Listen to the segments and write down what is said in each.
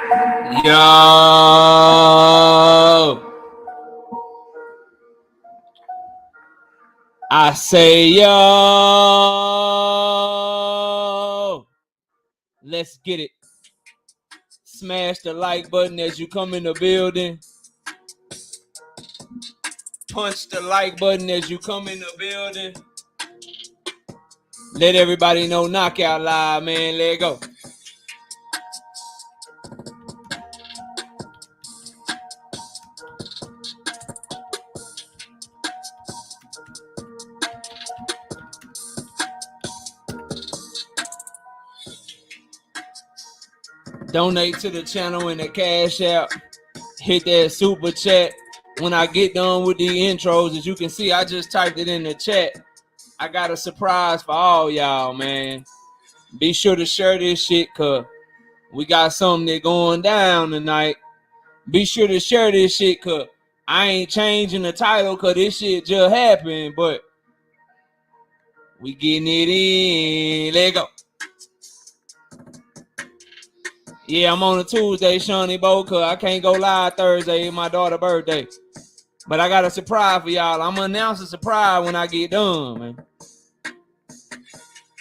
Yo, I say yo, let's get it. Smash the like button as you come in the building. Punch the like button as you come in the building. Let everybody know Knockout Live, man. Let go. Donate to the channel in the Cash App. Hit that super chat. When I get done with the intros, as you can see, I just typed it in the chat. I got a surprise for all y'all, man. Be sure to share this shit, cause we got something that going down tonight. Be sure to share this shit, cause I ain't changing the title, cause this shit just happened, but we getting it in. Let go. Yeah, I'm on a Tuesday, Shawnee Bo, cause I can't go live Thursday. It's my daughter's birthday. But I got a surprise for y'all. I'm going to announce a surprise when I get done, man.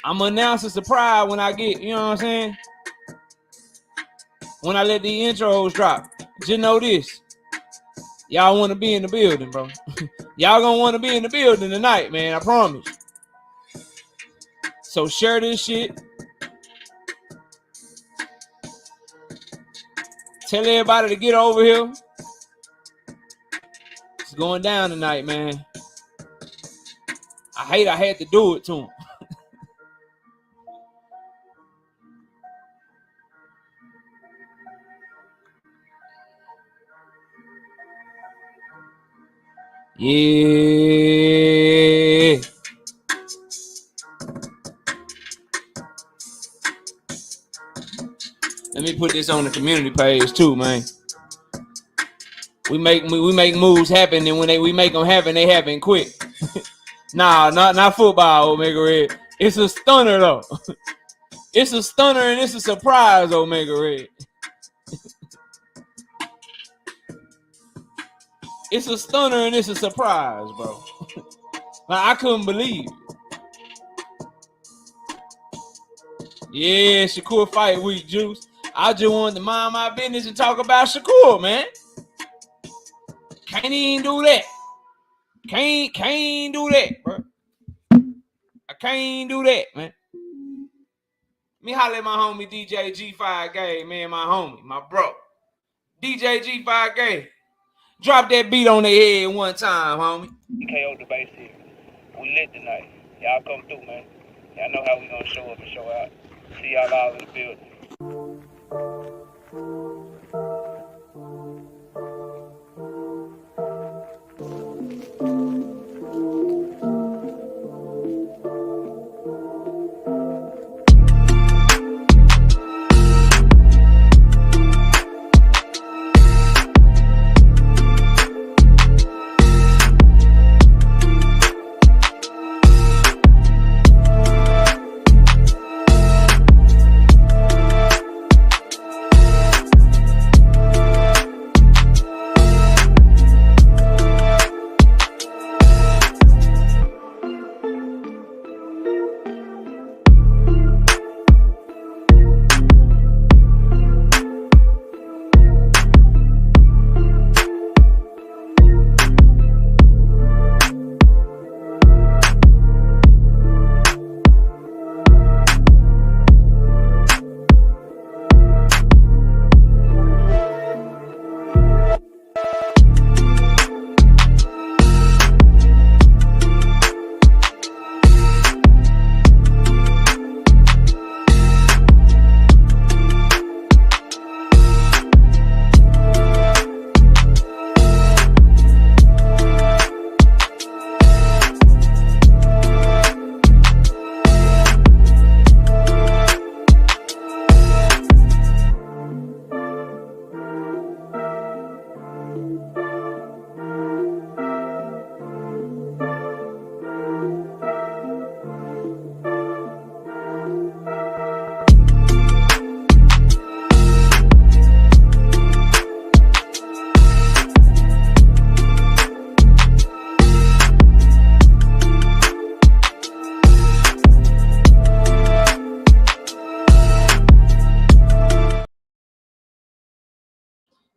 I'm going to announce a surprise when I get, you know what I'm saying? When I let the intros drop. Just know this. Y'all want to be in the building, bro. Y'all going to want to be in the building tonight, man. I promise. So share this shit. Tell everybody to get over here. It's going down tonight, man. I hate I had to do it to him. Yeah. Let me put this on the community page too, man. We make moves happen, and when we make them happen, they happen quick. Nah, not football, Omega Red. It's a stunner though. It's a stunner and it's a surprise, Omega Red. It's a stunner and it's a surprise, bro. Like, I couldn't believe it. Yeah, Shakur fight week, Juice. I just wanted to mind my business and talk about Shakur, man. Can't even do that. Can't do that, bro. I can't do that, man. Me holler at my homie DJ G5 Game, man, my homie, my bro. DJ G5 Game. Drop that beat on their head one time, homie. KO the base here. We lit tonight. Y'all come through, man. Y'all know how we gonna show up and show out. See y'all all in the building.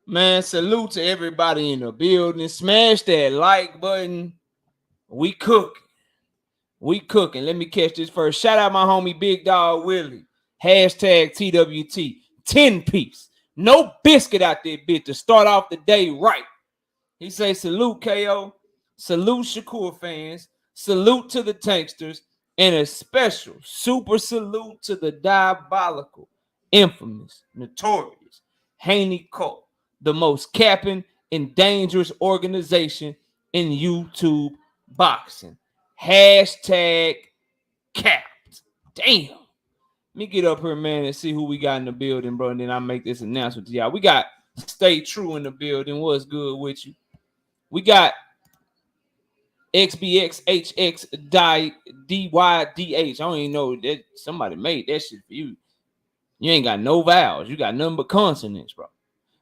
Man, salute to everybody in the building. Smash that like button. We cooking. We cooking. Let me catch this first. Shout out my homie Big Dog Willie. Hashtag TWT. 10 piece. No biscuit out there, bitch, to start off the day right. He say salute KO. Salute Shakur fans. Salute to the tanksters. And a special super salute to the diabolical, infamous, notorious Haney Cult, the most capping and dangerous organization in YouTube boxing. Hashtag capped. Damn. Let me get up here, man, and see who we got in the building, bro. And then I make this announcement to y'all. We got Stay True in the building. What's good with you? We got XBXHX DYDH. I don't even know that somebody made that shit for you. You ain't got no vowels. You got nothing but consonants, bro.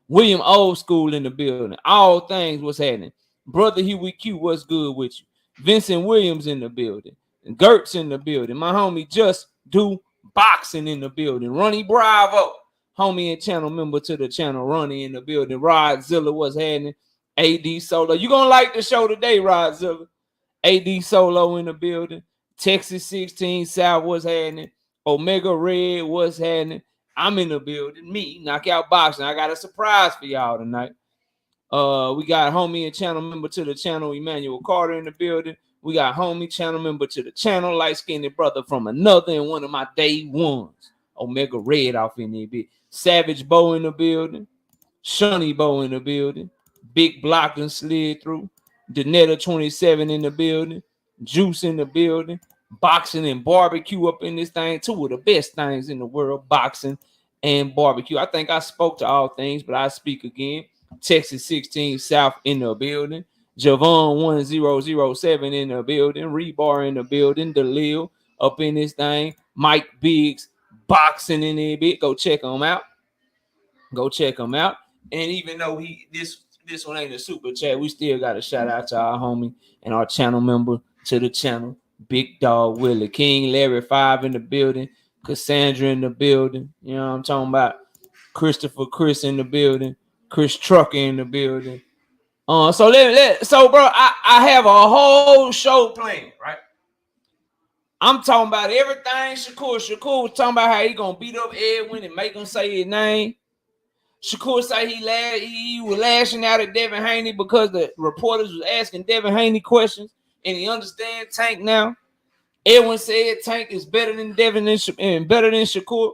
William Old School in the building. All things what's happening. Brother Huey Q, what's good with you? Vincent Williams in the building. Gertz in the building. My homie Just Do Boxing in the building. Ronnie Bravo, homie and channel member to the channel. Ronnie in the building. Rodzilla, what's happening? AD Solo. You gonna like the show today, Rodzilla? AD Solo in the building. Texas 16 South, what's happening? Omega Red, what's happening? I'm in the building. Me, Knockout Boxing. I got a surprise for y'all tonight. We got homie and channel member to the channel, Emmanuel Carter in the building. We got homie channel member to the channel, light-skinned brother from another and one of my day ones. Omega Red off in there, bit. Savage Bow in the building. Shunny Bow in the building. Big Block and slid through. Danetta 27 in the building. Juice in the building. Boxing and barbecue up in this thing. Two of the best things in the world, boxing and barbecue. I think I spoke to all things, but I speak again. Texas 16 South in the building. Javon 1007 in the building. Rebar in the building. DeLille up in this thing. Mike Biggs boxing in there bit. Go check him out. Go check him out. And even though this one ain't a super chat, we still got a shout out to our homie and our channel member to the channel, Big Dog Willie. King Larry 5 in the building. Cassandra in the building. You know what I'm talking about? Christopher Chris in the building. Chris Trucker in the building. So bro, I have a whole show planned, right? I'm talking about everything Shakur was talking about how he gonna beat up Edwin and make him say his name. Shakur say he was lashing out at Devin Haney because the reporters was asking Devin Haney questions, and he understands Tank now. Edwin said Tank is better than Devin and better than Shakur.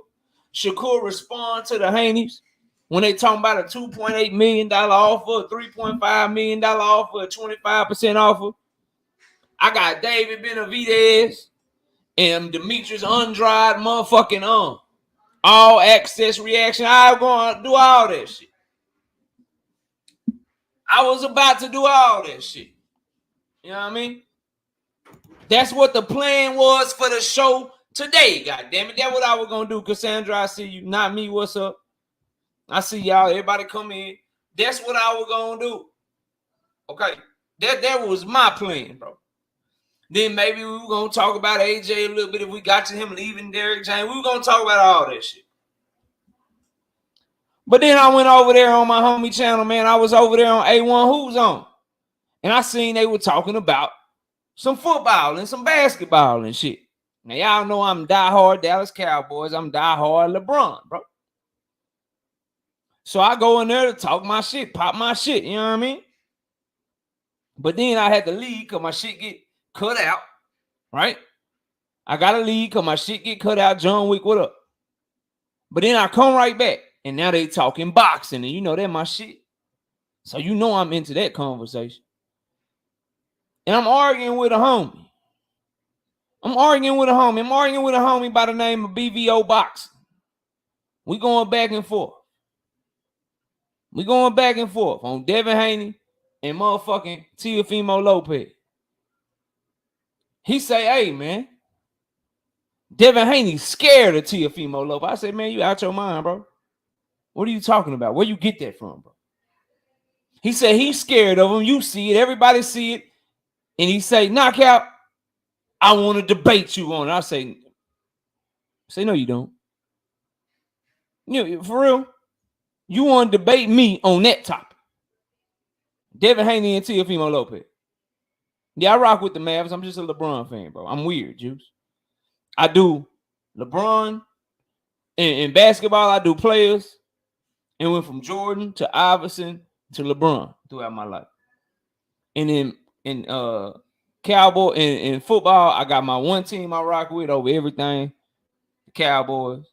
Shakur respond to the Haneys when they talking about a $2.8 million offer, a $3.5 million offer, a 25% offer. I got David Benavidez and Demetrius Andrade motherfucking all access reaction. I'm going to do all that shit. I was about to do all that shit. You know what I mean? That's what the plan was for the show today, goddammit. That's what I was going to do. Cassandra, I see you. Not me, what's up? I see y'all. Everybody come in. That's what I was going to do. Okay? That was my plan, bro. Then maybe we were going to talk about AJ a little bit if we got to him leaving Derrick James. We were going to talk about all that shit. But then I went over there on my homie channel, man. I was over there on A1 Who's On. And I seen they were talking about some football and some basketball and shit. Now, y'all know I'm diehard Dallas Cowboys. I'm diehard LeBron, bro. So I go in there to talk my shit, pop my shit, you know what I mean? But then I had to leave because my shit get cut out, right? I got to leave because my shit get cut out. John Wick, what up? But then I come right back, and now they talking boxing, and you know that my shit. So you know I'm into that conversation. And I'm arguing with a homie. I'm arguing with a homie by the name of BVO Boxing. We going back and forth. We going back and forth on Devin Haney and motherfucking Teofimo Lopez. He say, hey, man, Devin Haney scared of Teofimo Lopez. I said, man, you out your mind, bro. What are you talking about? Where you get that from, bro? He said he's scared of him. You see it. Everybody see it. And he say, Knockout, I want to debate you on it. I say, no, you don't. You, for real? You want to debate me on that topic? Devin Haney and Teofimo Lopez. Yeah, I rock with the Mavs. I'm just a LeBron fan, bro. I'm weird, Juice. I do LeBron. In basketball, I do players. And went from Jordan to Iverson to LeBron throughout my life. And then in Cowboy in football, I got my one team I rock with over everything, the Cowboys.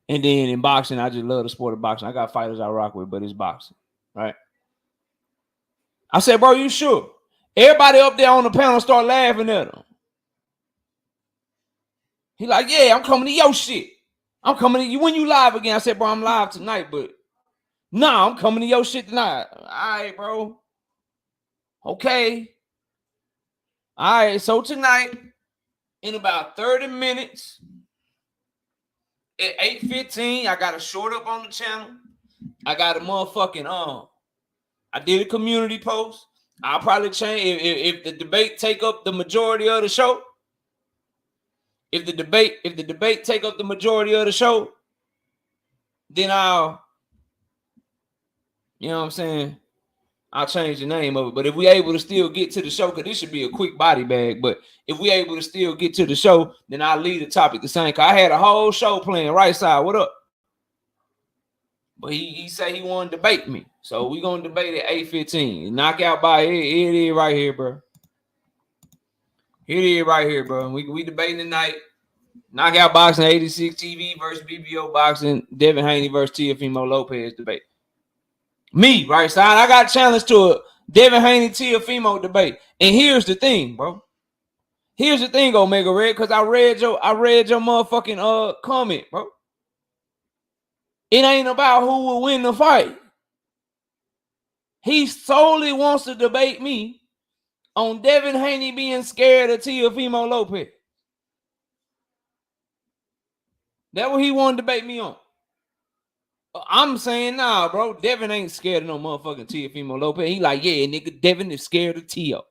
And then in boxing, I just love the sport of boxing. I got fighters I rock with, but it's boxing, right? I said, bro, you sure? Everybody up there on the panel start laughing at him. He like, yeah, I'm coming to your shit. I'm coming to you when you live again. I said, bro, I'm live tonight, but nah, I'm coming to your shit tonight. All right, bro. Okay. All right, so tonight, in about 30 minutes, at 8:15, I got a short up on the channel. I got a motherfucking I did a community post. I'll probably change if the debate take up the majority of the show. If the debate take up the majority of the show, then I'll, you know what I'm saying? I'll change the name of it. But if we able to still get to the show, because this should be a quick body bag, but if we able to still get to the show, then I'll leave the topic the same. Cause I had a whole show playing right side. What up? But he said he wanted to debate me. So we gonna debate at 8:15. Knockout by it is right here, bro. It is right here, bro. We debating tonight. Knockout boxing 86 TV versus BBO boxing. Devin Haney versus Teofimo Lopez debate. Me, right side. I got challenged to a Devin Haney Teofimo debate. And here's the thing, bro. Here's the thing, Omega Red, because I read your motherfucking comment, bro. It ain't about who will win the fight. He solely wants to debate me on Devin Haney being scared of Teofimo Lopez. That's what he wanted to debate me on. I'm saying, nah, bro. Devin ain't scared of no motherfucking Teofimo Lopez. He like, yeah, nigga, Devin is scared of Teo.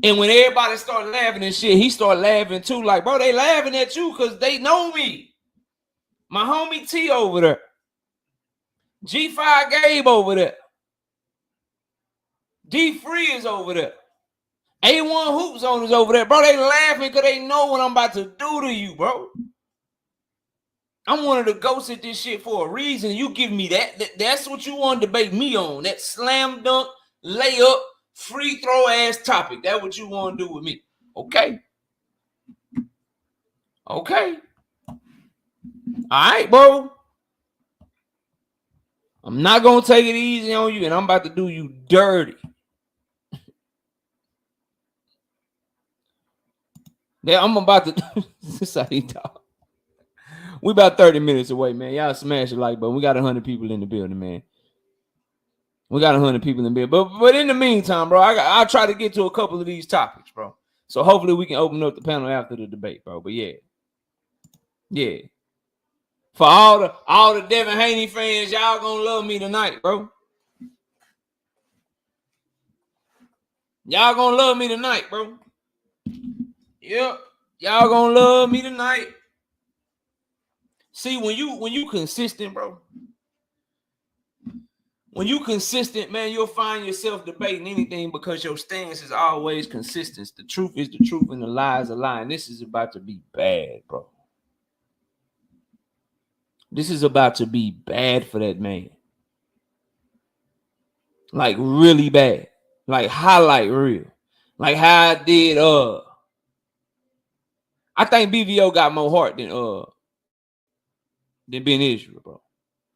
And when everybody started laughing and shit, he started laughing too. Like, bro, they laughing at you because they know me. My homie T over there. G5 Gabe over there. D Free is over there. A1 Hoops owners over there. Bro, they laughing because they know what I'm about to do to you, bro. I'm one of the ghosts at this shit for a reason. You give me that. That's what you want to debate me on. That slam dunk, layup, free throw ass topic. That's what you want to do with me. Okay. Okay. All right, bro. I'm not going to take it easy on you, and I'm about to do you dirty. Yeah, I'm about to. This is how he talk. We about 30 minutes away, man. Y'all smash it like, but we got 100 people in the building, man. We got 100 people in the building. But in the meantime, bro, I'll try to get to a couple of these topics, bro. So hopefully we can open up the panel after the debate, bro. But yeah. Yeah. For all the Devin Haney fans, y'all gonna love me tonight, bro. Y'all gonna love me tonight, bro. Yep. Y'all gonna love me tonight. See, when you consistent, bro. When you consistent, man, you'll find yourself debating anything because your stance is always consistent. The truth is the truth and the lie is a lie. And this is about to be bad, bro. This is about to be bad for that man. Like really bad. Like highlight real. Like how I did I think BVO got more heart than Ben Israel, bro.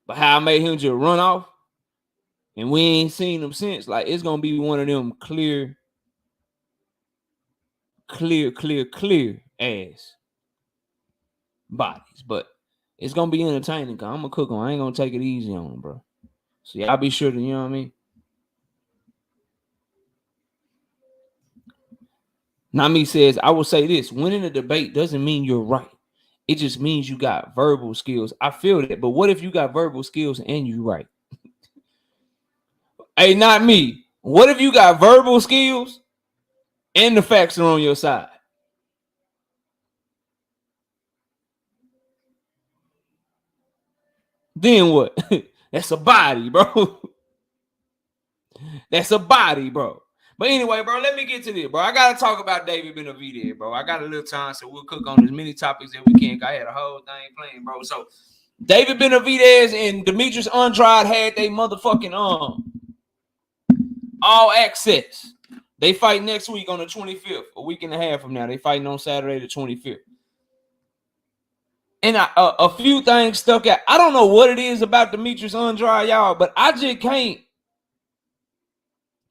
But how I made him just run off and we ain't seen him since. Like it's gonna be one of them clear ass bodies. But it's gonna be entertaining because I'm gonna cook on. I ain't gonna take it easy on him, bro. So y'all be sure to, you know what I mean? Nami says, I will say this: winning a debate doesn't mean you're right. It just means you got verbal skills. I feel that. But what if you got verbal skills and you right? Hey, not me. What if you got verbal skills and the facts are on your side? Then what? That's a body, bro. That's a body, bro. But anyway, bro, let me get to this, bro. I gotta talk about David Benavidez, bro. I got a little time, so we'll cook on as many topics as we can. I had a whole thing playing, bro. So David Benavidez and Demetrius Andrade had they motherfucking all access. They fight next week on the 25th, a week and a half from now. They fighting on Saturday the 25th. And a few things stuck out. I don't know what it is about Demetrius Andrade, y'all, but I just can't.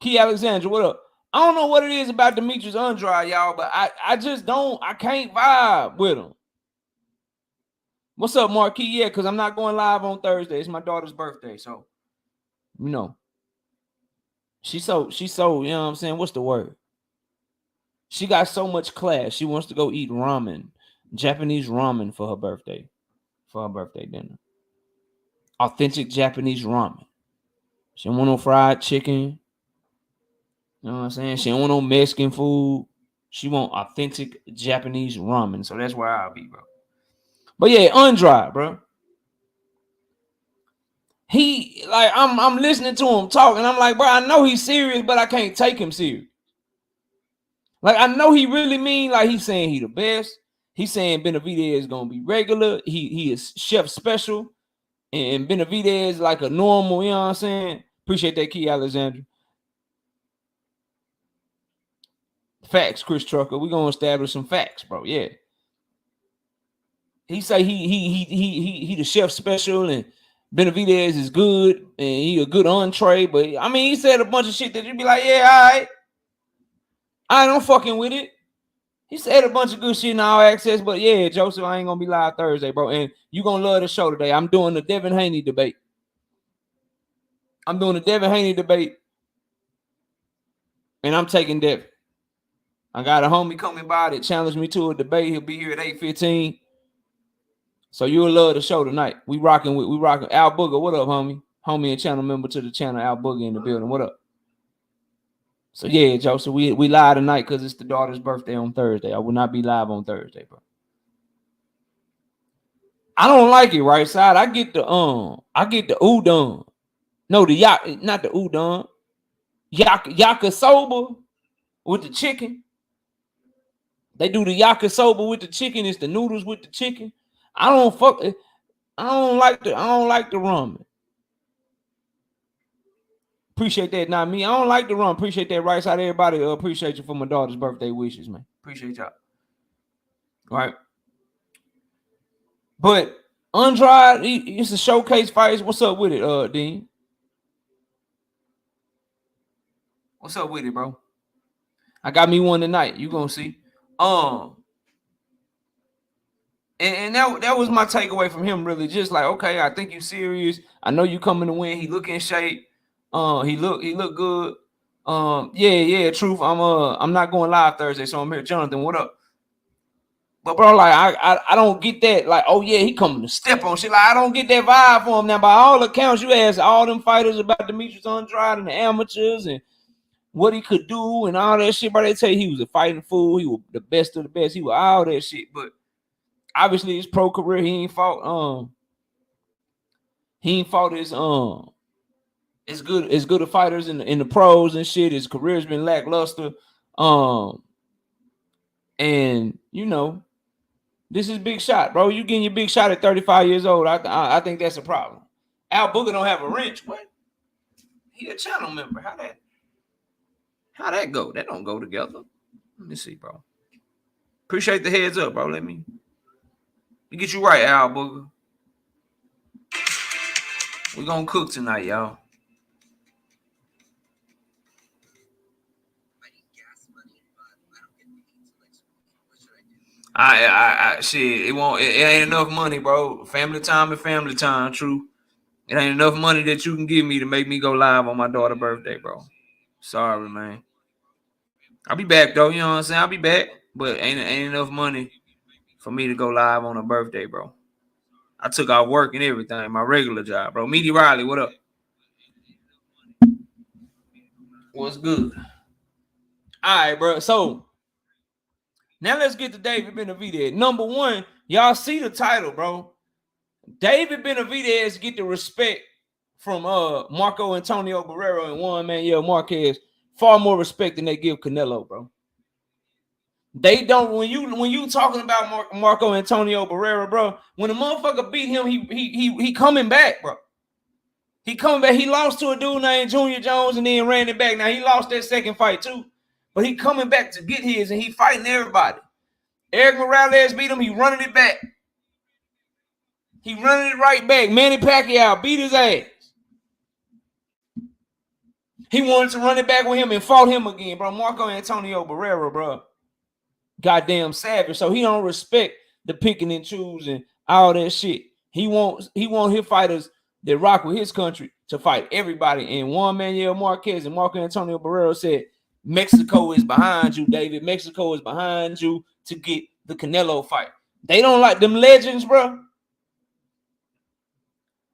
Key Alexandra, what up? I don't know what it is about Demetrius Andrade, y'all, but I just don't. I can't vibe with him. What's up, Marquis? Yeah, because I'm not going live on Thursday. It's my daughter's birthday, so you know. She's so, you know what I'm saying? What's the word? She got so much class. She wants to go eat ramen, Japanese ramen for her birthday dinner. Authentic Japanese ramen. She don't want no fried chicken. You know what I'm saying? She don't want no Mexican food. She want authentic Japanese ramen. So that's where I'll be, bro. But yeah, Andrade, bro. He, like, I'm listening to him talk, and I'm like, bro, I know he's serious, but I can't take him serious. Like, I know he really mean, like, he's saying he the best. He's saying Benavidez is gonna be regular. He is chef special. And Benavidez is like a normal, you know what I'm saying? Appreciate that, Key Alexandra. Facts, Chris Trucker. We're gonna establish some facts, bro. Yeah. He say he the chef special, and Benavidez is good, and he a good entree. But I mean, he said a bunch of shit that you'd be like, yeah, all right. I don't fucking with it. He said a bunch of good shit in all access, but yeah, Joseph, I ain't gonna be live Thursday, bro. And you gonna love the show today. I'm doing the Devin Haney debate. And I'm taking Devin. I got a homie coming by that challenged me to a debate. He'll be here at 8:15. So you'll love the show tonight. We rocking Al Booger. What up, homie? Homie and channel member to the channel, Al Booger in the building. What up? So yeah, Joseph, we live tonight because it's the daughter's birthday on Thursday. I will not be live on Thursday, bro. I don't like it, right side. I get the udon. No, not the udon. Yakisoba with the chicken. They do the yakisoba with the chicken. It's the noodles with the chicken. I don't like the ramen. Appreciate that, not me. I don't like the ramen. Appreciate that, right side. Everybody appreciate you for my daughter's birthday wishes, man. Appreciate y'all. All right. But Andrade, it's a showcase fight. What's up with it, Dean? What's up with it, bro? I got me one tonight. You gonna see. And that was my takeaway from him, really. Just like, okay, I think you serious. I know you coming to win. He look in shape. He look good. Yeah, truth. I'm not going live Thursday, so I'm here. Jonathan, what up? But bro, like I don't get that. Like, oh yeah, he coming to step on shit. Like, I don't get that vibe for him. Now, by all accounts, you ask all them fighters about Demetrius Andrade and the amateurs and what he could do and all that shit, bro. They tell you he was a fighting fool. He was the best of the best. He was all that shit. But obviously, his pro career, he ain't fought as good of fighters in the pros and shit. His career's been lackluster. And you know, this is big shot, bro. You getting your big shot at 35 years old. I think that's a problem. Al Booger don't have a wrench. What? He a channel member. How that go? That don't go together. Let me see, bro. Appreciate the heads up, bro. Let me get you right, Al Booger. We're gonna cook tonight, y'all. I shit, it ain't enough money, bro. Family time and family time, true. It ain't enough money that you can give me to make me go live on my daughter's birthday, bro. Sorry, man. I'll be back though, you know what I'm saying? I'll be back, but ain't enough money for me to go live on her birthday, bro. I took out work and everything, my regular job, bro. Meaty Riley, what up? What's good? All right, bro. So now let's get to David Benavidez. Number one, y'all see the title, bro. David Benavidez get the respect from Marco Antonio Barrero and Juan Manuel Marquez far more respect than they give Canelo, bro. They don't when you talking about Marco Antonio Barrera, bro. When the motherfucker beat him, he coming back, bro. He coming back. He lost to a dude named Junior Jones and then ran it back. Now he lost that second fight too, but he coming back to get his and he fighting everybody. Eric Morales beat him. He running it back. He running it right back. Manny Pacquiao beat his ass. He wanted to run it back with him and fought him again, bro. Marco Antonio Barrera, bro. Goddamn savage. So he don't respect the picking and choosing all that shit. He wants his fighters that rock with his country to fight everybody. And Juan Manuel Marquez and Marco Antonio Barrero said, Mexico is behind you, David. Mexico is behind you to get the Canelo fight. They don't like them legends, bro.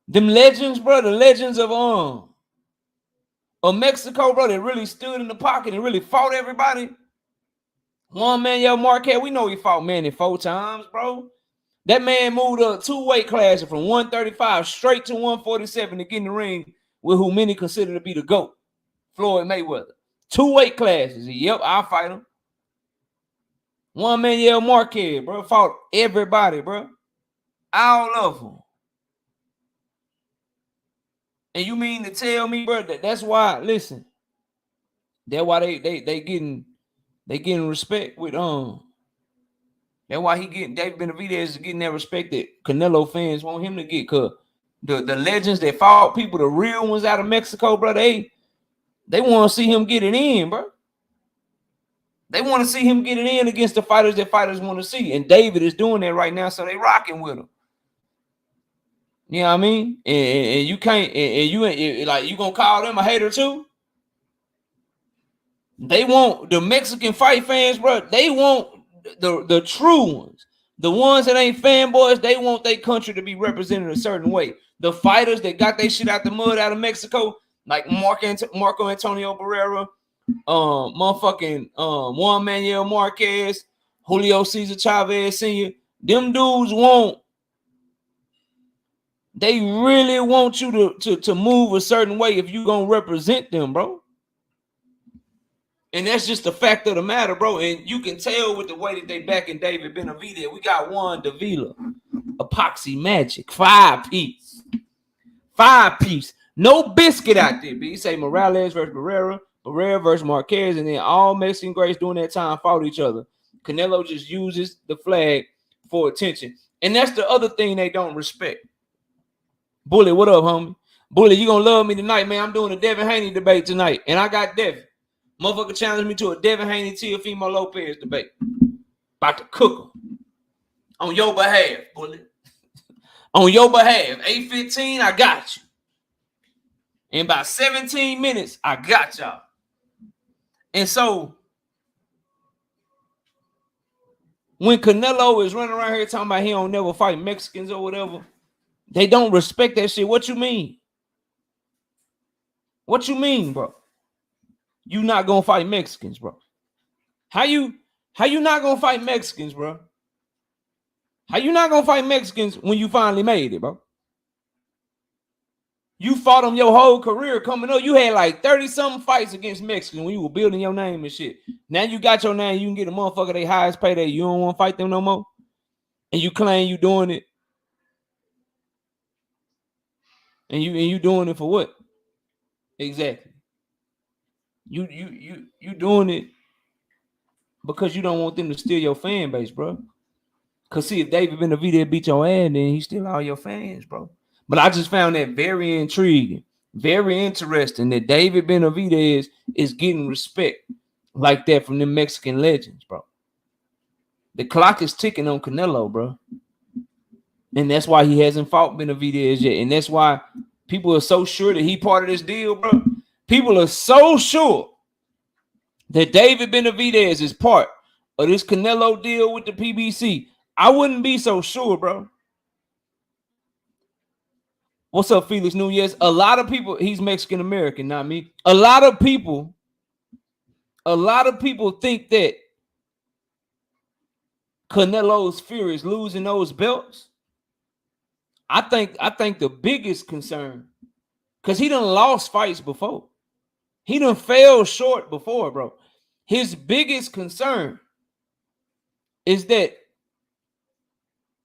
Them legends, bro. The legends of Mexico, bro, that really stood in the pocket and really fought everybody. Juan Manuel Marquez, we know he fought Manny 4 times, bro. That man moved up 2 weight classes from 135 straight to 147 to get in the ring with who many consider to be the GOAT, Floyd Mayweather. 2 weight classes. Yep, I'll fight him. Juan Manuel Marquez, bro, fought everybody, bro. All of them. And you mean to tell me, bro, that's why, listen, that's why they getting respect with that's why David Benavidez is getting that respect that Canelo fans want him to get, cause the legends that fought people, the real ones out of Mexico, bro, they want to see him get it in, bro. They want to see him get it in against the fighters that fighters want to see, and David is doing that right now, so they rocking with him. You know what I mean? And you can't, and you like you gonna call them a hater too? They want the Mexican fight fans, bro. They want the true ones, the ones that ain't fanboys. They want their country to be represented a certain way. The fighters that got their shit out the mud out of Mexico, like Marco Antonio Barrera, Juan Manuel Marquez, Julio Cesar Chavez Sr. Them dudes they really want you to move a certain way if you gonna represent them, bro. And that's just the fact of the matter, bro. And you can tell with the way that they backing David Benavidez. We got Juan Davila, Epoxy Magic, 5-piece. 5-piece. No biscuit out there, B. You say Morales versus Barrera versus Marquez, and then all Mexican greats during that time fought each other. Canelo just uses the flag for attention. And that's the other thing they don't respect. Bully, what up, homie? Bully, you gonna love me tonight, man. I'm doing a Devin Haney debate tonight, and I got Devin. Motherfucker challenged me to a Devin Haney Teofimo Lopez debate. About to cook him. On your behalf, Bully. On your behalf. 8:15, I got you. In about 17 minutes, I got y'all. And so, when Canelo is running around here talking about he don't never fight Mexicans or whatever, they don't respect that shit. What you mean? What you mean, bro? You not gonna fight Mexicans, bro? How you not gonna fight Mexicans, bro? How you not gonna fight Mexicans when you finally made it, bro? You fought them your whole career coming up. You had like 30-something fights against Mexicans when you were building your name and shit. Now you got your name, you can get a motherfucker they highest payday. You don't want to fight them no more? And you claim you doing it. And you doing it for what? Exactly. You doing it because you don't want them to steal your fan base, bro. Cause see, if David Benavidez beat your ass, then he steal all your fans, bro. But I just found that very intriguing, very interesting that David Benavidez is getting respect like that from the Mexican legends, bro. The clock is ticking on Canelo, bro. And that's why he hasn't fought Benavidez yet. And that's why people are so sure that he part of this deal, bro. People are so sure that David Benavidez is part of this Canelo deal with the PBC. I wouldn't be so sure, bro. What's up, Felix Nunez? A lot of people, he's Mexican American, not me. A lot of people think that Canelo's fear is losing those belts. I think the biggest concern, because he done lost fights before. He done fell short before, bro. His biggest concern is that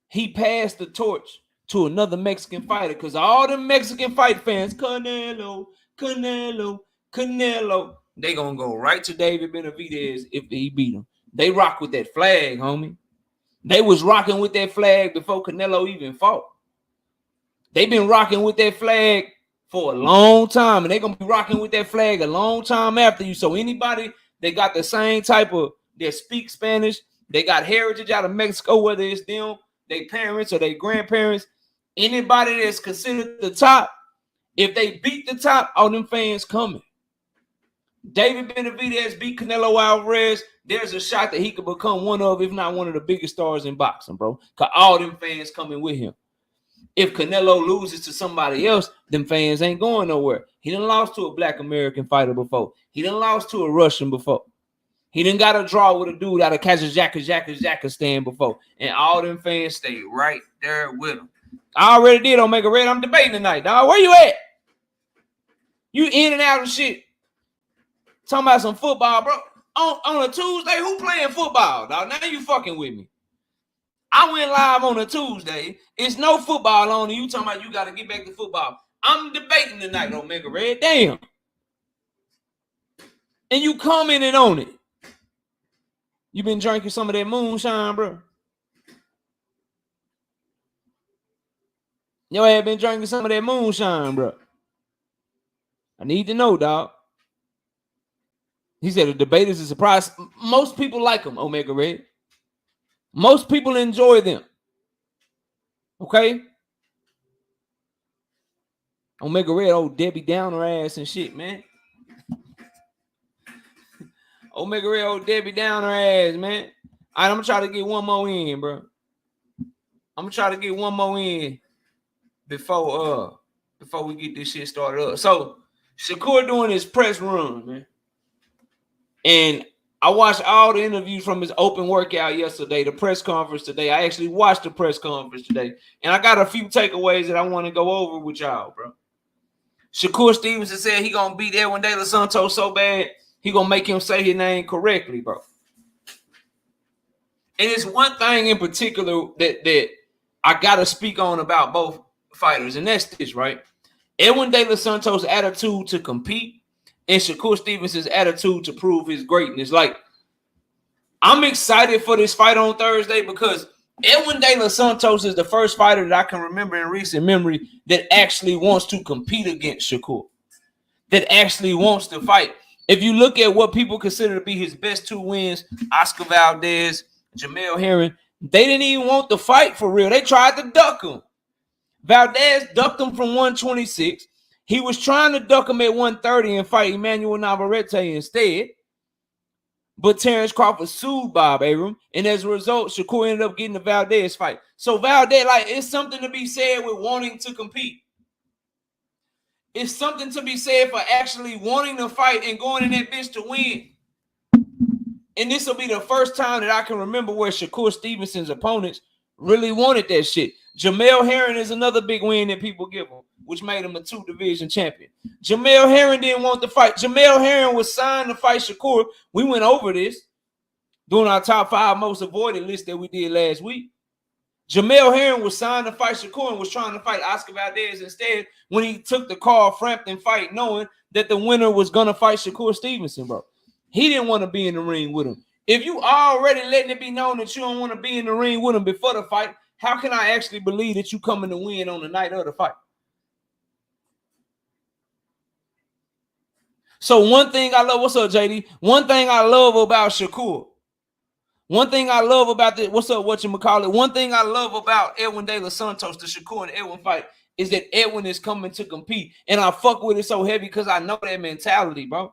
he passed the torch to another Mexican fighter, because all the Mexican fight fans, Canelo, they gonna go right to David Benavidez if he beat him. They rock with that flag, homie. They was rocking with that flag before Canelo even fought. They've been rocking with that flag for a long time, and they're gonna be rocking with that flag a long time after you. So anybody that got the same type of, that speak Spanish, they got heritage out of Mexico, whether it's them, their parents or their grandparents, anybody that's considered the top, if they beat the top, all them fans coming. David Benavidez beat Canelo Alvarez, there's a shot that he could become one of, if not one of the biggest stars in boxing, bro. Because all them fans coming with him. If Canelo loses to somebody else, them fans ain't going nowhere. He done lost to a black American fighter before. He done lost to a Russian before. He done got a draw with a dude out of Kazakhstan before. And all them fans stay right there with him. I already did Omega Red. I'm debating tonight, dog. Where you at? You in and out of shit. Talking about some football, bro. On a Tuesday, who playing football, dog? Now you fucking with me. I went live on a Tuesday. It's no football on, and you talking about you got to get back to football. I'm debating tonight, Omega Red. Damn. And you commented on it. You been drinking some of that moonshine, bro? Your ass been drinking some of that moonshine, bro? I need to know, dog. He said the debate is a surprise. Most people like them, Omega Red. Most people enjoy them. Okay? Omega Red, old Debbie Downer ass and shit, man. Omega Red, old Debbie Downer ass, man. All right, I'm going to try to get one more in, bro. I'm going to try to get one more in before we get this shit started up. So, Shakur doing his press run, man. And I watched all the interviews from his open workout yesterday, the press conference today. I actually watched the press conference today. And I got a few takeaways that I want to go over with y'all, bro. Shakur Stevenson said he going to beat Edwin De Los Santos so bad, he going to make him say his name correctly, bro. And it's one thing in particular that I got to speak on about both fighters, and that's this, right? Edwin De Los Santos' attitude to compete and Shakur Stevenson's attitude to prove his greatness. Like, I'm excited for this fight on Thursday because Edwin De Los Santos is the first fighter that I can remember in recent memory that actually wants to compete against Shakur, that actually wants to fight. If you look at what people consider to be his best two wins, Oscar Valdez, Jamel Herring, they didn't even want the fight for real. They tried to duck him. Valdez ducked him from 126. He was trying to duck him at 130 and fight Emmanuel Navarrete instead. But Terrence Crawford sued Bob Arum, and as a result, Shakur ended up getting the Valdez fight. So Valdez, like, it's something to be said with wanting to compete. It's something to be said for actually wanting to fight and going in that bitch to win. And this will be the first time that I can remember where Shakur Stevenson's opponents really wanted that shit. Jamel Herring is another big win that people give him, which made him a 2-division champion. Jamel Herring didn't want to fight. Jamel Herring was signed to fight Shakur. We went over this during our top 5 most avoided list that we did last week. Jamel Herring was signed to fight Shakur and was trying to fight Oscar Valdez instead when he took the Carl Frampton fight, knowing that the winner was going to fight Shakur Stevenson, bro. He didn't want to be in the ring with him. If you already letting it be known that you don't want to be in the ring with him before the fight, how can I actually believe that you coming to win on the night of the fight? So one thing I love, what's up, JD? One thing I love about Shakur, one thing I love about this, what's up, whatchamacallit? One thing I love about Edwin De Los Santos, the Shakur and Edwin fight, is that Edwin is coming to compete. And I fuck with it so heavy because I know that mentality, bro.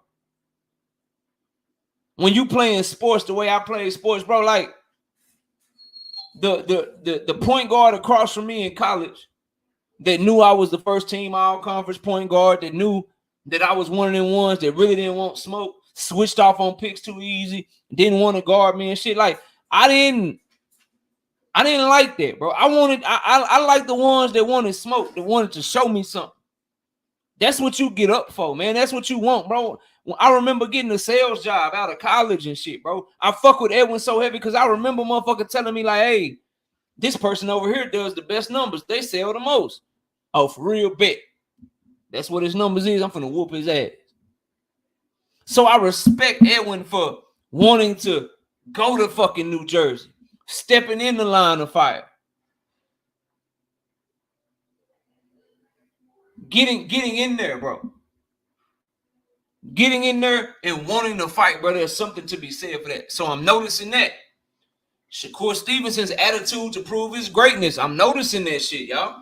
When you playing sports the way I play sports, bro, like the point guard across from me in college that knew I was the first team all-conference point guard, that knew that I was one of them ones that really didn't want smoke, switched off on picks too easy, didn't want to guard me and shit. Like, I didn't I didn't like that, bro. I like the ones that wanted smoke, that wanted to show me something. That's what you get up for, man. That's what you want, bro. I remember getting a sales job out of college and shit, bro. I fuck with Edwin so heavy because I remember motherfucker telling me like, hey, this person over here does the best numbers. They sell the most. Oh, for real, bet. That's what his numbers is. I'm finna whoop his ass. So I respect Edwin for wanting to go to fucking New Jersey, stepping in the line of fire, getting in there, bro. Getting in there and wanting to fight, bro. There's something to be said for that. So I'm noticing that. Shakur Stevenson's attitude to prove his greatness. I'm noticing that shit, y'all.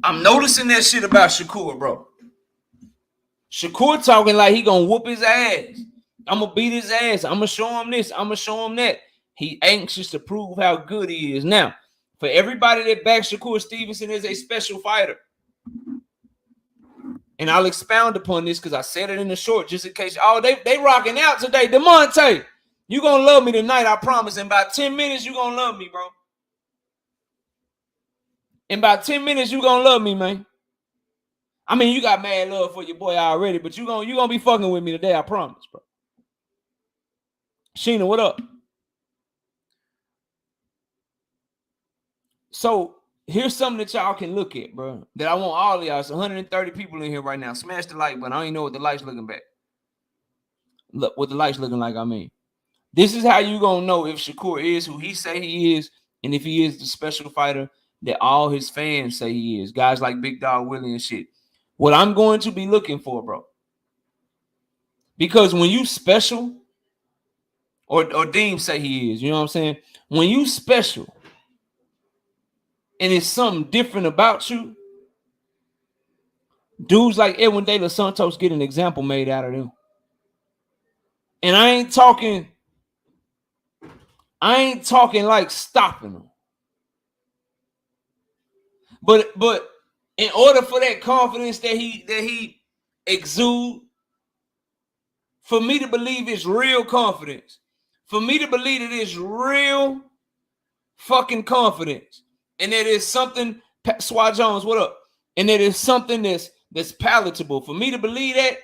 I'm noticing that shit about Shakur, bro. Shakur talking like he gonna whoop his ass. I'm gonna beat his ass. I'm gonna show him this. I'm gonna show him that. He anxious to prove how good he is. Now, for everybody that backs Shakur Stevenson as a special fighter, and I'll expound upon this because I said it in the short just in case. Oh, they rocking out today. DeMonte, you gonna love me tonight, I promise. In about 10 minutes, you gonna love me, bro. In about 10 minutes, you gonna love me, man. I mean, you got mad love for your boy already, but you gonna be fucking with me today, I promise, bro. Sheena, what up? So here's something that y'all can look at, bro. That I want all of y'all. It's 130 people in here right now. Smash the like button. I don't even know what the light's looking back. Look, what the light's looking like, I mean. This is how you gonna know if Shakur is who he say he is, and if he is the special fighter that all his fans say he is. Guys like Big Dog Willie and shit. What I'm going to be looking for, bro. Because when you special, or Deem say he is, you know what I'm saying? When you special, and it's something different about you, dudes like Edwin De Los Santos get an example made out of them. And I ain't talking like stopping them. But in order for that confidence that he exude, for me to believe it's real confidence, for me to believe that it's real fucking confidence, and that is something, Swat Jones, what up? And that is something that's palatable. For me to believe that,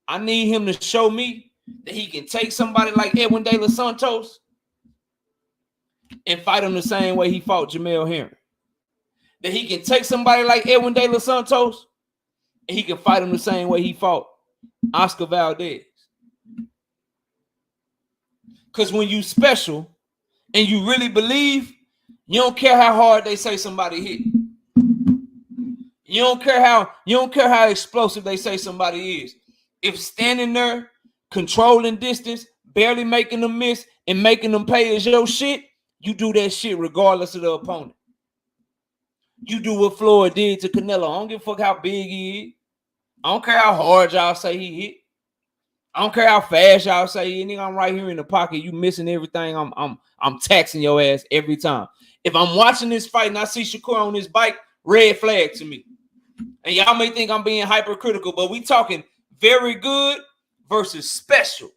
I need him to show me that he can take somebody like Edwin De Los Santos and fight him the same way he fought Jamel Herring. That he can take somebody like Edwin De Los Santos and he can fight him the same way he fought Oscar Valdez. Because when you special and you really believe, you don't care how hard they say somebody hit. You don't care how explosive they say somebody is. If standing there, controlling distance, barely making them miss, and making them pay as your shit, you do that shit regardless of the opponent. You do what Floyd did to Canelo. I don't give a fuck how big he is. I don't care how hard y'all say he hit. I don't care how fast y'all say he hit. Nigga, I'm right here in the pocket. You missing everything. I'm taxing your ass every time. If I'm watching this fight and I see Shakur on this bike, red flag to me. And y'all may think I'm being hypercritical, but we talking very good versus special.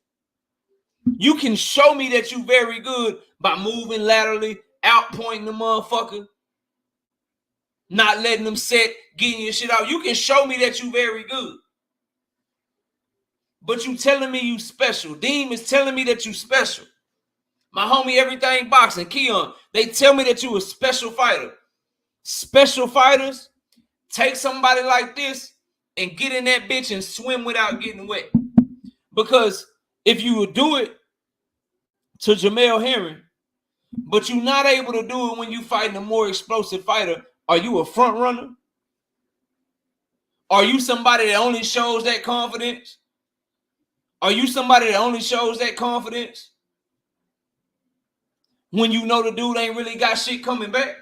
You can show me that you very good by moving laterally, outpointing the motherfucker, not letting them set, getting your shit out. You can show me that you very good. But you telling me you special. Deem is telling me that you special. My homie Everything Boxing, Keon, they tell me that you a special fighter. Special fighters take somebody like this and get in that bitch and swim without getting wet. Because if you would do it to Jamel Herring, but you're not able to do it when you fighting a more explosive fighter, are you a front runner? Are you somebody that only shows that confidence? Are you somebody that only shows that confidence when you know the dude ain't really got shit coming back?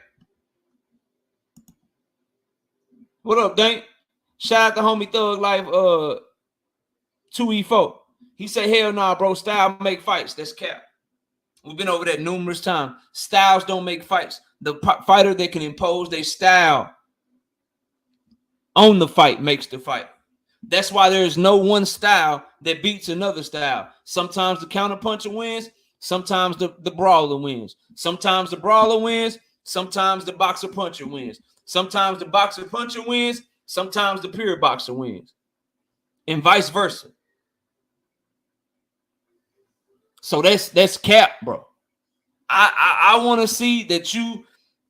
What up, Dank? Shout out to homie Thug Life 2E4. He said, hell nah, bro. Style make fights. That's cap. We've been over that numerous times. Styles don't make fights. The fighter that can impose their style on the fight makes the fight. That's why there's no one style that beats another style. Sometimes the counterpuncher wins. Sometimes the brawler wins. Sometimes the brawler wins. Sometimes the boxer puncher wins. Sometimes the boxer puncher wins. Sometimes the pure boxer wins. And vice versa. So that's cap, bro. I want to see that you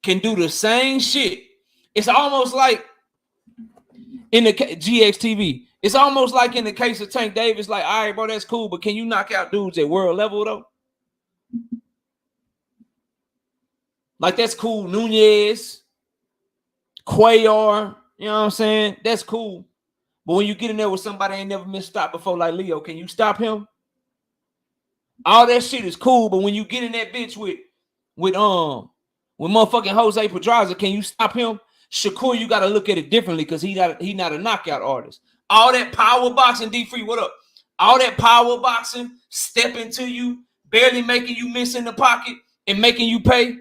can do the same shit. It's almost like in the GXTV. It's almost like in the case of Tank Davis, like, all right, bro, that's cool, but can you knock out dudes at world level, though? Like, that's cool. Nunez, Cuellar, you know what I'm saying? That's cool. But when you get in there with somebody ain't never missed stop before, like Leo, can you stop him? All that shit is cool, but when you get in that bitch with motherfucking Jose Pedraza, can you stop him? Shakur, you gotta look at it differently because he not a knockout artist. All that power boxing, D-Free, what up? All that power boxing, stepping to you, barely making you miss in the pocket and making you pay.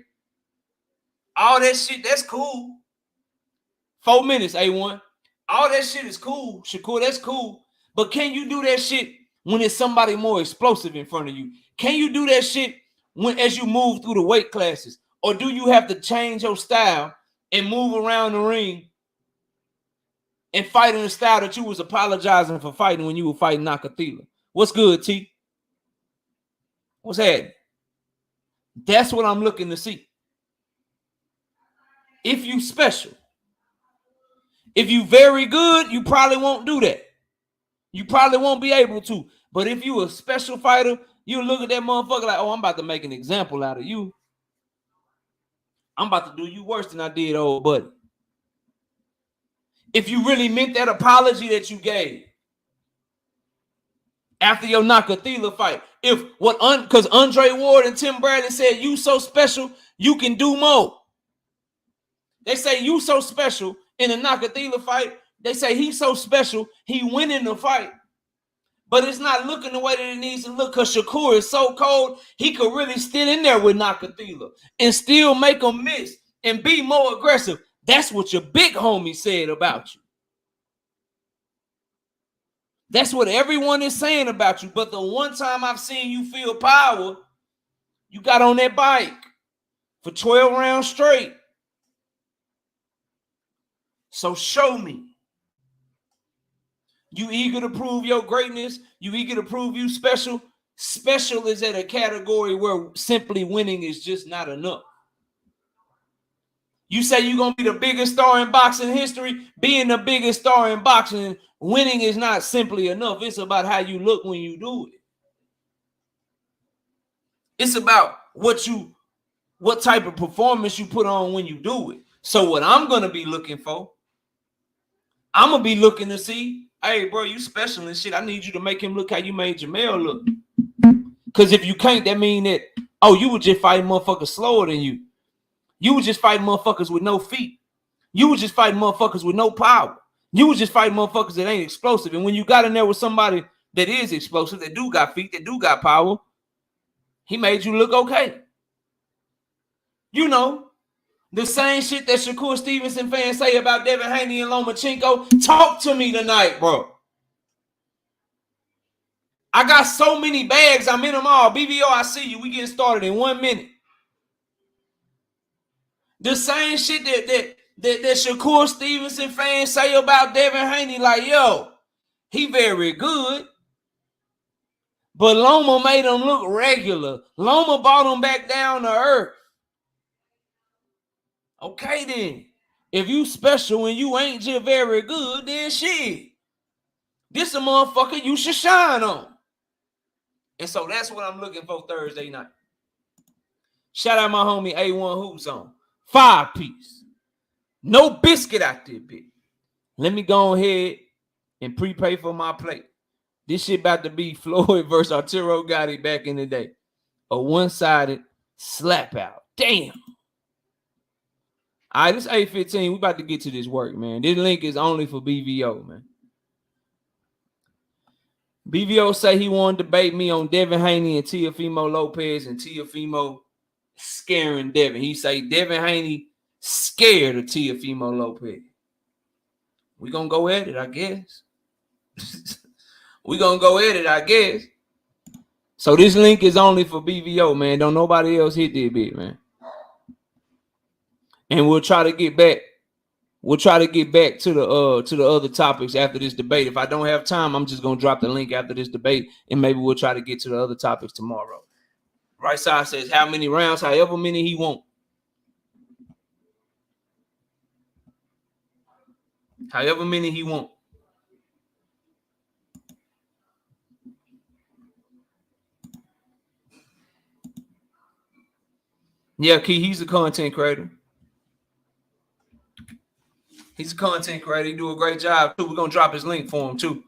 All that shit, that's cool. 4 minutes, A1. All that shit is cool, Shakur, that's cool. But can you do that shit when it's somebody more explosive in front of you? Can you do that shit as you move through the weight classes? Or do you have to change your style and move around the ring and fight in the style that you was apologizing for fighting when you were fighting Nakatila? What's good, T? What's happening? That's what I'm looking to see. If you special. If you very good, you probably won't do that. You probably won't be able to. But if you a special fighter, you look at that motherfucker like, oh, I'm about to make an example out of you. I'm about to do you worse than I did, old buddy. If you really meant that apology that you gave after your Nakatila fight, because Andre Ward and Tim Bradley said, you so special, you can do more. They say you so special in a Nakatila fight. They say he's so special, he winning the fight. But it's not looking the way that it needs to look because Shakur is so cold, he could really still in there with Nakatila and still make him miss and be more aggressive. That's what your big homie said about you. That's what everyone is saying about you. But the one time I've seen you feel power, you got on that bike for 12 rounds straight. So show me. You eager to prove your greatness? You eager to prove you special? Special is at a category where simply winning is just not enough. You say you're going to be the biggest star in boxing history. Being the biggest star in boxing, winning is not simply enough. It's about how you look when you do it. It's about what type of performance you put on when you do it. So what I'm going to be looking for, I'm going to be looking to see, hey, bro, you special and shit. I need you to make him look how you made Jamel look. Because if you can't, that mean that, oh, you were just fighting motherfuckers slower than you. You were just fighting motherfuckers with no feet. You were just fighting motherfuckers with no power. You were just fighting motherfuckers that ain't explosive. And when you got in there with somebody that is explosive, that do got feet, that do got power, he made you look okay. You know, the same shit that Shakur Stevenson fans say about Devin Haney and Lomachenko. Talk to me tonight, bro. I got so many bags. I'm in them all. BBO, I see you. We getting started in 1 minute. The same shit that Shakur Stevenson fans say about Devin Haney, like, yo, he very good. But Loma made him look regular. Loma brought him back down to earth. Okay, then. If you special and you ain't just very good, then shit. This a motherfucker you should shine on. And so that's what I'm looking for Thursday night. Shout out my homie A1 Hoops on. 5-piece. No biscuit out there, bitch. Let me go ahead and prepay for my plate. This shit about to be Floyd versus Arturo Gotti back in the day. A one-sided slap out. Damn. All right, this 8:15. We about to get to this work, man. This link is only for BVO, man. BVO say he wanted to debate me on Devin Haney and Teofimo Lopez, and Teofimo scaring Devin. He say Devin Haney scared of Teofimo Lopez. We gonna go at it, I guess. We gonna go at it, I guess. So this link is only for BVO, man. Don't nobody else hit this bit, man. And we'll try to get back. We'll try to get back to the other topics after this debate. If I don't have time, I'm just gonna drop the link after this debate, and maybe we'll try to get to the other topics tomorrow. Right side says how many rounds, however many he wants. However many he wants. Yeah, Key, he's a content creator. He's a content creator. He do a great job too. We're gonna drop his link for him too.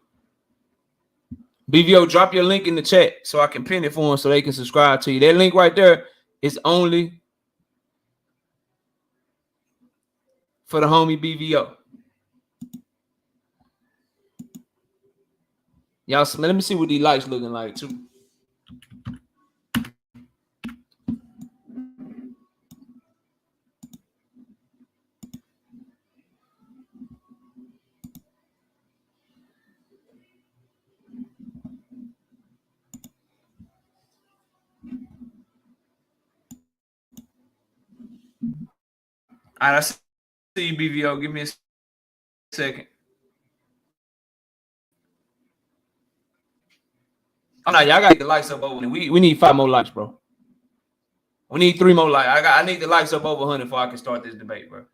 BVO, drop your link in the chat so I can pin it for them so they can subscribe to you. That link right there is only for the homie BVO. Y'all, let me see what these likes looking like too. All right, I see you, BVO. Give me a second. Oh no, y'all gotta get the likes up over. We need 5 more likes, bro. We need 3 more likes. I need the likes up over 100 before I can start this debate, bro.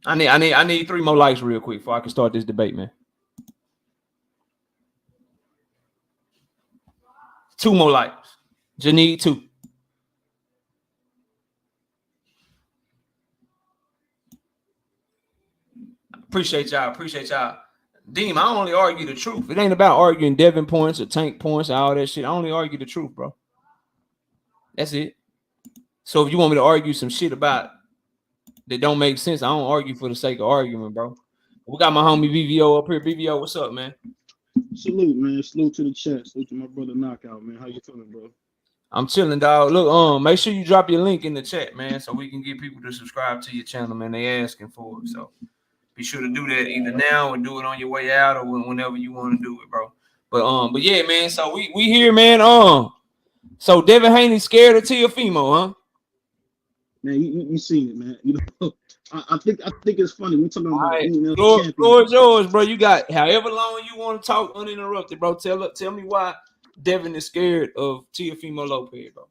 I need 3 more likes real quick before I can start this debate, man. 2 more likes. Just need 2. Appreciate y'all. Deem, I only argue the truth. It ain't about arguing Devin points or Tank points and all that shit. I only argue the truth, bro. That's it. So if you want me to argue some shit about that don't make sense, I don't argue for the sake of argument, bro. We got my homie BVO up here. BVO, what's up, man? Salute, man. Salute to the chat. Salute to my brother Knockout, man. How you feeling, bro? I'm chilling, dog. Look, make sure you drop your link in the chat, man, so we can get people to subscribe to your channel, man. They asking for it, so be sure to do that either now or do it on your way out or whenever you want to do it, bro. But yeah, man. So we here, man. So Devin Haney scared of Teofimo, huh? Man, you seen it, man. You know, I think it's funny. We talking about floor is yours, bro. You got however long you want to talk uninterrupted, bro. Tell me why Devin is scared of Teofimo Lopez, bro.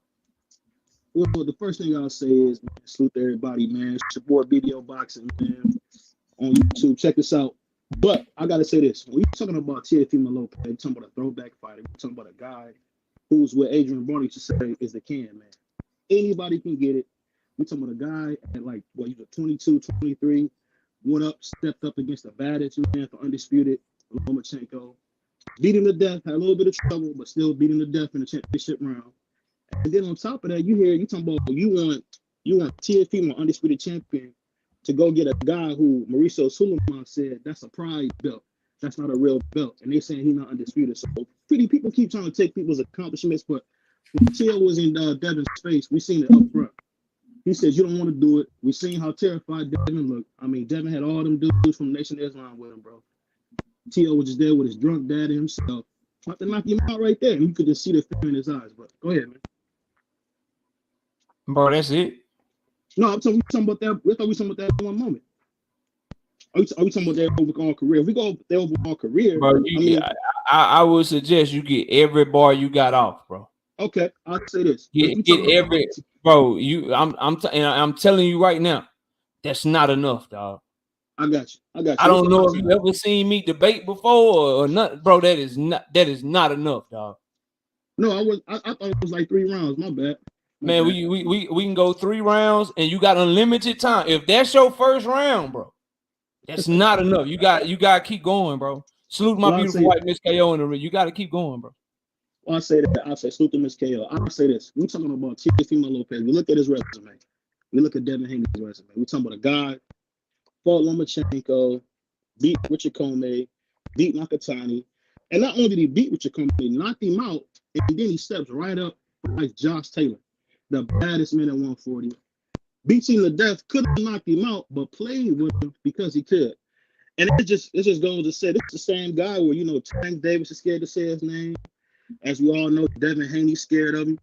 Well, the first thing I'll say is salute to everybody, man. Support BDO Boxing, man, on YouTube. Check this out. But I gotta say this: when you're talking about Teofimo Lopez, you're talking about a throwback fighter. You're talking about a guy who's what Adrian Barney used to say is the can, man. Anybody can get it. We're talking about a guy at like, what, he was 22, 23, went up, stepped up against the baddest man for Undisputed, Lomachenko. Beat him to death, had a little bit of trouble, but still beat him to death in the championship round. And then on top of that, you talking about you want Teofimo, Undisputed champion, to go get a guy who Mauricio Sulaiman said that's a pride belt. That's not a real belt. And they saying he's not undisputed. So pretty people keep trying to take people's accomplishments, but when Teo was in Devin's face, we seen it up front. He said, you don't want to do it. We seen how terrified Devin looked. I mean, Devin had all them dudes from Nation Islam with him, bro. T.O. was just there with his drunk daddy himself. Tried to knock him out right there. And you could just see the fear in his eyes. But go ahead, man. Bro, that's it. No, I'm talking about that. I thought we were talking about that one moment. Are we talking about their overall career? If we go their overall career, bro, I would suggest you get every bar you got off, bro. Okay, I'll say this. Get every bro. I'm telling you right now, that's not enough, dog. I got you. I don't know if you ever seen me debate before or not, bro. That is not enough, dog. No, I thought it was like 3 rounds. My bad. Man, we can go 3 rounds and you got unlimited time. If that's your first round, bro, that's not enough. You got to keep going, bro. Salute my beautiful white Miss KO in the ring. You got to keep going, bro. Well, I say that. I say salute to Miss KO. I'll say this. We're talking about Teofimo Lopez. We look at his resume. We look at Devin Haney's resume. We're talking about a guy fought Lomachenko, beat Richard Comey, beat Nakatani, and not only did he beat Richard Comey, knocked him out, and then he steps right up like Josh Taylor, the baddest man at 140. Beats him to death, could have knocked him out, but played with him because he could. And it just goes to say this is the same guy where Tank Davis is scared to say his name. As we all know, Devin Haney scared of him.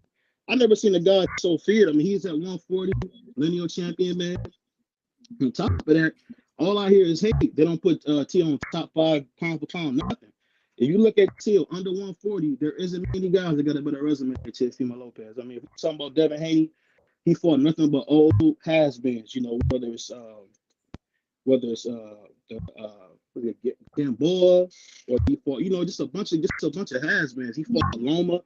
I never seen a guy so feared. I mean, he's at 140, lineal champion, man. On top of that, all I hear is hate. They don't put T on top 5 pound for pound, nothing. If you look at T under 140, there isn't many guys that got a better resume than Teofimo Lopez. I mean, if we're talking about Devin Haney, he fought nothing but old has-beens, whether it's Gamboa, or he fought, just a bunch of has-beens. He fought Loma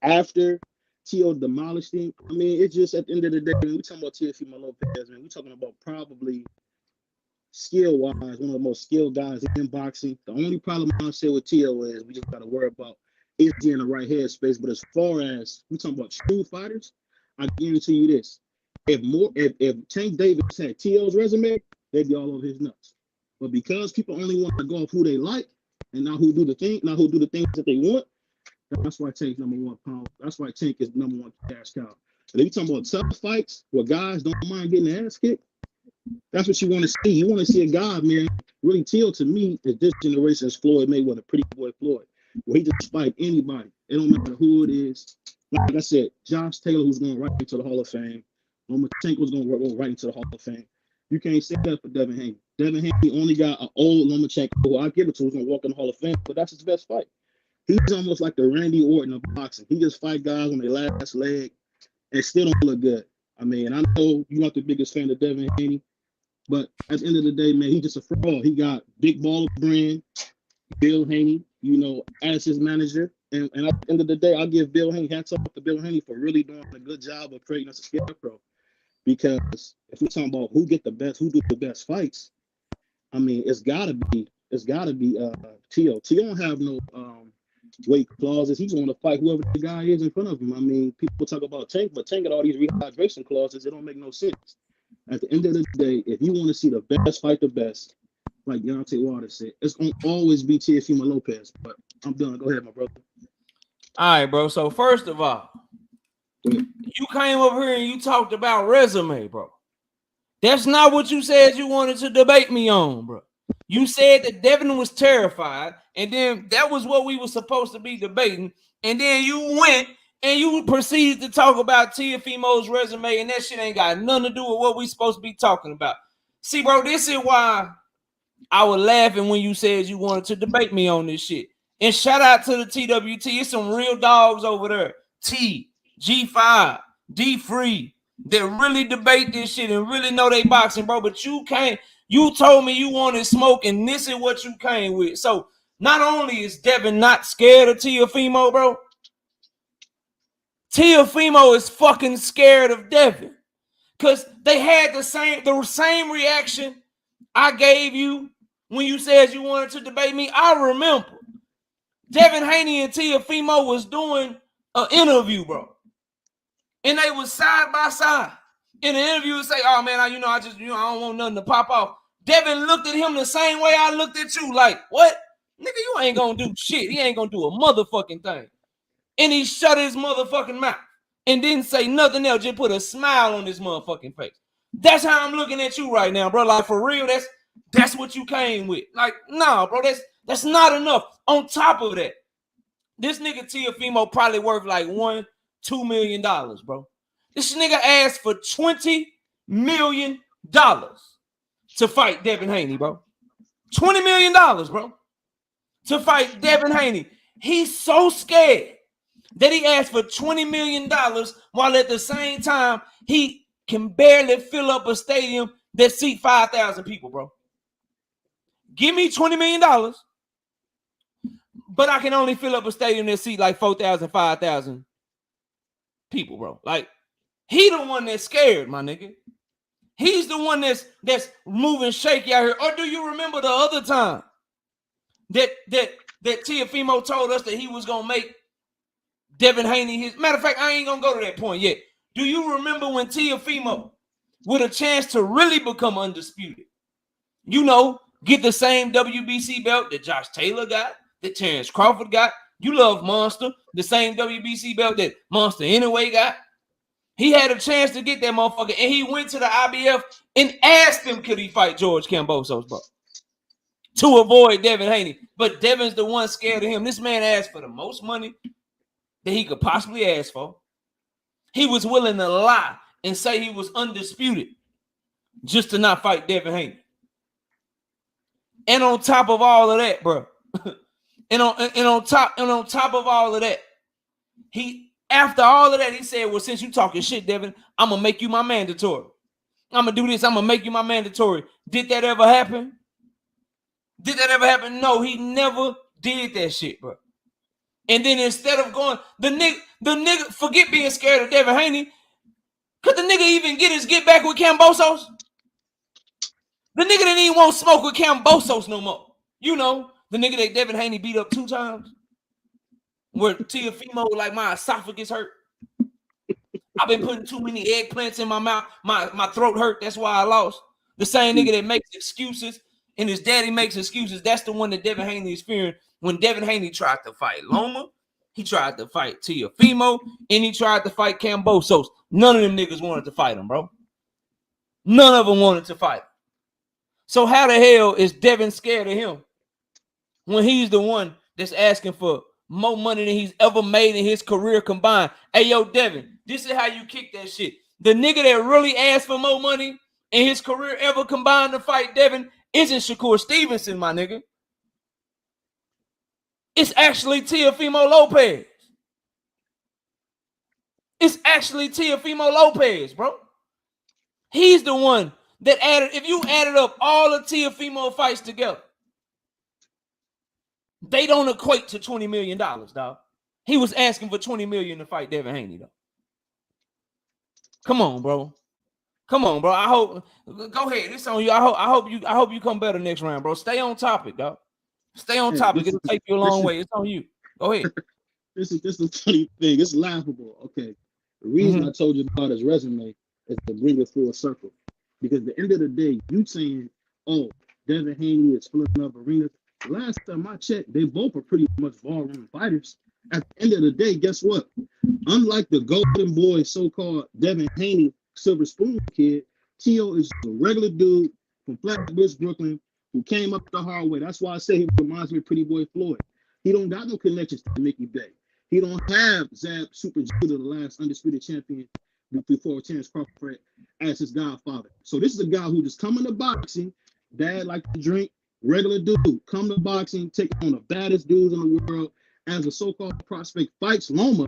after T.O. demolished him. I mean, it's just at the end of the day, when we talking about Teofimo Lopez, man, we're talking about probably skill-wise, one of the most skilled guys in boxing. The only problem I say with T.O. is we just got to worry about is he in the right headspace. But as far as we talking about true fighters, I guarantee you this: if Tank Davis had T.O.'s resume, they'd be all over his nuts. But because people only want to go off who they like and not who do the things that they want, that's why Tank's number 1 pound. That's why Tank is number 1 cash cow. And if you talking about tough fights where guys don't mind getting their ass kicked, that's what you want to see. You want to see a guy, man. Really, T.O. to me is this generation's Floyd Mayweather, Pretty Boy Floyd, where he just fight anybody. It don't matter who it is. Like I said, Josh Taylor, who's going right into the Hall of Fame. Loma Tank was going to go right into the Hall of Fame. You can't say that for Devin Haney. Devin Haney only got an old Lomachenko who I give it to, who's going to walk in the Hall of Fame, but that's his best fight. He's almost like the Randy Orton of boxing. He just fight guys on their last leg and still don't look good. I mean, I know you're not the biggest fan of Devin Haney, but at the end of the day, man, he's just a fraud. He got Big Baller Brand, Bill Haney, as his manager. And at the end of the day, I'll give Bill Haney, hats off to Bill Haney for really doing a good job of creating us a scarecrow. Because if we're talking about who do the best fights, I mean, it's gotta be T.O. T.O. don't have no weight clauses. He's going to fight whoever the guy is in front of him. I mean, people talk about Tank, but Tank got all these rehydration clauses. It don't make no sense. At the end of the day, if you want to see the best fight the best, like Deontay Wilder said, it's going to always be Teofimo Lopez. But I'm done. Go ahead, my brother. All right, bro. So first of all, you came up here and you talked about resume, bro. That's not what you said you wanted to debate me on, bro. You said that Devin was terrified, and then that was what we were supposed to be debating. And then you went and you proceeded to talk about Teofimo's resume, and that shit ain't got nothing to do with what we supposed to be talking about. See, bro, this is why I was laughing when you said you wanted to debate me on this shit. And shout out to the TWT. It's some real dogs over there. T, G5, D3. That really debate this shit and really know they boxing, bro. But you can't. You told me you wanted smoke, and this is what you came with. So not only is Devin not scared of Teofimo, bro, Teofimo is fucking scared of Devin. Because they had the same reaction I gave you when you said you wanted to debate me. I remember Devin Haney and Teofimo was doing an interview, bro. And they was side by side. In the interview, say, "Oh man, I don't want nothing to pop off." Devin looked at him the same way I looked at you, like, "What, nigga? You ain't gonna do shit. He ain't gonna do a motherfucking thing." And he shut his motherfucking mouth and didn't say nothing else. Just put a smile on his motherfucking face. That's how I'm looking at you right now, bro. Like for real, that's what you came with. Like, nah, bro, that's not enough. On top of that, this nigga Teofimo probably worth like $1-2 million, bro. This nigga asked for $20 million to fight Devin Haney, bro. $20 million, bro, to fight Devin Haney. He's so scared that he asked for $20 million while at the same time he can barely fill up a stadium that seat 5,000 people, bro. Give me $20 million, but I can only fill up a stadium that seat like 4,000, 5,000 people, bro. Like, he the one that's scared, my nigga. He's the one that's moving shaky out here. Or do you remember the other time that Teofimo told us that he was gonna make Devin Haney his? Matter of fact, I ain't gonna go to that point yet. Do you remember when Teofimo, with a chance to really become undisputed, get the same WBC belt that Josh Taylor got, that Terrence Crawford got? You love Monster, the same WBC belt that Monster anyway got. He had a chance to get that motherfucker, and he went to the IBF and asked him could he fight George Kambosos, bro. to avoid Devin Haney. But Devin's the one scared of him. This man asked for the most money that he could possibly ask for. He was willing to lie and say he was undisputed just to not fight Devin Haney. And on top of all of that, bro, and on top of all of that, after all of that, he said, well, since you talking shit, Devin, I'm going to make you my mandatory. I'm going to do this. I'm going to make you my mandatory. Did that ever happen? Did that ever happen? No, he never did that shit, bro. And then instead of going, the nigga, forget being scared of Devin Haney. Could the nigga even get back with Kambosos? The nigga didn't even want to smoke with Kambosos no more. You know, the nigga that Devin Haney beat up 2 times. Where Teofimo, like, my esophagus hurt. I've been putting too many eggplants in my mouth. My throat hurt. That's why I lost. The same nigga that makes excuses and his daddy makes excuses. That's the one that Devin Haney is fearing. When Devin Haney tried to fight Loma, he tried to fight Teofimo, and he tried to fight Kambosos. None of them niggas wanted to fight him, bro. None of them wanted to fight him. So how the hell is Devin scared of him when he's the one that's asking for more money than he's ever made in his career combined? Hey, yo, Devin, this is how you kick that shit. The nigga that really asked for more money in his career ever combined to fight Devin isn't Shakur Stevenson, my nigga. It's actually Teofimo Lopez. It's actually Teofimo Lopez, bro. He's the one that added, if you added up all the Teofimo fights together, they don't equate to $20 million, dog. He was asking for $20 million to fight Devin Haney, though. Come on, bro. Come on, bro. I hope. Go ahead. It's on you. I hope you come better next round, bro. Stay on topic, dog. Stay on topic. It'll take you a long way. It's on you. Go ahead. This is the funny thing. It's laughable. Okay. The reason I told you about his resume is to bring it full circle. Because at the end of the day, you saying, oh, Devin Haney is filling up arenas. Last time I checked, they both are pretty much ballroom fighters. At the end of the day, guess what? Unlike the Golden Boy, so-called Devin Haney, Silver Spoon kid, Tio is a regular dude from Flatbush, Brooklyn, who came up the hard way. That's why I say he reminds me of Pretty Boy Floyd. He don't got no connections to Mickey Bay. He don't have Zab Super Judah, the last undisputed champion before Terrence Crawford, as his godfather. So this is a guy who just come into boxing, dad like to drink, regular dude, come to boxing, take on the baddest dudes in the world as a so-called prospect, fights Loma.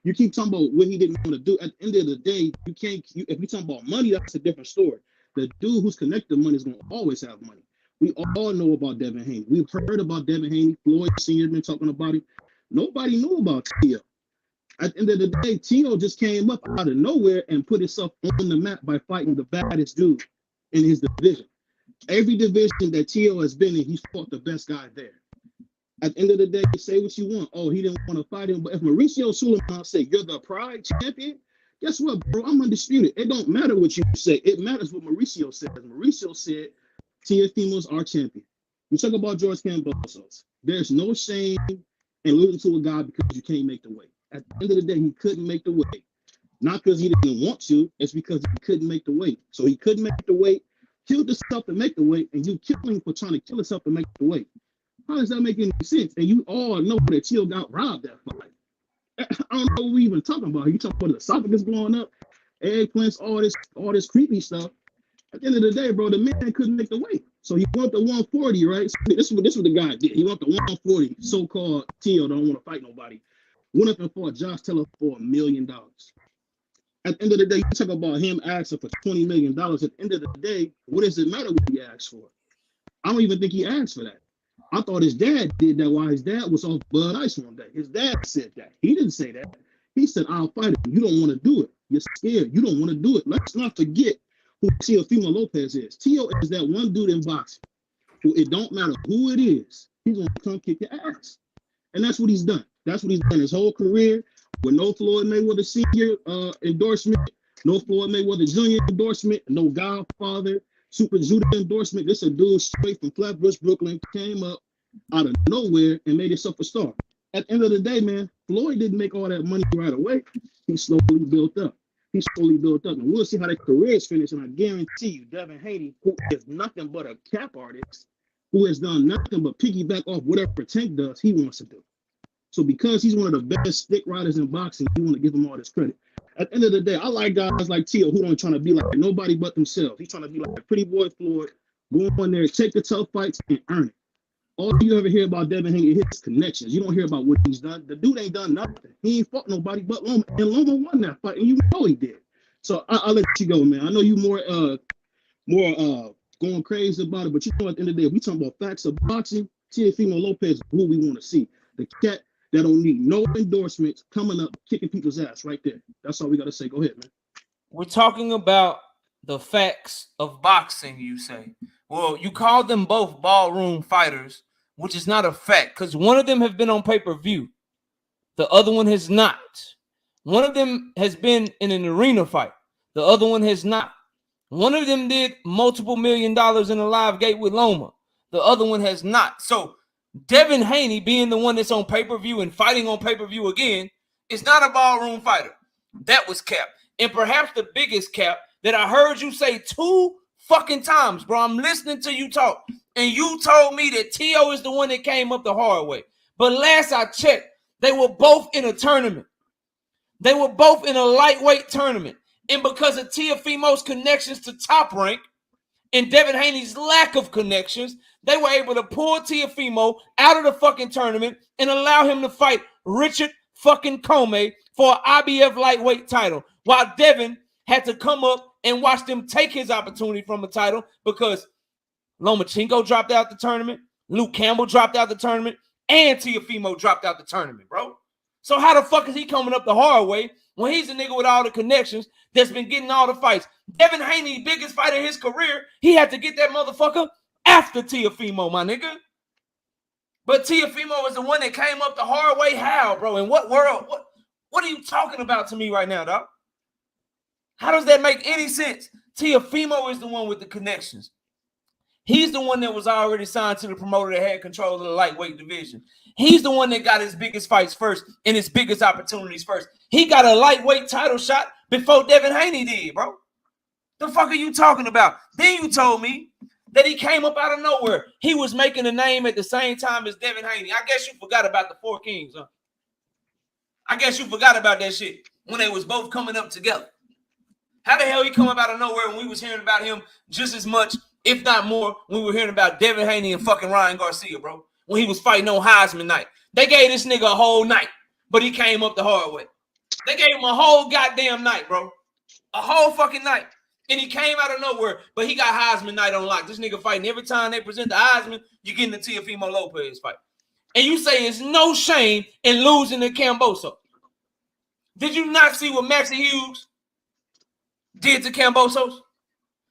You keep talking about what he didn't want to do. At the end of the day, you can't. If you talk about money, that's a different story. The dude who's connected to money is going to always have money. We all know about Devin Haney. We've heard about Devin Haney. Floyd Sr. been talking about him. Nobody knew about Tio. At the end of the day, Tio just came up out of nowhere and put himself on the map by fighting the baddest dude in his division. Every division that Tio has been in, he's fought the best guy there. At the end of the day, say what you want. Oh, he didn't want to fight him. But if Mauricio Suleiman say you're the Pride champion, guess what, bro? I'm undisputed. It don't matter what you say. It matters what Mauricio says. Mauricio said Teofimo's our champion. We talk about George Kambosos. There's no shame in losing to a guy because you can't make the weight. At the end of the day, he couldn't make the weight. Not because he didn't want to. It's because he couldn't make the weight. So he couldn't make the weight, killed himself to make the weight, and you kill him for trying to kill himself to make the weight. How does that make any sense? And you all know that Tio got robbed that fight. I don't know what we even talking about. You talking about the esophagus blowing up, eggplants, all this creepy stuff. At the end of the day, bro, the man couldn't make the weight. So he went to 140, right? So this is what the guy did. He went to 140. So-called Tio don't want to fight nobody. Went up and fought Josh Taylor for $1 million. At the end of the day, you talk about him asking for $20 million. At the end of the day, what does it matter what he asked for? I don't even think he asked for that. I thought his dad did that while his dad was off Bud Ice one day. His dad said that. He didn't say that. He said, I'll fight him. You don't want to do it. You're scared. You don't want to do it. Let's not forget who Teofimo Lopez is. Tio is that one dude in boxing who it don't matter who it is. He's going to come kick your ass. And that's what he's done. That's what he's done his whole career with no Floyd Mayweather Sr. Endorsement, no Floyd Mayweather Jr. endorsement, no Godfather, Super Judah endorsement. This a dude straight from Flatbush, Brooklyn, came up out of nowhere and made himself a star. At the end of the day, man, Floyd didn't make all that money right away. He slowly built up. And we'll see how their careers finish. And I guarantee you, Devin Haney, who is nothing but a cap artist, who has done nothing but piggyback off whatever Tank does, he wants to do. So because he's one of the best stick riders in boxing, you want to give him all this credit. At the end of the day, I like guys like Tio who don't trying to be like nobody but themselves. He's trying to be like Pretty Boy Floyd, go on there, take the tough fights, and earn it. All you ever hear about Devin Haney is his connections. You don't hear about what he's done. The dude ain't done nothing. He ain't fought nobody but Loma, and Loma won that fight, and you know he did. So I'll let you go, man. I know you more going crazy about it, but you know at the end of the day, if we talking about facts of boxing, Teofimo Lopez is who we want to see. The cat that don't need no endorsements coming up, kicking people's ass right there. That's all we got to say. Go ahead, man. We're talking about the facts of boxing, you say. Well, you call them both ballroom fighters, which is not a fact because one of them have been on pay-per-view. The other one has not. One of them has been in an arena fight. The other one has not. One of them did multiple $1 million in a live gate with Loma. The other one has not. So Devin Haney being the one that's on pay-per-view and fighting on pay-per-view again is not a ballroom fighter. That was cap. And perhaps the biggest cap that I heard you say 2 fucking times, bro. I'm listening to you talk. And you told me that T.O. is the one that came up the hard way. But last I checked, they were both in a tournament. They were both in a lightweight tournament. And because of Teofimo's connections to Top Rank and Devin Haney's lack of connections, they were able to pull Teofimo out of the fucking tournament and allow him to fight Richard fucking Comey for an IBF lightweight title, while Devin had to come up and watch them take his opportunity from the title because Lomachenko dropped out the tournament, Luke Campbell dropped out the tournament, and Teofimo dropped out the tournament, bro. So how the fuck is he coming up the hard way when he's a nigga with all the connections that's been getting all the fights? Devin Haney, biggest fight of his career, he had to get that motherfucker after Teofimo, my nigga. But Teofimo is the one that came up the hard way. How, bro? In what world? What are you talking about to me right now, dog? How does that make any sense? Teofimo is the one with the connections. He's the one that was already signed to the promoter that had control of the lightweight division. He's the one that got his biggest fights first and his biggest opportunities first. He got a lightweight title shot before Devin Haney did, bro. The fuck are you talking about? Then you told me that he came up out of nowhere. He was making a name at the same time as Devin Haney. I guess you forgot about the 4 Kings, huh? I guess you forgot about that shit when they was both coming up together. How the hell he come up out of nowhere when we was hearing about him just as much, if not more, when we were hearing about Devin Haney and fucking Ryan Garcia, bro, when he was fighting on Heisman night. They gave this nigga a whole night, but he came up the hard way. They gave him a whole goddamn night, bro. A whole fucking night. And he came out of nowhere, but he got Heisman night on lock. This nigga fighting every time they present the Heisman, you getting the Teofimo Lopez fight. And you say it's no shame in losing to Camboso. Did you not see what Maxie Hughes did to Cambosos?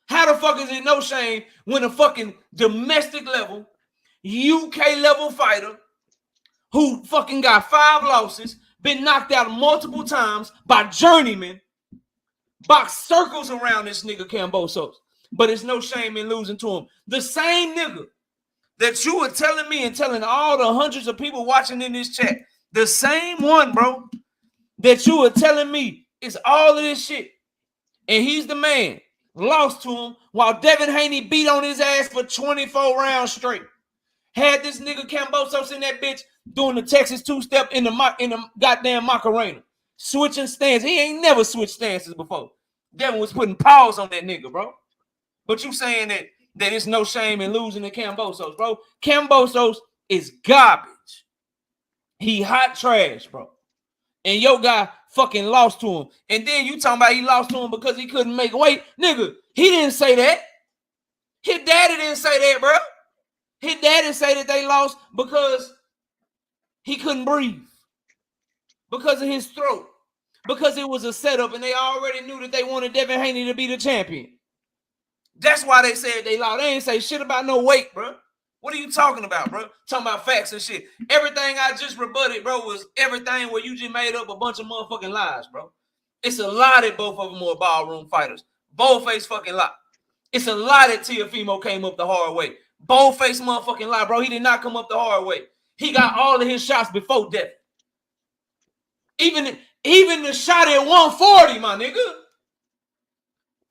How the fuck is it no shame when a fucking domestic level, UK level fighter who fucking got 5 losses, been knocked out multiple times by journeymen, box circles around this nigga Cambosos, but it's no shame in losing to him. The same nigga that you were telling me and telling all the hundreds of people watching in this chat, the same one, bro, that you were telling me is all of this shit. And he's the man. Lost to him while Devin Haney beat on his ass for 24 rounds straight. Had this nigga Cambosos in that bitch doing the Texas 2-step in the goddamn Macarena. Switching stances. He ain't never switched stances before. Devin was putting paws on that nigga, bro. But you saying that it's no shame in losing to Cambosos, bro. Cambosos is garbage. He hot trash, bro. And your guy fucking lost to him. And then you talking about he lost to him because he couldn't make weight. Nigga, he didn't say that. His daddy didn't say that, bro. His daddy say that they lost because he couldn't breathe. Because of his throat. Because it was a setup and they already knew that they wanted Devin Haney to be the champion. That's why they said they lost. They ain't say shit about no weight, bro. What are you talking about, bro? Talking about facts and shit. Everything I just rebutted, bro, was everything where you just made up a bunch of motherfucking lies, bro. It's a lie that both of them were ballroom fighters. Bold-faced fucking lie. It's a lie that Teofimo came up the hard way. Bold-faced motherfucking lie, bro. He did not come up the hard way. He got all of his shots before death. Even the shot at 140, my nigga.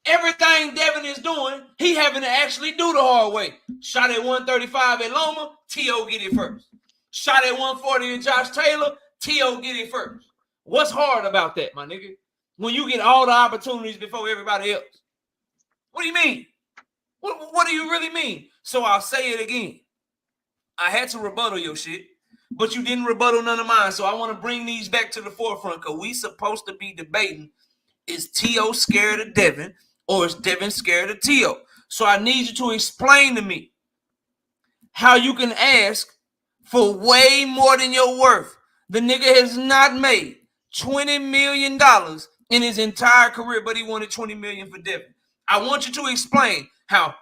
Everything Devin is doing, he having to actually do the hard way. Shot at 135 at Loma, T.O. get it first. Shot at 140 at Josh Taylor, T.O. get it first. What's hard about that, my nigga? When you get all the opportunities before everybody else. What do you mean? What do you really mean? So I'll say it again. I had to rebuttal your shit, but you didn't rebuttal none of mine. So I want to bring these back to the forefront because we supposed to be debating, is T.O. scared of Devin or is Devin scared of T.O.? So I need you to explain to me how you can ask for way more than your worth. The nigga has not made $20 million in his entire career, but he wanted $20 million for Devin. I want you to explain how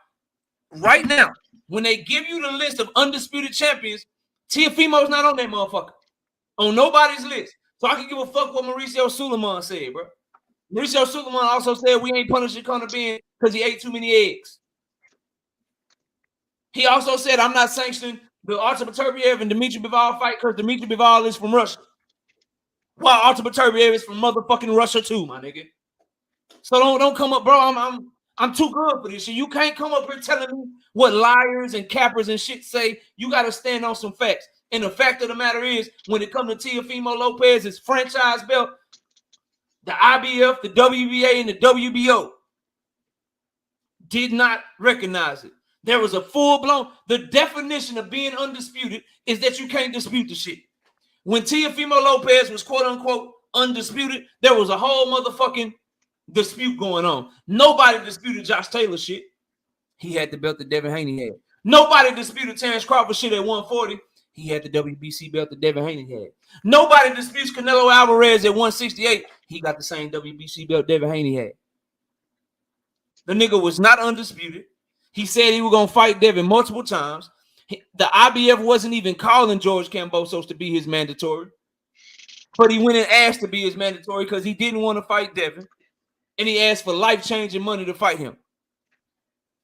right now, when they give you the list of undisputed champions, Teofimo's not on that motherfucker. On nobody's list. So I can give a fuck what Mauricio Suleiman said, bro. Mauricio Suleiman also said we ain't punishing Conor Ben because he ate too many eggs. He also said I'm not sanctioning the Artur Beterbiev and Dmitry Bivol fight because Dmitry Bivol is from Russia. While Artur Beterbiev is from motherfucking Russia too, my nigga. So don't come up, bro. I'm too good for this shit. You can't come up here telling me what liars and cappers and shit say. You got to stand on some facts. And the fact of the matter is, when it comes to Teofimo Lopez's franchise belt, the IBF, the WBA, and the WBO did not recognize it. There was a full-blown, the definition of being undisputed is that you can't dispute the shit. When Teofimo Lopez was quote-unquote undisputed, there was a whole motherfucking dispute going on. Nobody disputed Josh Taylor shit. He had the belt that Devin Haney had. Nobody disputed Terrence Crawford shit at 140. He had the WBC belt that Devin Haney had. Nobody disputes Canelo Alvarez at 168. He got the same WBC belt Devin Haney had. The nigga was not undisputed. He said he was going to fight Devin multiple times. The IBF wasn't even calling George Kambosos to be his mandatory. But he went and asked to be his mandatory because he didn't want to fight Devin. And he asked for life-changing money to fight him.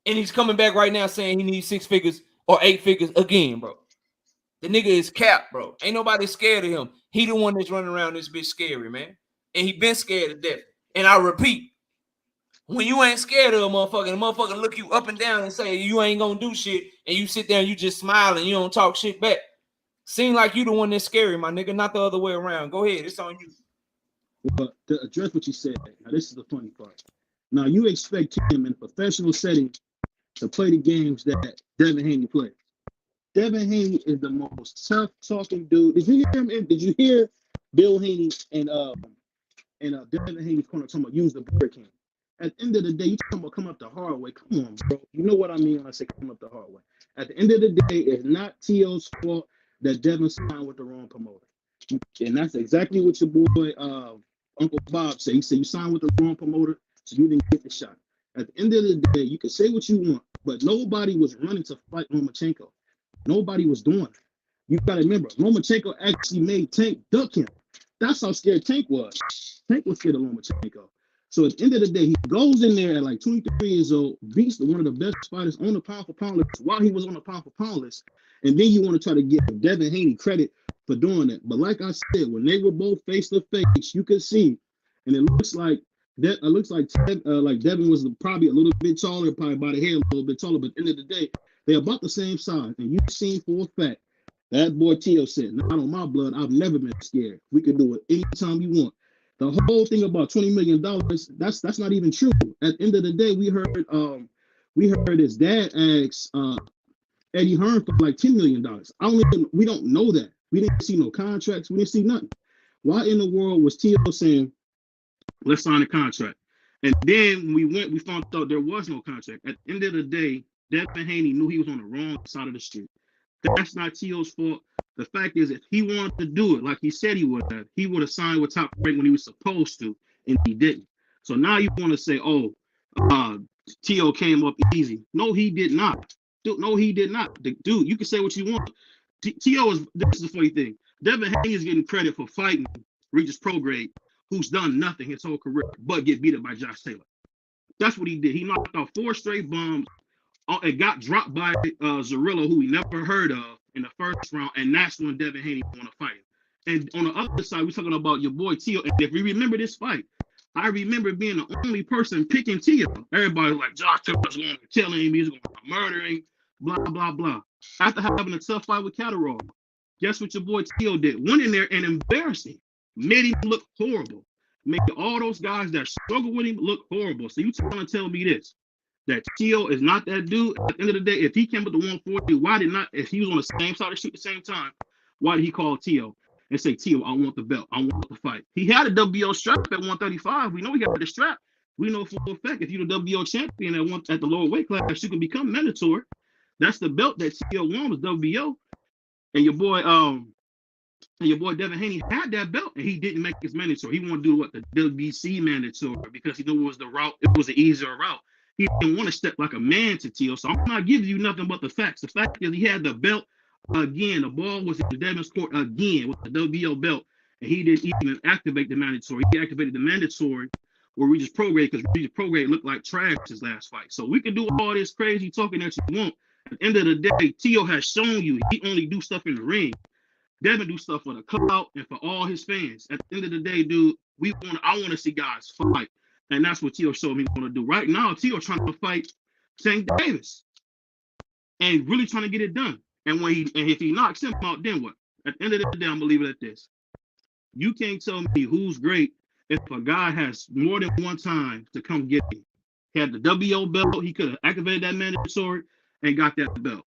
And he's coming back right now saying he needs 6 figures or 8 figures again, bro. The nigga is capped, bro. Ain't nobody scared of him. He the one that's running around this bitch scary, man. And he been scared to death. And I repeat, when you ain't scared of a motherfucker, the motherfucker look you up and down and say you ain't gonna do shit, and you sit there and you just smile and you don't talk shit back. Seem like you the one that's scary, my nigga, not the other way around. Go ahead, it's on you. But to address what you said, now this is the funny part. Now you expect him in a professional setting to play the games that Devin Haney plays. Devin Haney is the most tough talking dude. Did you hear him? Did you hear Bill Haney and Devin Haney's corner talking about use the hurricane? At the end of the day, you talking about come up the hard way. Come on, bro. You know what I mean when I say come up the hard way. At the end of the day, it's not T.O.'s fault that Devin signed with the wrong promoter. And that's exactly what your boy Uncle Bob said. He said you signed with the wrong promoter, so you didn't get the shot. At the end of the day, you can say what you want, but nobody was running to fight Lomachenko. Nobody was doing it. You got to remember, Lomachenko actually made Tank duck him. That's how scared Tank was. Tank was scared of Lomachenko. So at the end of the day, he goes in there at like 23 years old, beats one of the best fighters on the pound for pound list while he was on the pound for pound list. And then you want to try to give Devin Haney credit for doing that. But like I said, when they were both face to face, you could see, and it looks like Devin was probably a little bit taller, probably by the hair a little bit taller. But at the end of the day, they're about the same size. And you've seen for a fact that boy T.O. said, "Not on my blood. I've never been scared. We can do it anytime you want." The whole thing about $20 million, that's not even true. At the end of the day, we heard his dad ask Eddie Hearn for like $10 million. We don't know that. We didn't see no contracts. We didn't see nothing. Why in the world was T.O. saying, let's sign a contract? And then we found out there was no contract. At the end of the day, Devin Haney knew he was on the wrong side of the street. That's not T.O.'s fault. The fact is, if he wanted to do it like he said he would have signed with Top Rank when he was supposed to, and he didn't. So now you want to say, T.O. came up easy. No, he did not. No, he did not. Dude, you can say what you want. T.O. this is the funny thing. Devin Haney is getting credit for fighting Regis Prograde, who's done nothing his whole career but get beat up by Josh Taylor. That's what he did. He knocked out 4 straight bombs. It got dropped by Zerillo, who we never heard of in the first round, and that's when Devin Haney want to fight him. And on the other side, we're talking about your boy T.O. And if we remember this fight, I remember being the only person picking Tio. Everybody was like, Josh Taylor's going to kill him. He's going to murder him. Blah, blah, blah. After having a tough fight with Catterall, guess what your boy Tio did? Went in there and embarrassed him. Made him look horrible. Made all those guys that struggle with him look horrible. So you tell me this, that Tio is not that dude. At the end of the day, if he came with the 140, why did not, if he was on the same side of the street at the same time, why did he call Tio and say, Tio, I want the belt. I want the fight. He had a WBO strap at 135. We know he got the strap. We know for a fact if you're the WBO champion at the lower weight class, you can become mandatory. That's the belt that Tio won, was WBO. And your boy Devin Haney had that belt, and he didn't make his mandatory. He wanted to do what, the WBC mandatory, because he knew it was the route. It was an easier route. He didn't want to step like a man to Tio. So I'm not giving you nothing but the facts. The fact is he had the belt again. The ball was in Devin's court again with the WBO belt, and he didn't even activate the mandatory. He activated the mandatory where Regis Prograde, because Regis Prograde looked like trash his last fight. So we can do all this crazy talking that you want. At the end of the day, Tio has shown you he only do stuff in the ring. Devin do stuff for the clout and for all his fans. At the end of the day, dude, I want to see guys fight. And that's what Tio showed me he's going to do. Right now, Tio trying to fight Tank Davis and really trying to get it done. And if he knocks him out, then what? At the end of the day, I'm going to leave it at this. You can't tell me who's great if a guy has more than one time to come get him. He had the WO belt. He could have activated that mandatory and got that belt.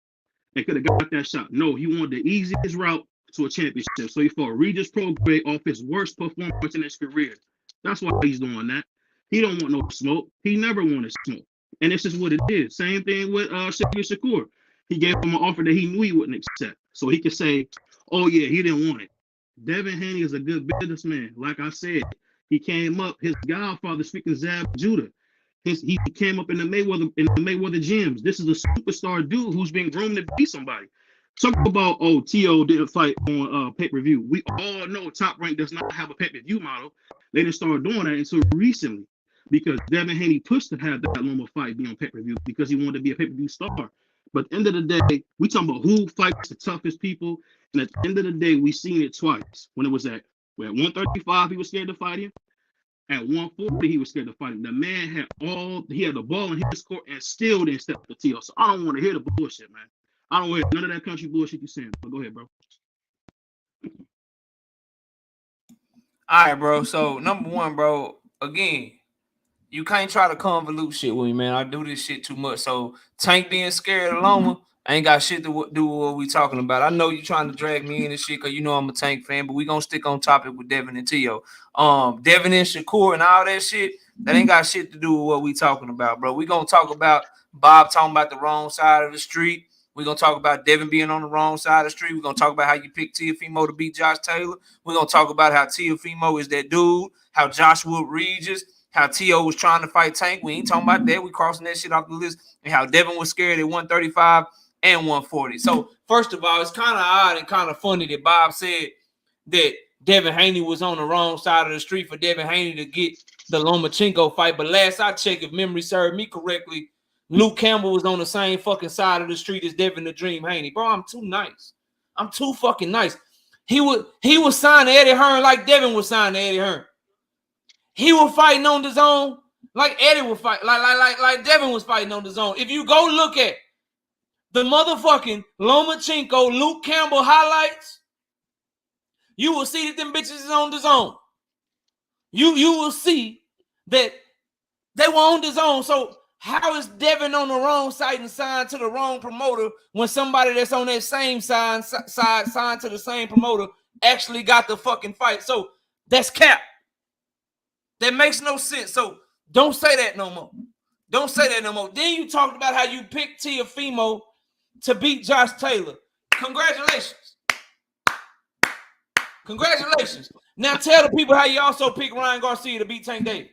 And could have got that shot. No, he wanted the easiest route to a championship. So he fought Regis Prograde off his worst performance in his career. That's why he's doing that. He don't want no smoke. He never wanted smoke. And this is what it is. Same thing with Shakur. He gave him an offer that he knew he wouldn't accept. So he could say, oh yeah, he didn't want it. Devin Haney is a good businessman. Like I said, he came up, his godfather, speaking Zab Judah. He came up in the Mayweather gyms. This is a superstar dude who's been groomed to be somebody. Talk about, Tio didn't fight on pay-per-view. We all know Top Rank does not have a pay-per-view model. They didn't start doing that until recently, because Devin Haney pushed to have that Loma fight be on pay-per-view because he wanted to be a pay-per-view star. But at the end of the day, we talking about who fights the toughest people. And at the end of the day, we seen it twice. When it was at 135, he was scared to fight him. At 140, he was scared to fight him. The man had the ball in his court and still didn't step to Tio. So I don't want to hear the bullshit, man. I don't hear none of that country bullshit you saying. But go ahead, bro. All right, bro. So number one, bro, again, you can't try to convolute shit with me, man. I do this shit too much. So Tank being scared of Loma, I ain't got shit to do with what we talking about. I know you trying to drag me in and shit because you know I'm a Tank fan, but we gonna stick on topic with Devin and Tio. Devin and Shakur and all that shit, that ain't got shit to do with what we talking about, bro. We gonna talk about Bob talking about the wrong side of the street. We're going to talk about Devin being on the wrong side of the street. We're going to talk about how you picked Teofimo to beat Josh Taylor. We're going to talk about how Teofimo is that dude, how Joshua Regis, how Tio was trying to fight Tank. We ain't talking about that. We crossing that shit off the list. And how Devin was scared at 135 and 140. So, first of all, it's kind of odd and kind of funny that Bob said that Devin Haney was on the wrong side of the street for Devin Haney to get the Lomachenko fight. But last I checked, if memory served me correctly, Luke Campbell was on the same fucking side of the street as Devin the Dream Haney. Bro, I'm too nice. I'm too fucking nice. He was signed to Eddie Hearn like Devin was signed to Eddie Hearn. He was fighting on the zone like Eddie was fighting, like Devin was fighting on the zone. If you go look at the motherfucking Lomachenko Luke Campbell highlights, you will see that them bitches is on the zone. You will see that they were on the zone. So how is Devin on the wrong side and signed to the wrong promoter when somebody that's on that same side signed to the same promoter actually got the fucking fight? So that's cap. That makes no sense. So don't say that no more. Don't say that no more. Then you talked about how you picked Teofimo to beat Josh Taylor. Congratulations. Congratulations. Now tell the people how you also picked Ryan Garcia to beat Tank Davis.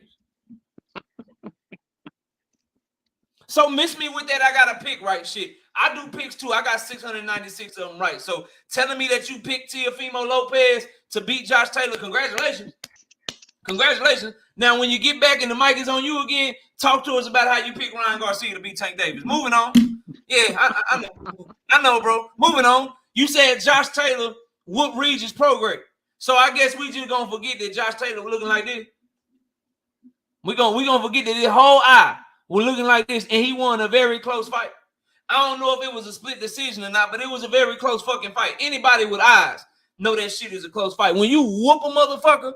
So miss me with that. I got to pick right shit. I do picks too. I got 696 of them right. So telling me that you picked Teofimo Lopez to beat Josh Taylor, congratulations. Congratulations. Now, when you get back and the mic is on you again, talk to us about how you picked Ryan Garcia to beat Tank Davis. Moving on. Yeah, I know, bro. Moving on. You said Josh Taylor whooped Regis Prograde. So I guess we just going to forget that Josh Taylor was looking like this. We gonna forget that his whole eye was looking like this, and he won a very close fight. I don't know if it was a split decision or not, but it was a very close fucking fight. Anybody with eyes know that shit is a close fight. When you whoop a motherfucker,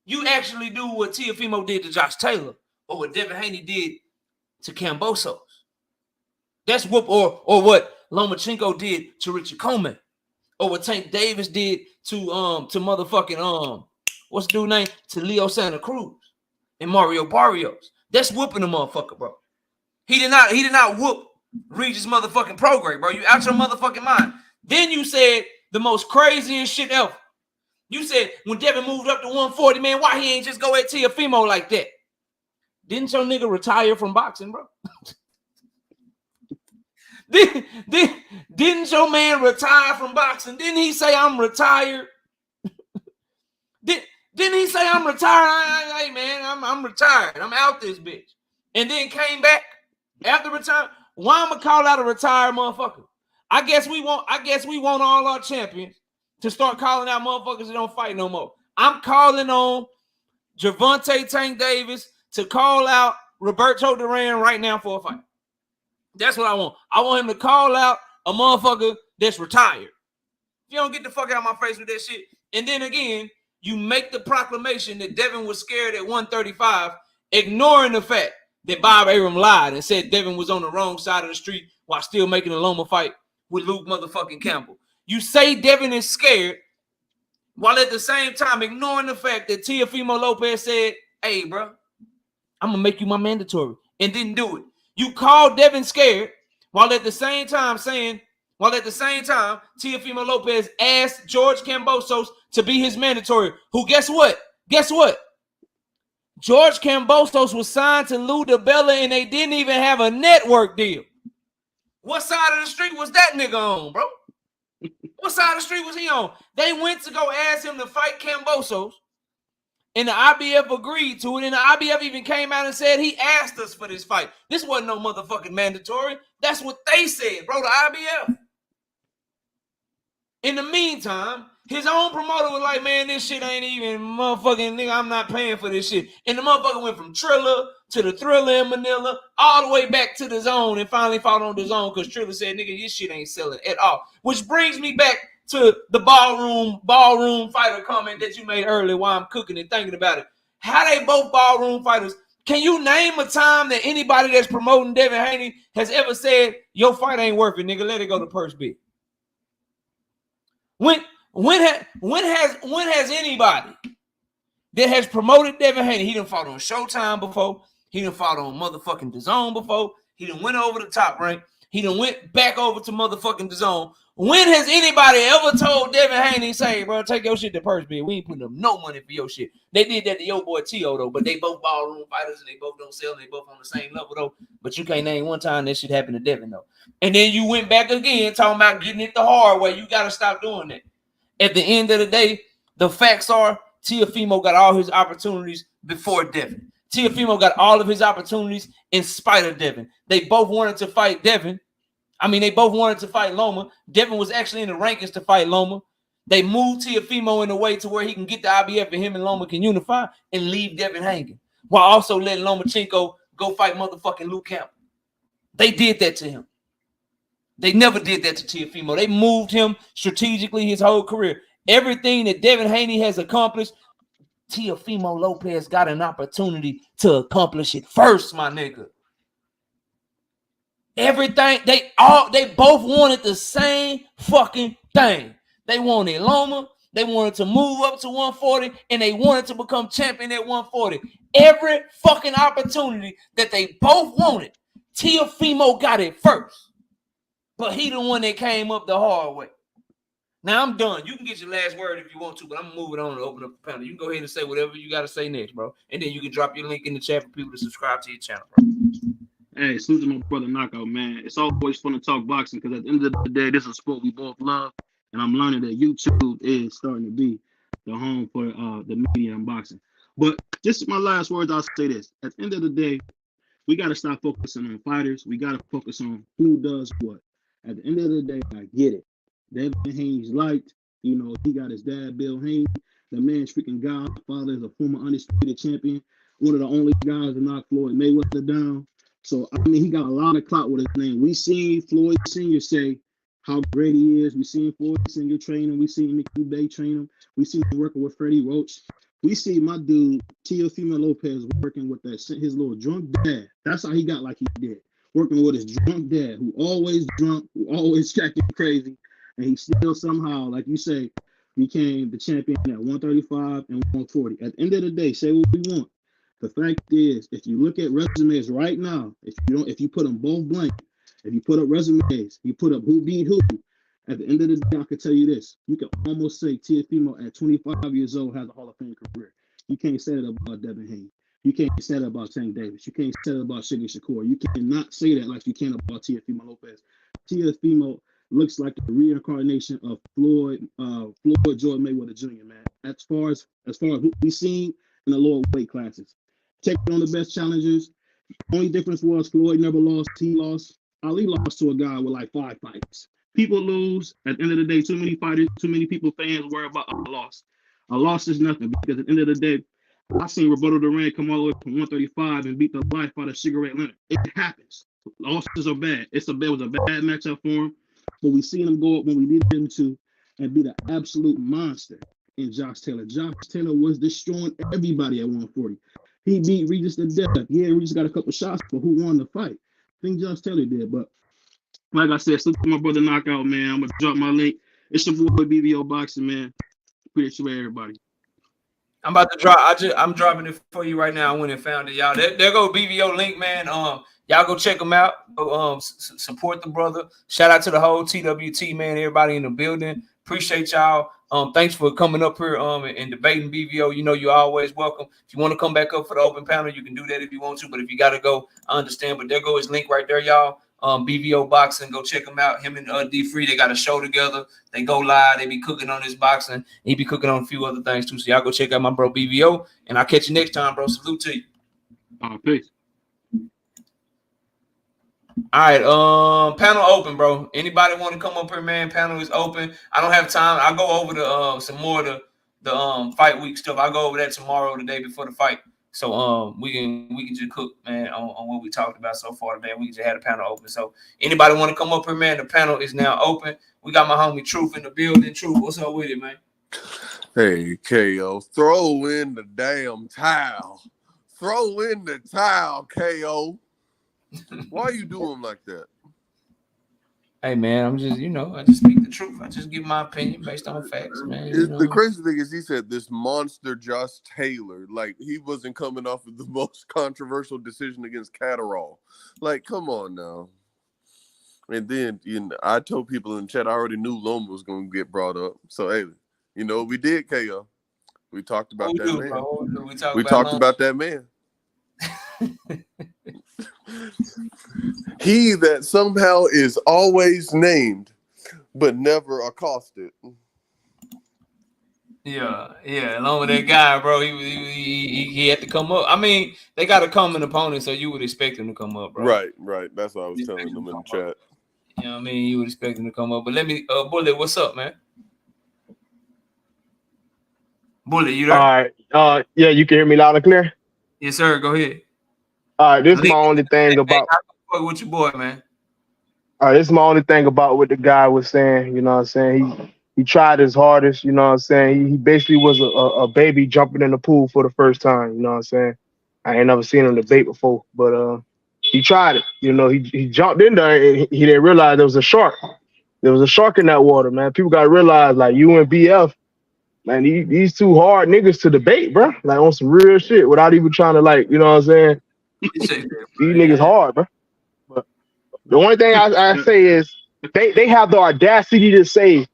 you actually do what Teofimo did to Josh Taylor or what Devin Haney did to Kambosos. That's whoop or what Lomachenko did to Richard Coleman, or what Tank Davis did to motherfucking what's the dude's name? To Leo Santa Cruz and Mario Barrios. That's whooping the motherfucker, bro. He did not whoop Regis motherfucking Prograde, bro. You out your motherfucking mind. Then you said the most craziest shit ever. You said when Devin moved up to 140, man, why he ain't just go at Teofimo like that? Didn't your nigga retire from boxing, bro? Didn't your man retire from boxing? Didn't he say I'm retired? Didn't he say I'm retired? Hey man, I'm retired. I'm out this bitch. And then came back after retirement. Why I'ma call out a retired motherfucker? I guess we want all our champions to start calling out motherfuckers that don't fight no more. I'm calling on Gervonta Tank Davis to call out Roberto Duran right now for a fight. That's what I want. I want him to call out a motherfucker that's retired. If you don't get the fuck out of my face with that shit. And then again, you make the proclamation that Devin was scared at 135, ignoring the fact that Bob Arum lied and said Devin was on the wrong side of the street while still making a Loma fight with Luke motherfucking Campbell. You say Devin is scared while at the same time ignoring the fact that Teofimo Lopez said, hey, bro, I'm going to make you my mandatory, and didn't do it. You called Devin scared while at the same time Teofimo Lopez asked George Kambosos to be his mandatory, who guess what? George Kambosos was signed to Lou DiBella and they didn't even have a network deal. What side of the street was that nigga on, bro? What side of the street was he on? They went to go ask him to fight Kambosos, and the IBF agreed to it, and the IBF even came out and said he asked us for this fight. This wasn't no motherfucking mandatory. That's what they said, bro, the IBF. In the meantime, his own promoter was like, man, this shit ain't even motherfucking nigga. I'm not paying for this shit. And the motherfucker went from Triller to the Thriller in Manila all the way back to the Zone and finally fought on the Zone because Triller said, nigga, this shit ain't selling at all. Which brings me back to the ballroom fighter comment that you made earlier while I'm cooking and thinking about it. How they both ballroom fighters. Can you name a time that anybody that's promoting Devin Haney has ever said, your fight ain't worth it, nigga, let it go to purse bid? When has anybody that has promoted Devin Haney, he done fought on Showtime before, he done fought on motherfucking DAZN before, he done went over the Top Rank, he done went back over to motherfucking DAZN. When has anybody ever told Devin Haney, say, bro, take your shit to purse bid, we ain't putting up no money for your shit? They did that to your boy T.O. though, but they both ballroom fighters and they both don't sell, and they both on the same level though, but you can't name one time that shit happened to Devin though. And then you went back again talking about getting it the hard way. You got to stop doing that. At the end of the day, the facts are Teofimo got all his opportunities before Devin. Teofimo got all of his opportunities in spite of Devin. They both wanted to fight Devin. They both wanted to fight Loma. Devin was actually in the rankings to fight Loma. They moved Teofimo in a way to where he can get the IBF and him and Loma can unify and leave Devin hanging, while also letting Lomachenko go fight motherfucking Luke Campbell. They did that to him. They never did that to Teofimo. They moved him strategically his whole career. Everything that Devin Haney has accomplished, Teofimo Lopez got an opportunity to accomplish it first, my nigga. Everything, they both wanted the same fucking thing. They wanted Loma, they wanted to move up to 140, and they wanted to become champion at 140. Every fucking opportunity that they both wanted, Teofimo got it first. But he the one that came up the hard way. Now I'm done. You can get your last word if you want to, but I'm moving on to open up the panel. You can go ahead and say whatever you got to say next, bro. And then you can drop your link in the chat for people to subscribe to your channel, bro. Hey, salute to my brother Knockout, man. It's always fun to talk boxing because at the end of the day, this is a sport we both love. And I'm learning that YouTube is starting to be the home for the media and boxing. But just my last words, I'll say this. At the end of the day, we got to stop focusing on fighters. We got to focus on who does what. At the end of the day, I get it. Devin Haney's liked. He got his dad, Bill Haney. The man's freaking godfather is a former undisputed champion, one of the only guys to knock Floyd Mayweather down. So, I mean, he got a lot of clout with his name. We seen Floyd Sr. say how great he is. We seen Floyd Sr. train him. We seen Mickey Bay train him. We seen him working with Freddie Roach. We see my dude, Teofimo Lopez, working with his little drunk dad. That's how he got like he did. Working with his drunk dad, who always drunk, who always acting crazy. And he still somehow, like you say, became the champion at 135 and 140. At the end of the day, say what we want. The fact is, if you look at resumes right now, if you put them both blank, if you put up resumes, you put up who beat who. At the end of the day, I can tell you this: you can almost say Teofimo at 25 years old has a Hall of Fame career. You can't say that about Devin Haney. You can't say that about Tank Davis. You can't say that about Shakur. You cannot say that like you can about Teofimo Lopez. Teofimo looks like the reincarnation of Floyd Jordan Mayweather Jr. Man, as far as what we seen in the lower weight classes, taking on the best challengers. Only difference was Floyd never lost. He lost. Ali lost to a guy with like 5 fights. People lose. At the end of the day, too many fighters, too many fans worry about a loss. A loss is nothing because at the end of the day, I seen Roberto Duran come all the way from 135 and beat the life out of Sugar Ray Leonard. It happens. Losses are bad. It was a bad matchup for him, but we seen him go up when we needed him to and beat an absolute monster in Josh Taylor. Josh Taylor was destroying everybody at 140. He beat Regis to death. Yeah, Regis got a couple shots, but who won the fight? I think Josh Taylor did, but like I said, salute to my brother Knockout, man. I'm going to drop my link. It's your boy BBO Boxing, man. Appreciate everybody. I'm about to drop. I'm dropping it for you right now. I went and found it, y'all. There go BBO link, man. Y'all go check him out. Go, support the brother. Shout out to the whole TWT, man. Everybody in the building. Appreciate y'all. Thanks for coming up here and debating BBO. You know you're always welcome. If you want to come back up for the open panel, you can do that if you want to. But if you gotta go, I understand. But there go his link right there, y'all. BBO Boxing, go check him out. Him and D Free, they got a show together. They go live. They be cooking on this boxing. He be cooking on a few other things too. So y'all go check out my bro BBO, and I'll catch you next time, bro. Salute to you. Peace. All right, panel open, bro. Anybody want to come up here, man? Panel is open. I don't have time. I'll go over the some more of the fight week stuff. I'll go over that tomorrow, the day before the fight. So we can just cook, man, on what we talked about so far today. We can just have the panel open. So anybody want to come up here, man? The panel is now open. We got my homie Truth in the building. Truth, what's up with it, man? Hey, KO, throw in the damn towel. Throw in the towel, KO. Why you doing like that? Hey, man, I'm just, I just speak the truth. I just give my opinion based on facts, man. The crazy thing is he said this monster Josh Taylor, like he wasn't coming off of the most controversial decision against Catterall. Like, come on now. And then, I told people in the chat, I already knew Loma was going to get brought up. So, hey, we did, KO. We talked about that man. Bro? We talked about that man. He that somehow is always named but never accosted. Yeah, along with that guy, bro. He had to come up. I mean, they got a common opponent, so you would expect him to come up, bro. Right. That's what I was telling them in the chat. You know what I mean? You would expect him to come up. But let me, Bullet, what's up, man? Bullet, you there? All right. Yeah, you can hear me loud and clear? Yes, sir. Go ahead. All right, this is my only thing about. With your boy, man. All right, this is my only thing about what the guy was saying. You know what I'm saying? He tried his hardest. You know what I'm saying? He basically was a baby jumping in the pool for the first time. You know what I'm saying? I ain't never seen him debate before, but he tried it. He jumped in there and he didn't realize there was a shark. There was a shark in that water, man. People got to realize, like, you and BF, man, these two hard niggas to debate, bro. Like, on some real shit without even trying to, like, you know what I'm saying? These niggas hard, bro. But the only thing I say is they have the audacity to say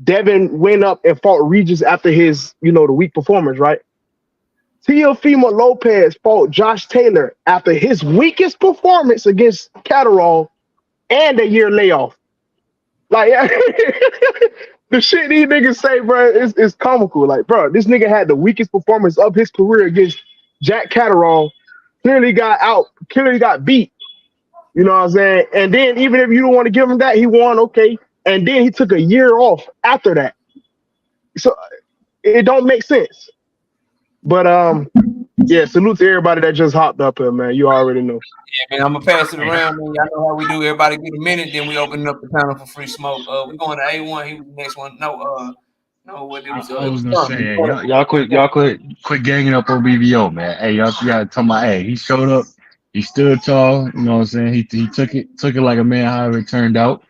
Devin went up and fought Regis after his, the weak performance, right? Teofimo Lopez fought Josh Taylor after his weakest performance against Catterall and a year layoff. Like, the shit these niggas say, bro, is comical. Like, bro, this nigga had the weakest performance of his career against Jack Catterall. Clearly got beat. You know what I'm saying? And then even if you don't want to give him that, he won, okay. And then he took a year off after that. So it don't make sense. But yeah, salute to everybody that just hopped up here, man. You already know. Yeah, man, I'm gonna pass it around, man. Y'all know how we do. Everybody get a minute, then we open up the panel for free smoke. We're going to A1. He was the next one. No, what it was. I It was was gonna say, Jonathan. hey, y'all quit ganging up on BBO, man. Hey, y'all gotta tell my, hey, he showed up, he stood tall. You know what I'm saying? He took it like a man. However it turned out.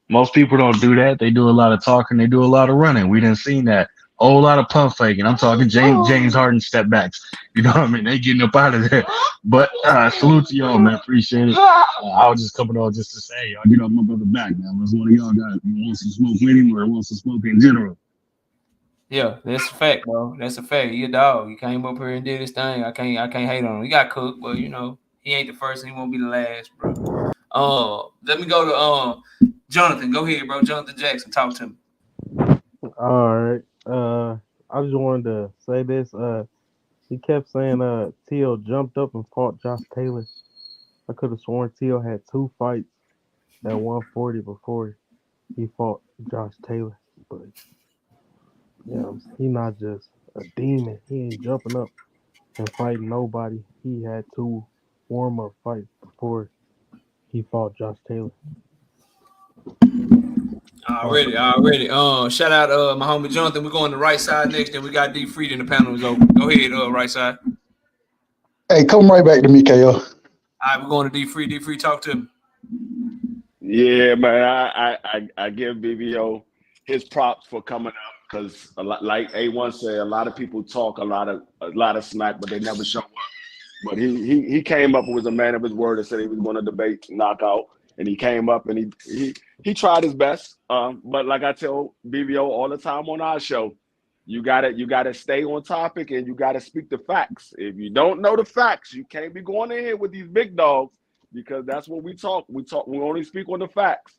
Most people don't do that. They do a lot of talking. They do a lot of running. We didn't seen that. A whole lot of pump faking. I'm talking James Harden step backs. You know what I mean? They getting up out of there. But salute to y'all, man. Appreciate it. I was just coming on just to say, y'all get off my brother back, man. Unless one of y'all wants to smoke with him or wants to smoke in general. Yeah, that's a fact, bro. That's a fact. He a dog. He came up here and did his thing. I can't hate on him. He got cooked, but you know, he ain't the first and he won't be the last, bro. Let me go to Jonathan. Go ahead, bro. Jonathan Jackson, talk to me. All right. I just wanted to say this. He kept saying Teal jumped up and fought Josh Taylor. I could have sworn Teal had 2 fights at 140 before he fought Josh Taylor. But yeah, he not just a demon. He ain't jumping up and fighting nobody. He had 2 warm-up fights before he fought Josh Taylor. Already. Shout out my homie Jonathan. We're going to the right side next, then we got D Freed in the panel is open. Go ahead, right side. Hey, come right back to me, KO. All right, we're going to D Free. D Free, talk to him. Yeah, man, I give BBO his props for coming up because like A1 said, a lot of people talk a lot of smack, but they never show up. But he came up and was a man of his word and said he was going to debate knockout, and he came up and he tried his best. But like I tell BBO all the time on our show, you gotta stay on topic and you gotta speak the facts. If you don't know the facts, you can't be going in here with these big dogs. Because that's what we talk. We only speak on the facts.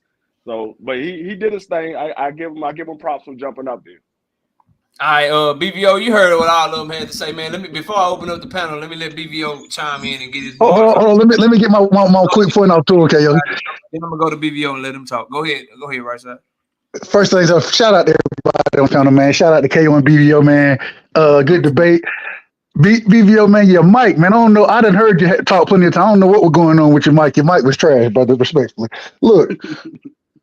So, but he did his thing. I give him props for jumping up there. All right, BVO, you heard what all of them had to say, man. Before I open up the panel, let me let BVO chime in and get his bars. Hold on, let me get my quick point out too, KO. Then I'm gonna go to BVO and let him talk. Go ahead, right side. First things up, shout out to everybody on the panel, man. Shout out to KO and BVO, man. Good debate. BVO, man, your mic, man. I don't know. I done heard you talk plenty of time. I don't know what was going on with your mic. Your mic was trash, brother, respectfully. Look,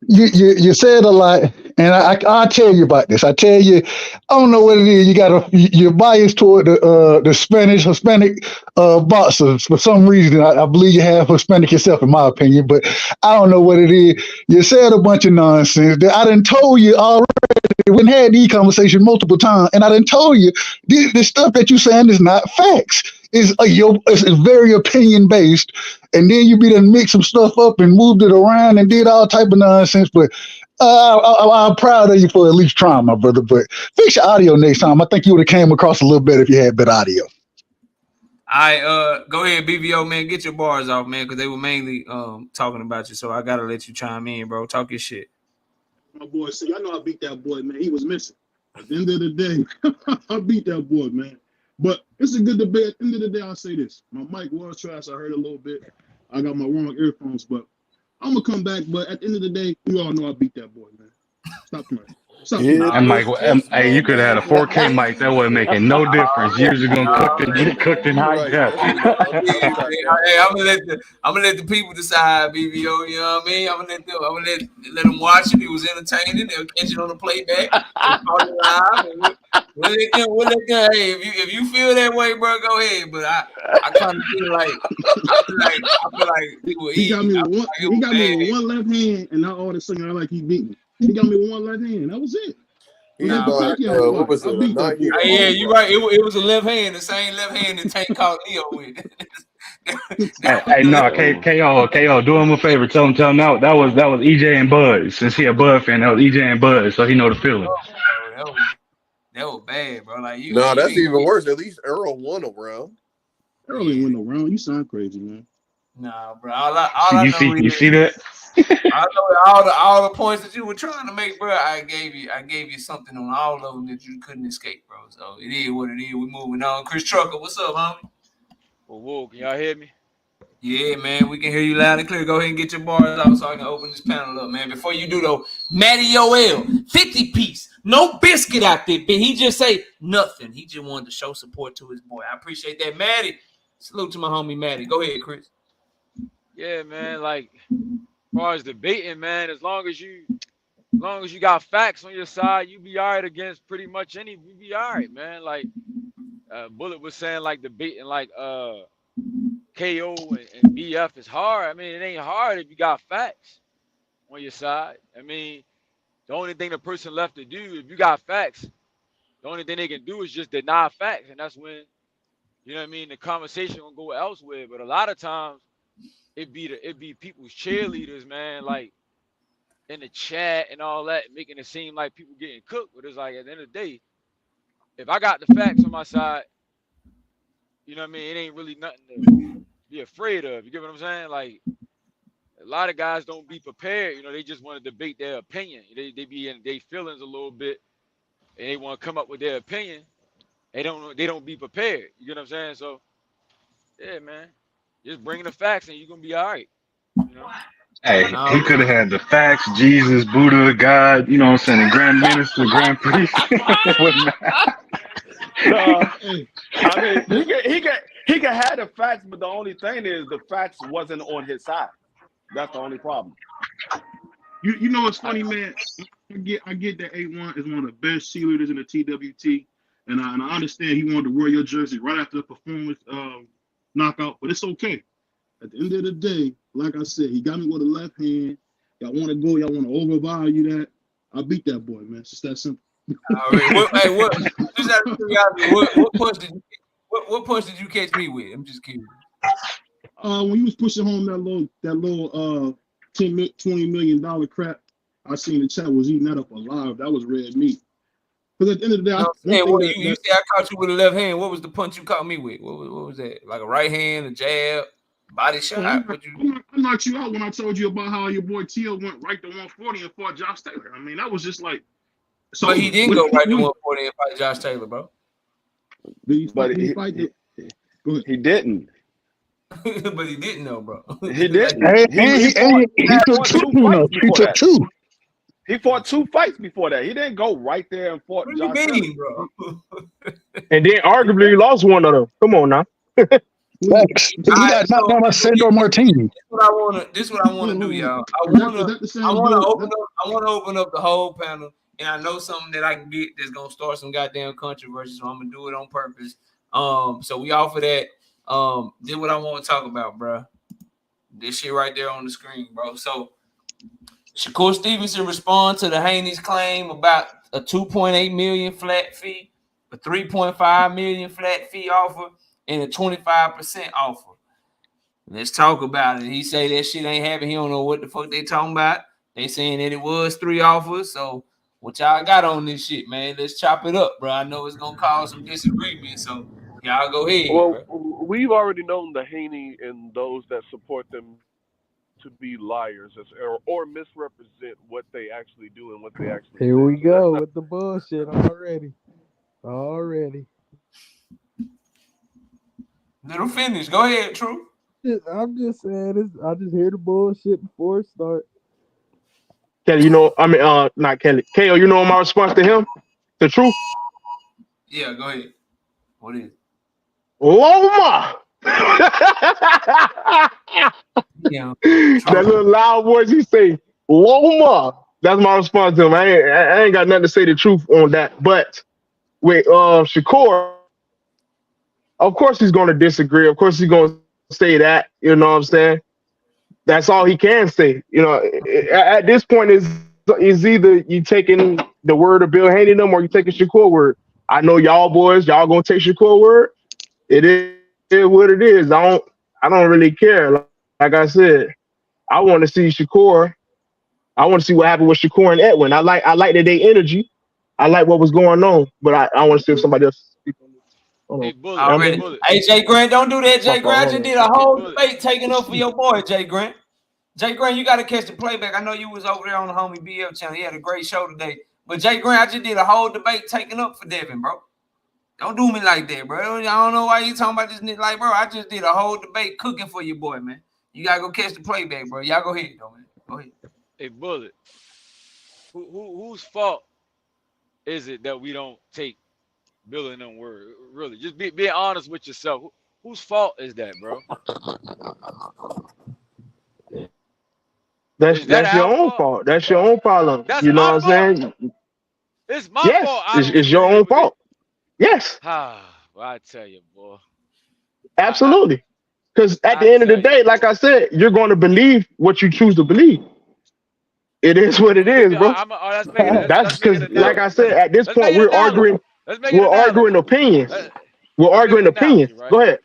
you said a lot, and I tell you about this. I tell you, I don't know what it is. You're biased toward the Hispanic boxers for some reason. I believe you have Hispanic yourself, in my opinion, but I don't know what it is. You said a bunch of nonsense that I done told you already. We had these conversations multiple times, and I done told you this stuff that you saying is not facts. It's very opinion based, and then you be done mix some stuff up and moved it around and did all type of nonsense. But I'm proud of you for at least trying, my brother. But fix your audio next time. I think you would have came across a little better if you had better audio. All right, go ahead, BVO, man. Get your bars off, man, because they were mainly talking about you. So I gotta let you chime in, bro. Talk your shit. My boy, see, I know I beat that boy, man. He was missing. At the end of the day, I beat that boy, man. But it's a good debate. At the end of the day, I'll say this. My mic was trash. I heard a little bit. I got my wrong earphones, but I'm going to come back. But at the end of the day, you all know I beat that boy, man. Stop playing. And Mike, hey, you could have had a 4K mic. That wasn't making no difference. Yours are gonna cooked in high def. Hey, I'm gonna let the people decide, BBO. You know what I mean? I'm gonna let them watch it. It was entertaining. They'll catch it on the playback. We'll let them. Hey, if you feel that way, bro, go ahead. But I kind of feel like he got me with one left hand, and now all of a sudden I like he beat me. He got me with one left hand. That was it. What was it? Yeah, you're right. It was a left hand, the same left hand that Tank caught Leo with. KO, do him a favor. Tell him out. That was EJ and Bud. Since he a Bud fan, that was EJ and Bud, so he know the feeling. That was bad, bro. Like that's even worse. At least Earl won a round. Earl ain't win no round. You sound crazy, man. Nah, bro. You see that? I know all the points that you were trying to make, bro. I gave you something on all of them that you couldn't escape, bro. So it is what it is. We're moving on. Chris Trucker, what's up, homie? Whoa, can y'all hear me? Yeah, man, we can hear you loud and clear. Go ahead and get your bars out so I can open this panel up, man. Before you do, though, Matty Yoel, 50 piece, no biscuit out there, but he just say nothing. He just wanted to show support to his boy. I appreciate that, Matty. Salute to my homie, Matty. Go ahead, Chris. Yeah, man. Like, as far as debating, man, as long as you got facts on your side, you be all right against pretty much any. You be all right, man. Like, Bullet was saying, like debating, like KO and BF is hard. I mean, it ain't hard if you got facts on your side. I mean, the only thing the person left to do, if you got facts, the only thing they can do is just deny facts, and that's when, you know what I mean, the conversation gonna go elsewhere. But a lot of times, it be people's cheerleaders, man, like in the chat and all that, making it seem like people getting cooked. But it's like at the end of the day, if I got the facts on my side, you know what I mean, it ain't really nothing to be afraid of. You get what I'm saying? Like, a lot of guys don't be prepared. You know, they just want to debate their opinion. They be in their feelings a little bit, and they want to come up with their opinion. They don't be prepared. You get what I'm saying? So, yeah, man, just bring the facts and you're gonna be all right. You know? Hey, he could have had the facts, Jesus, Buddha, God, you know what I'm saying, the Grand Minister, Grand Priest. I mean, he can have the facts, but the only thing is the facts wasn't on his side. That's the only problem. You know what's funny, man? I get that A1 is one of the best cheerleaders in the TWT, and I understand he wanted to wear your jersey right after the performance knockout, but it's okay. At the end of the day, like I said, he got me with a left hand. Y'all want to go, y'all want to overvalue that. I beat that boy, man. It's just that simple. All right. What punch did you catch me with? I'm just kidding. When you was pushing home that little $20 million crap, I seen the chat was eating that up alive. That was red meat. Because at the end of the day, you say I caught you with a left hand. What was the punch you caught me with? What was that? Like a right hand, a jab, body shot? I knocked you out when I told you about how your boy Teal went right to 140 and fought Josh Taylor. I mean, that was just like. So but he didn't go right to 140 and fight Josh Taylor, bro. But he didn't. But he didn't know, bro. He didn't. He took two. He fought 2 fights before that. He didn't go right there and fought Josh Taylor, bro. And then arguably he lost one of them. Come on now. He got knocked down by Sandor Martinez. This is what I want to do, y'all. I want to open up the whole panel, and I know something that I can get that's gonna start some goddamn controversy, so I'm gonna do it on purpose. So we offer that. Did what I want to talk about, bro. This shit right there on the screen, bro. So Shakur Stevenson respond to the Haney's claim about a 2.8 million flat fee, a 3.5 million flat fee offer, and a 25% offer. Let's talk about it. He say that shit ain't happening. He don't know what the fuck they talking about. They saying that it was 3 offers. So what y'all got on this shit, man? Let's chop it up, bro. I know it's gonna cause some disagreement. So y'all go ahead. Well, bro. We've already known the Haney and those that support them to be liars or misrepresent what they actually do and what they actually Here we go with the bullshit already. Little finish. Go ahead, True. I'm just saying this. I just hear the bullshit before it starts. Kelly, not Kelly. KO, you know my response to him? The truth? Yeah, go ahead. What is it? Loma! Yeah. That little loud voice he say, Loma. That's my response to him. I ain't got nothing to say the truth on that. But with Shakur, of course he's going to disagree. Of course he's going to say that. You know what I'm saying? That's all he can say. You know, at this point is either you taking the word of Bill Haney them or you taking Shakur word. I know y'all boys, y'all gonna take Shakur word. It is what it is. I don't really care. Like I said, I want to see Shakur. I want to see what happened with Shakur and Edwin. I like that they energy. I like what was going on, but I want to see if somebody else. Hey, Bullet. Hey, Jay Grant, don't do that, Jay Grant. You did a whole debate taking up for your boy, Jay Grant. Jay Grant, you got to catch the playback. I know you was over there on the homie BF channel. He had a great show today. But Jay Grant, I just did a whole debate taking up for Devin, bro. Don't do me like that, bro. I don't know why you talking about this nigga. Like, bro, I just did a whole debate cooking for your boy, man. You gotta go catch the playback, bro. Y'all go ahead, though, man. Go ahead. Hey, Bullet, whose fault is it that we don't take Bill and them word? Really, just be honest with yourself. Whose fault is that, bro? That's your own fault. That's your own problem. That's you know my what I'm saying? It's my Yes, fault. it's your own fault. Yes. Well, I tell you, boy. Absolutely. Because at the end of the day, like I said, you're going to believe what you choose to believe. It is what it is, bro. That's because, like I said, at this point, we're arguing. We're arguing opinions. We're arguing opinions. Go ahead.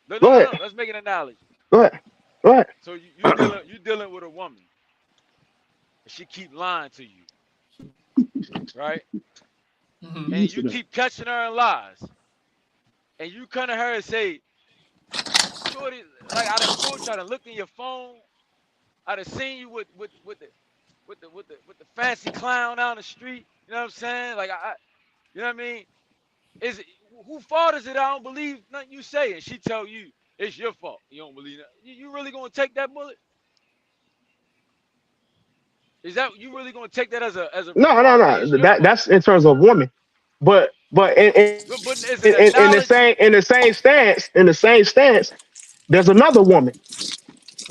Go ahead. Let's make an analogy. Go ahead. Go ahead. So you dealing with a woman. She keep lying to you, right? And you keep catching her in lies. And you come to her and say, "Shorty, like I done told you, I done looked in your phone. I done seen you with the fancy clown down the street. You know what I'm saying? Like you know what I mean? Is it who fault is it? I don't believe nothing you say, and she tell you it's your fault. You don't believe that. You really gonna take that bullet? Is that you really gonna take that as a No. That's in terms of woman, but in the same stance, there's another woman.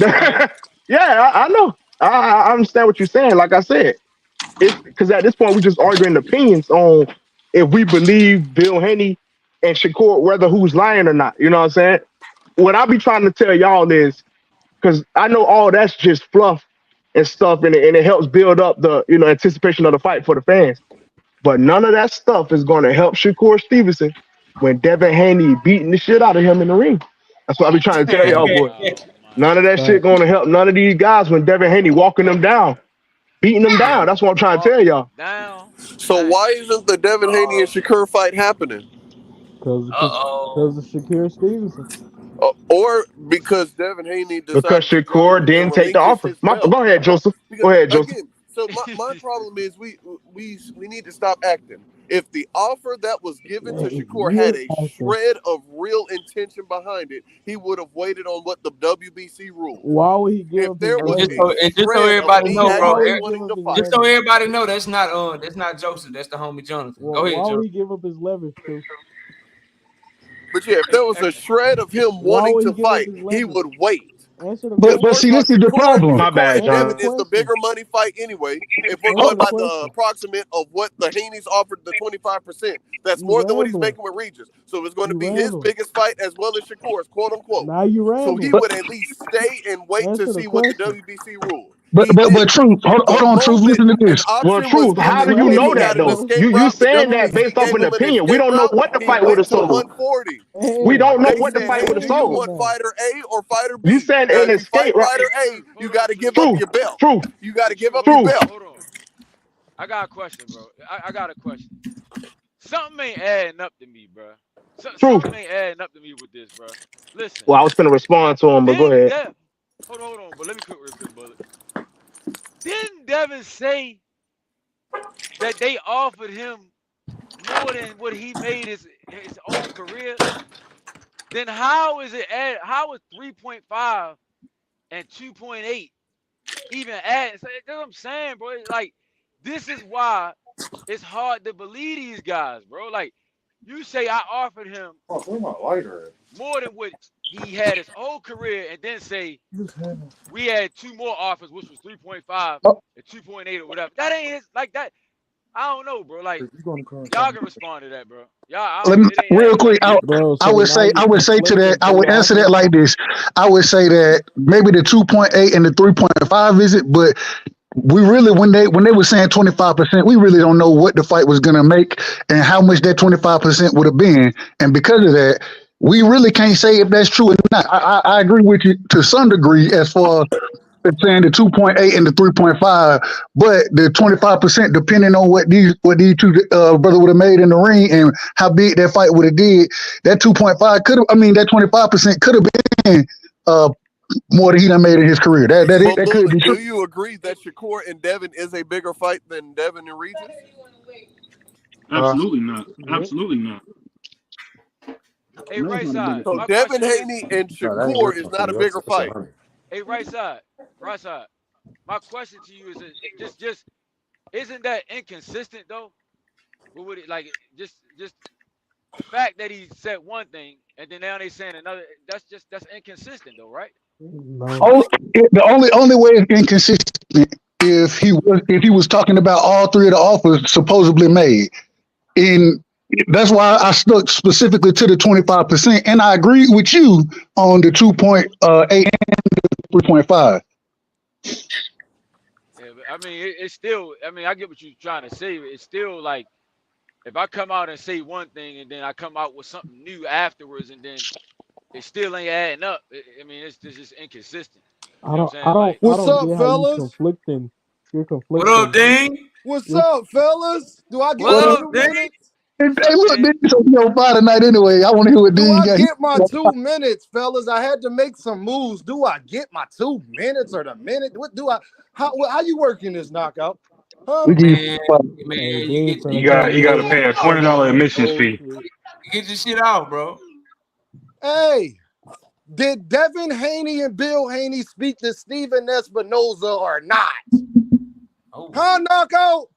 Yeah, I know. I understand what you're saying. Like I said, it's because at this point we're just arguing opinions on if we believe Bill Haney and Shakur, whether who's lying or not. You know what I'm saying? What I be trying to tell y'all is, because I know all that's just fluff and stuff, and it helps build up the anticipation of the fight for the fans. But none of that stuff is going to help Shakur Stevenson when Devin Haney beating the shit out of him in the ring. That's what I be trying to tell y'all, boy. None of that shit going to help none of these guys when Devin Haney walking them down, beating them down. That's what I'm trying to tell y'all. So why isn't the Devin Haney and Shakur fight happening? Because of Shakur Stevenson. Or because Devin Haney decided because Shakur didn't take the offer. Go ahead, Joseph. Go ahead, Joseph. Again, so my problem is we need to stop acting. If the offer that was given to Shakur had a shred of real intention behind it, he would have waited on what the WBC ruled. Why would he give up his leverage? Just so everybody know, bro. Just so everybody know, that's not Joseph. That's the homie Jonathan. Go ahead, Joseph. Why Joseph. would he give up his leverage too? But yeah, if there was a shred of him wanting to fight, he would wait. But see, this is the problem. My bad, Devin is the bigger money fight anyway. If we're going by the approximate of what the Haney's offered, the 25%, that's more than what he's making with Regis. So it's going to be his biggest fight as well as Shakur's, quote unquote. Now you so he would at least stay and wait to see what the WBC ruled. But Truth, hold on, Truth, listen to this. Well, Truth, how do you know that though? You saying that based off an opinion. We don't know what the fight would have sold. 140. We don't know what the fight would have sold. You want fighter A or fighter B? You said an escape, right? Fighter A, you got to give up your belt. Truth. You got to give up your belt. Hold on. I got a question, bro. I got a question. Something ain't adding up to me, bro. Something ain't adding up to me with this, bro. Listen. Well, I was gonna respond to him, but go ahead. Hold on, but let me quick real quick, Bullet. Didn't Devin say that they offered him more than what he made his own career? Then how is 3.5 and 2.8 even adding? That's what I'm saying, bro. Like, this is why it's hard to believe these guys, bro. Like, you say I offered him more than what he had his whole career, and then say we had two more offers, which was 3.5 and 2.8 or whatever. That ain't his, like that. I don't know, bro. Like, y'all can respond to that, bro. Real quick, I would say to that, I would answer that like this. I would say that maybe the 2.8 and the 3.5 is it, but we really, when they were saying 25%, we really don't know what the fight was gonna make and how much that 25% would have been. And because of that, we really can't say if that's true or not. I agree with you to some degree as far as saying the 2.8 and the 3.5, but the 25%, depending on what these two brothers would have made in the ring and how big that fight would have did, that 2.5 could have, that 25% could have been more than he done made in his career. That could be true. Do you agree that Shakur and Devin is a bigger fight than Devin and Regis? Absolutely not. Absolutely not. Hey, No, it's right not a bigger side. So fight. My Devin question is, Haney and No, that ain't Shakur your is not a 250. bigger That's fight. 100. hey, right side. My question to you is, just isn't that inconsistent though? What would it like? Just the fact that he said one thing and then now they saying another. That's inconsistent though, right? No. Only, the only way it's inconsistent if he was talking about all three of the offers supposedly made. And that's why I stuck specifically to the 25%. And I agree with you on the 2.8 and 3.5. Yeah, but I mean, it's still. I mean, I get what you're trying to say. It's still like if I come out and say one thing and then I come out with something new afterwards, and then it still ain't adding up. I mean, it's just inconsistent. You know what I'm saying? Like, I What's don't up, get how you fellas? conflicting. You're What up, conflicting. Dean? What's You're up, fellas? Do I get What What my up? up, 2 Dean? minutes? And, what's hey, up, look, Dean? Dean, so you on fire tonight anyway. I want to hear what Do Dean I got. get my 2 minutes, fellas? I had to make some moves. Do I get my 2 minutes or the minute? What do I? How you working this knockout? Huh? We give you Man, man, Hey, you Dean get finna you You get come got your in you got to here pay a talking all $20 this admissions fee. bullshit. get your shit out, bro. Hey, did Devin Haney and Bill Haney speak to Steven Espinoza or not? Oh, Huh, knockout?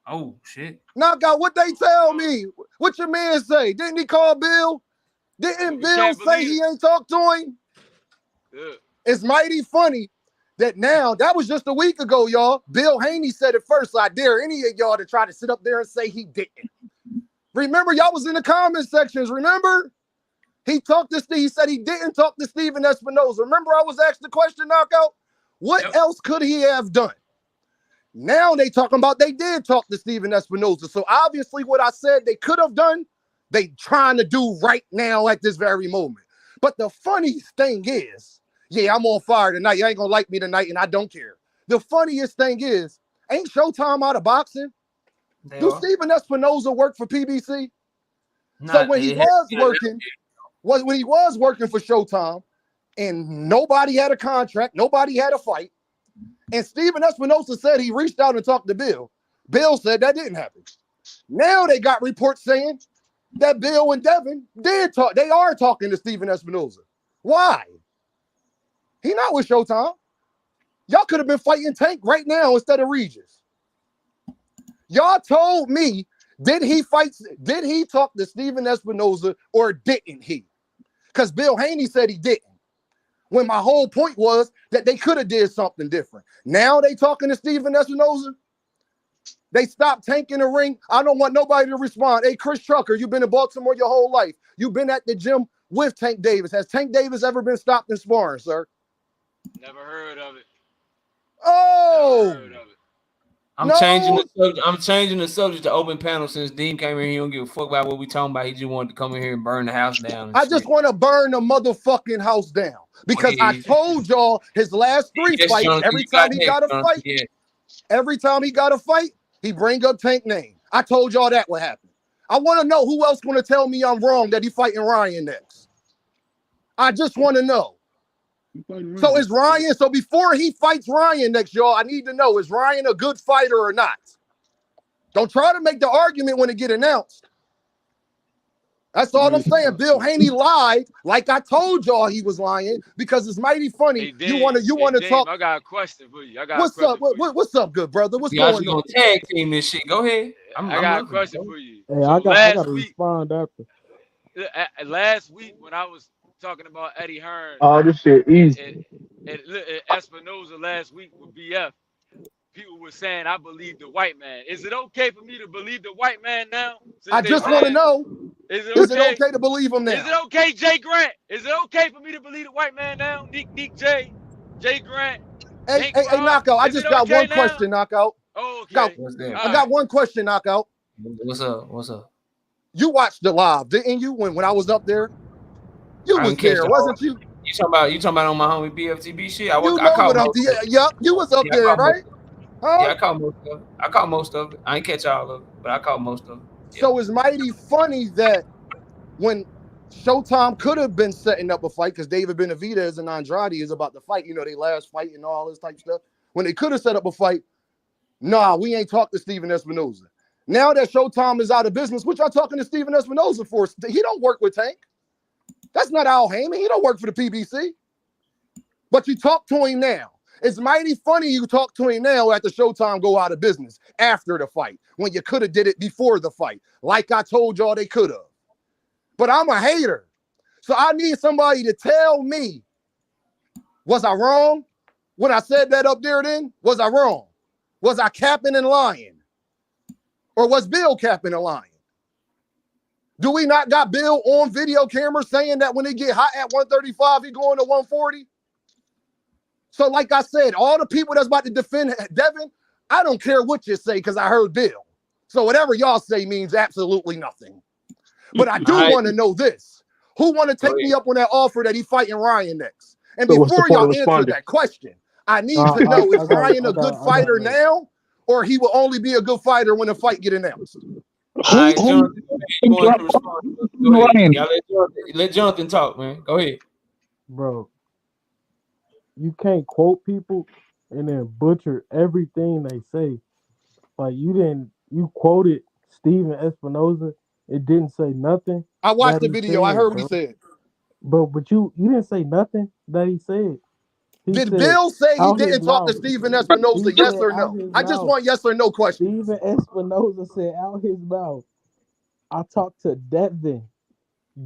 oh shit. Knockout, what they tell me? What your man say? Didn't he call Bill? Didn't You Bill can't say believe he it. ain't talked to him? Yeah. It's mighty funny that now, that was just a week ago, y'all. Bill Haney said it first, so I dare any of y'all to try to sit up there and say he didn't. Remember, y'all was in the comment sections, remember? He said he didn't talk to Steven Espinoza. Remember I was asked the question, knockout? What Yep. else could he have done? Now they talking about they did talk to Steven Espinoza. So obviously what I said they could have done, they trying to do right now at this very moment. But the funniest thing is, yeah, I'm on fire tonight. You ain't gonna like me tonight, and I don't care. The funniest thing is, ain't Showtime out of boxing? They Do are Steven Espinoza work for PBC? So not. when he It has was been a little working, when he was working for Showtime, and nobody had a contract, nobody had a fight, and Steven Espinoza said he reached out and talked to Bill. Bill said that didn't happen. Now they got reports saying that Bill and Devin did talk. They are talking to Steven Espinoza. Why? He not with Showtime. Y'all could have been fighting Tank right now instead of Regis. Y'all told me, did he talk to Steven Espinoza or didn't he? Because Bill Haney said he didn't. When my whole point was that they could have did something different. Now they talking to Steven Espinoza. They stopped Tank in the ring. I don't want nobody to respond. Hey, Chris Trucker, you've been in Baltimore your whole life. You've been at the gym with Tank Davis. Has Tank Davis ever been stopped in sparring, sir? Never heard of it. Oh, Never heard of it. I'm changing no. the subject. I'm changing the subject to open panel since Dean came in here. He don't give a fuck about what we talking about. He just wanted to come in here and burn the house down and I just shit. want to burn the motherfucking house down because I Yeah. told y'all his last 3 Yes, fights, Jonathan, every you got time he next, got a Jonathan. fight, Yeah. he bring up Tank name. I told y'all that would happen. I want to know who else going to tell me I'm wrong that he fighting Ryan next. I just want to know. So is Ryan, so before he fights Ryan next, y'all, I need to know, is Ryan a good fighter or not? Don't try to make the argument when it get announced. That's all I'm saying. Bill Haney lied, like I told y'all he was lying, because it's mighty funny. Hey, You Dame. want Hey, to Dame, talk. I got a question for you. I got a What's up? question for you. What's up, good brother? What's Y'all going just on? gonna tag team this shit. Go ahead. I I'm got a looking. question for you. Hey, So I got last to week, respond after. last week when I was talking about Eddie Hearn Oh, this shit easy. and Espinoza last week with BF, people were saying I believe the white man. Is it okay for me to believe the white man now? Since I they just want to saying, know, is it is it okay? okay to believe him Is now? it okay, Jay Grant? Is it okay for me to believe the white man now? Neek J, Jay Grant, Hey, Tank hey, hey, Robb. knockout. I Is it just got okay one now? question, knockout. Oh, Got, okay. What's that? All I right. got one question, knockout. What's up? What's up? You watched the live, didn't you? When I was up there, you I was didn't catch there, the whole. wasn't you? You talking about on my homie BFTB shit? I You I know caught what I'm. most of Yeah, it. yup, you was up Yeah, I there, caught most right? of it. Yeah, Huh? I caught most of it. I caught most of it. I ain't catch all of it, but I caught most of it. Yeah. So it's mighty funny that when Showtime could have been setting up a fight, because David Benavidez and Andrade is about to fight, they last fight and all this type stuff. When they could have set up a fight, nah, we ain't talked to Steven Espinoza. Now that Showtime is out of business, what y'all talking to Steven Espinoza for? He don't work with Tank. That's not Al Heyman. He don't work for the PBC. But you talk to him now. It's mighty funny you talk to him now after Showtime go out of business after the fight, when you could have did it before the fight, like I told y'all they could have. But I'm a hater. So I need somebody to tell me, was I wrong when I said that up there then? Was I wrong? Was I capping and lying? Or was Bill capping and lying? Do we not got Bill on video camera saying that when he get hot at 135, he going to 140? So like I said, all the people that's about to defend Devin, I don't care what you say because I heard Bill. So whatever y'all say means absolutely nothing. But I do want to know this. Who want to take me up on that offer that he fighting Ryan next? And So what's the before point y'all of answer responding? that question, I need to know, is Ryan a good fighter now, or he will only be a good fighter when the fight get announced? All right, Jonathan, you want to respond? Go ahead. Ryan. Y'all let Jonathan talk, man. Go ahead. Bro, you can't quote people and then butcher everything they say. Like you quoted Steven Espinoza. It didn't say nothing. I watched the that he video. I said, heard what bro. he said. But you didn't say nothing that he said. He Did said Bill say he out his didn't talk to mouth. Steven He Espinoza? Yes said or out no? his I just mouth. want yes or no question. Steven Espinoza said out his mouth, I talked to Devin.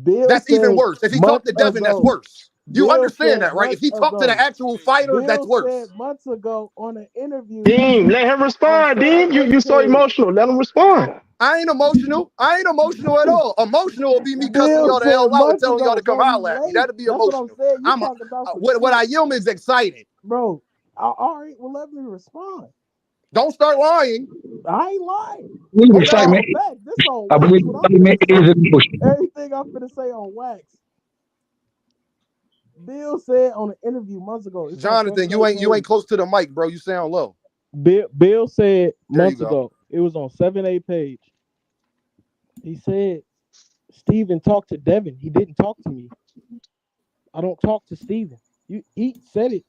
Bill That's said even worse. If he talked to Devin, that's ago. worse. You Bill understand said that, right? If he months talked to the ago. actual fighter, that's Bill worse. said months ago on an interview. Dean, let him respond. Dean, you so emotional. Let him respond. I ain't emotional. I ain't emotional at all. Emotional will be me cussing Bill y'all the said hell out and months telling y'all ago, to come bro, you holler at me. late. That'd be That's what I'm emotional. saying. You talking about some What I shit. am is excited. Bro, all right, well, let me respond. Don't start lying. I ain't lying. Believe This on excitement. wax. This on I wax. believe What I'm excitement finna is say. emotion. Everything I'm finna say on wax. Bill said on an interview months ago. It's on Jonathan, 7 you ain't close to the mic, bro. You sound low. Bill said There you months go. ago. It was on 7A page. He said Steven talked to Devin. He didn't talk to me. I don't talk to Steven. He said it.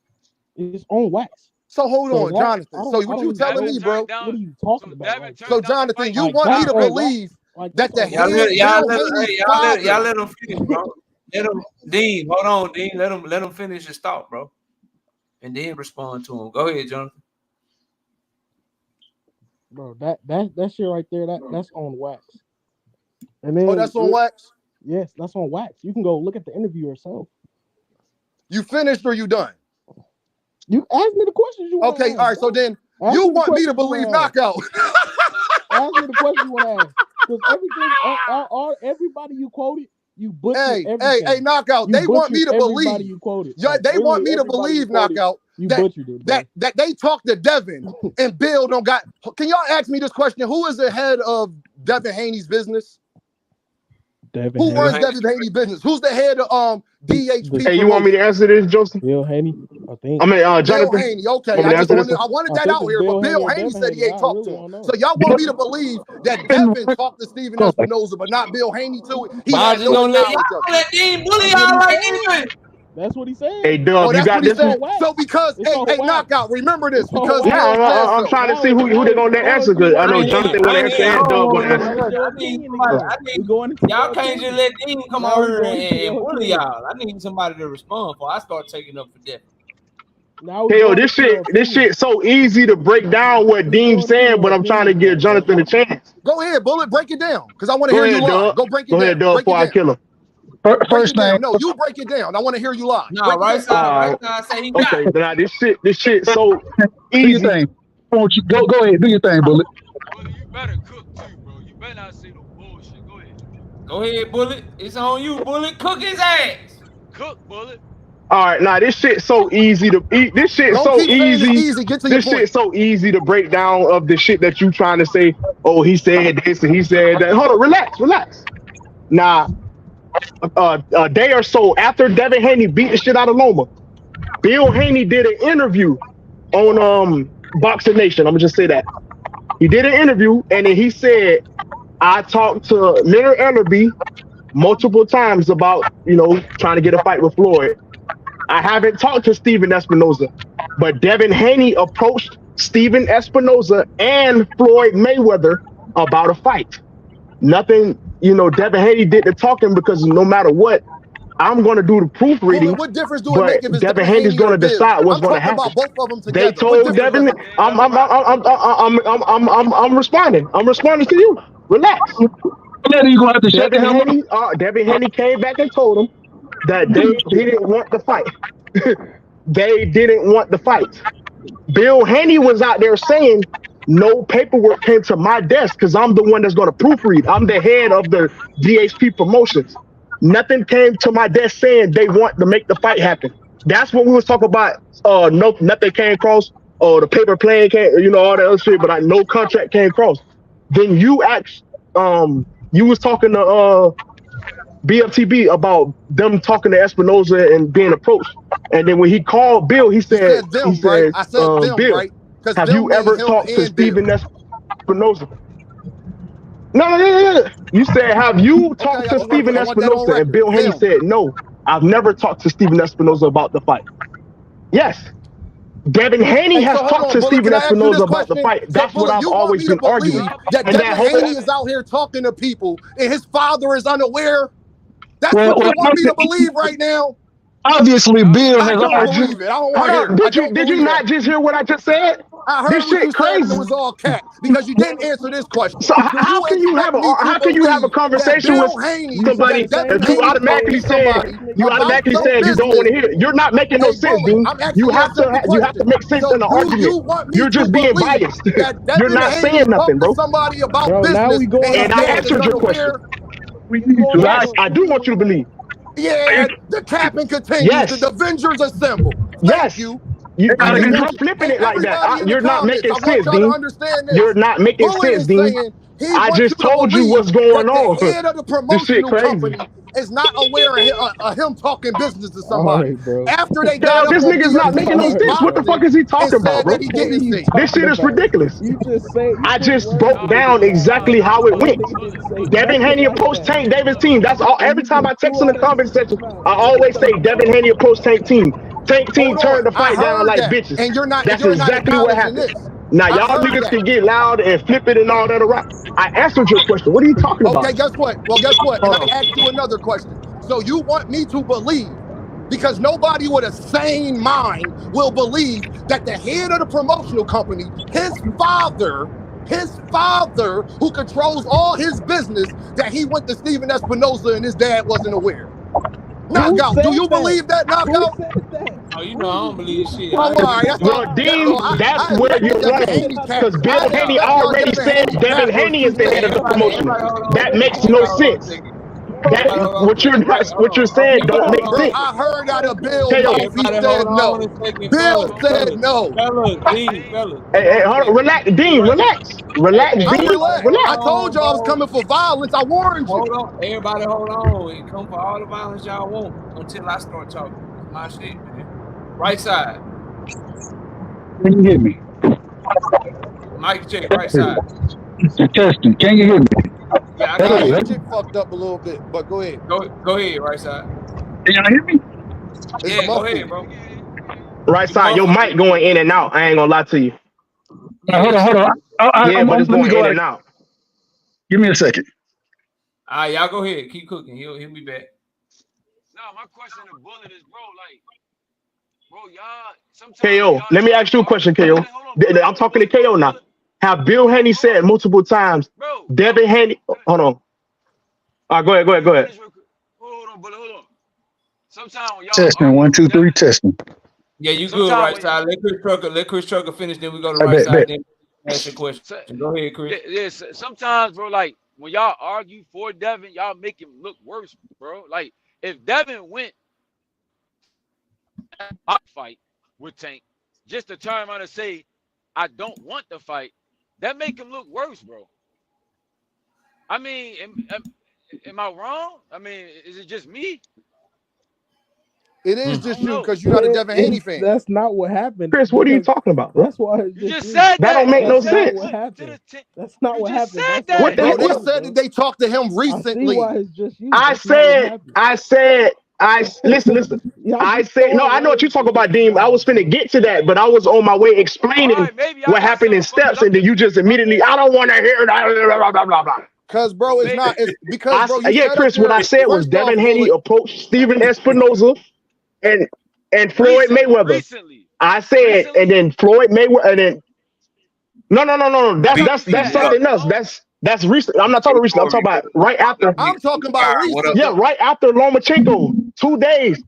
It's on wax. So hold So on, why- Jonathan. I So don't- what I you don't telling even me, know. bro? What are you talking about? Devin Like, turned So down the Jonathan, fight. you Like, want me that's to on wax. believe Like, that that's the on wax. head Bill Haney's father. Y'all let him finish, bro. Let him, Dean. Hold on, Dean. Let him finish his thought, bro, and then respond to him. Go ahead, Jonathan. Bro, that shit right there, that's on wax. And then that's on wax? Yes, that's on wax. You can go look at the interview yourself. You finished or you done? You ask me the questions you want to Okay, ask. all right. So then you want me to believe knockout. Ask me the question you want to ask. Because everything, all everybody you quoted, you butchered everything. Hey, knockout. You they want me to everybody believe. you quoted. Yeah, Like, they want me to everybody believe, you quoted, knockout. You that, butchered it, bro. that they talked to Devin and Bill don't got. Can y'all ask me this question? Who is the head of Devin Haney's business? Devin Who Haney. runs Devin Haney's business? Who's the head of DHP? Hey, you want me to answer this, Joseph? Bill Haney, I think. I mean, Bill Jonathan. Haney. Okay, Want me to answer this I wanted I that think out it's here, Bill but Bill Haney or Haney Devin said he Haney. ain't I talked really to him. don't know. So y'all want me to believe that Devin talked to Steven Espinoza, but not Bill Haney too? He But I had just no gonna let knowledge of it. let Dean bully That's what y'all he like said. anyway. That's what he said. Hey, Dub, you That's got what he this said. one? So because, It's on hey, wax. knockout, remember this, It's on because wax. Bill said I'm so. trying to see who they're going to answer, because I know Jonathan want to answer and Dub want to answer. Your I need opinion somebody. again. We going into Y'all your can't opinion. just let Dean come Now over we here going into and your bully opinion. y'all. I need somebody to respond before I start taking up for Devin. Now we Hey, yo, going this into your opinion. shit so easy to break down what We Dean's going into saying, your but I'm trying to opinion give now, bro. Jonathan a chance. Go ahead, Bullet, break it down, because I want to Go hear you ahead, lie. Dub. Go break it Go down. ahead, Dub, Break before it I down. kill him. Break First it down. thing, No, you break it down. I want to hear you lie. No, Break right it down. side say he got Okay, it. now this shit so do your easy. thing. I want you go ahead, do your thing, Bullet. Brother, you better cook too, bro. You better not say no bullshit. Go ahead. Go ahead, Bullet. It's on you, Bullet. Cook his ass. Cook, Bullet. All right, now this shit so easy to eat. This shit Don't so keep saying it's easy. easy. Get to your This point. shit so easy to break down of the shit that you trying to say. Oh, he said this and he said that. Hold on, relax. Now, a day or so after Devin Haney beat the shit out of Loma, Bill Haney did an interview on Boxing Nation. I'm gonna just say that he did an interview and then he said, "I talked to Leonard Ellerby multiple times about trying to get a fight with Floyd. I haven't talked to Steven Espinoza, but Devin Haney approached Steven Espinoza and Floyd Mayweather about a fight. Nothing, Devin Haney did the talking because no matter what, I'm going to do the Well, proofreading, what difference do it but make if it's Devin Devin Haney's Haney or going to Bill? decide what's I'm going to talking happen. about both of them They together. What told difference Devin, does it make? I'm responding. I'm responding to you. Relax. Then you gonna have to shut the hell up. Devin Haney came back and told him that they didn't want the fight. They didn't want the fight. Bill Haney was out there saying no paperwork came to my desk because I'm the one that's going to proofread. I'm the head of the DHP promotions. Nothing came to my desk saying they want to make the fight happen. That's what we was talking about. No, nothing came across. The paper plane came, all that other shit, but no contract came across. Then you asked, you was talking to BFTB about them talking to Espinoza and being approached. And then when he called Bill, he You said, said them, right? I said them, Bill, right? Because have them you mean ever him talked to and Bill. Steven Espinoza? No. You said, have you talked to Steven I want that on Espinoza? And record. Bill Haney Them. said, no, I've never talked to Steven Espinoza about the fight. Yes. Devin Haney Hey, has so hold talked on, to Bullet. Steven Can I ask you this Espinoza about the question? fight. So, That's what Bullet, I've you want always me to been arguing. believe that And Devin Haney is out here talking to people and his father is unaware? That's what you want me to believe right now? Obviously, Bill I has don't already. believe it. I don't Hold want to hear on. it. Did you not just hear what I just said? I This heard what shit you said and crazy. it was all cat because you didn't answer this question. So Do how you can you have expect me to a believe that conversation with Bill Haney, somebody that Devin that you Haney talked automatically to somebody about some said you don't want business? to hear it? You're not making no Hey, sense, Bullet, Dean. I'm asking you a simple You have to question. make sense So in the do argument. you want me You're to just being believe biased. that You're Devin not Haney saying nothing, talked to bro. somebody about Bro, now business we going and his And off I dad is answered your question. unaware? Yes, I do want you to believe. Yeah, the capping continues. The Yes, Avengers assemble. Thank yes. you. I just You're want you, flipping hey, it like that. everybody in the You're not comments, making I want sense, y'all to Dean. understand You're this. not making Bullet sense, is Dean. saying he I wants just you to told you believe what's going that the on. head of the This shit promotional crazy. company is not aware of him talking business to All somebody. right, bro. After they got Yo, up this on nigga's not making no BFTV All right, sense. What the bro. fuck boxing is he and talking about, said bro? that he What are didn't you see it. This talking shit is about? ridiculous. You just say you I put just words broke in his down mouth. exactly how it Devin went. Haney didn't say Devin nothing Haney like approached that. Tank Davis team. That's all. And Every you time I just threw text in all the that comment shit out section, your mouth. I always say Devin Haney approached Tank team. Tank team Hold on, turned the I fight down heard like that, bitches. and you're not That's exactly what acknowledging happened. this. Now I y'all heard niggas that. can get loud and flip it and all that around. I answered your question. What are you talking about? Okay, guess what? Well, guess what? And Hold I on. asked you another question. So you want me to believe, because nobody with a sane mind will believe that the head of the promotional company, his father, who controls all his business, that he went to Steven Espinoza and his dad wasn't aware. Who Knockout. Do said you that? believe that, Who Knockout? said that? Oh, you know Where I did don't you believe shit. Well, I all ain't right. believe That's shit. all. Well, So Dean, that's I where expected you're Devin wrong. Haney cap. Because Bill I Haney expect y'all already Devin said Haney Devin cappers Haney is to the Hey, head say of the promotion. everybody hold on a That second. makes no Everybody hold on a sense. second. That Everybody hold on a what you're second. Right, not, hold what you're on. saying Everybody don't hold make on a Bro, sense. second. I heard out of Bill KO. mouth, he Everybody hold said on no. a second, Bill fellas. said no. Dean, fellas. Hey, Hold on a hold on, second. relax, Dean, relax, relax, I'm Dean, Everybody relaxed. hold I relax. told on, you I was bro. coming for violence. I warned you. Hold on. Everybody hold on. And come for all the violence y'all want until I start talking. It's my shit, man. Right side. Can you hear me? Mic check, right side. Testing. Can you hear me? Yeah, I can Nah, hear Hello. you. your shit fucked up a little bit, but go ahead. Go ahead, right side. Can y'all hear me? It's Yeah, go ahead, muffled. bro. Right You side, your muffled. mic going in and out. I ain't gonna lie to you. Yeah, Hold your on, shit. hold on. Yeah, but it's Let me going go in out. and out. Give me a second. All right, y'all go ahead. Keep cooking. He'll be back. No, my question to Bullet is, bro, y'all, sometimes when KO, y'all let me try to ask you a argue, question, KO. hold on, Bullet, I'm talking to Bullet, KO now. Bullet, Have Bill Haney hold said on, multiple times, bro, Devin Haney, hold on. All right, go ahead, let me go ahead. finish real quick. Hold on, Bullet, hold on. Sometimes when y'all Testing. argue, 1, 2, 3. Devin, Testing. Yeah, you good, sometimes right when, side. Let Chris Trucker finish, then we go to I right bet, side, bet. then ask your question. so, Go ahead, Chris. sometimes, bro, like when y'all argue for Devin, y'all make him look worse, bro. Like if Devin went a fight with Tank just to turn around and say, I don't want the fight, that make him look worse, bro. I mean, am I wrong? I mean, is it just me? It is I just don't you know. because you're not a Devin Haney fan. That's not what happened. Chris, what are you Because talking about, bro? that's why it's You just just you. said That that. don't make You no That's just said not it what sense. to happened. the t- That's not You what just happened. said That's why What that. it's the Bro, just hell? they you, said that bro. they talked to him I see why recently. it's just you. That's not what happened. Listen. Y'all I just said, no, throwing I know what you're words talking in his about, Dean. I was mouth, finna bro. get to that, but I was on my way All explaining right, maybe I what got happened in something fucked steps, up. and then you just immediately, I don't want to hear that, blah, blah, blah, blah. Cause bro, it's not. It's because bro, you yeah, sat up Chris. What there. I said was First off, Devin Haney Willie, approached Steven Espinoza and Floyd Mayweather. Recently. I said, and then Floyd Mayweather, and then no. That's something else. That's recent. I'm not talking recent. I'm talking about right after. I'm talking about recent. Yeah, right after Lomachenko. 2 days.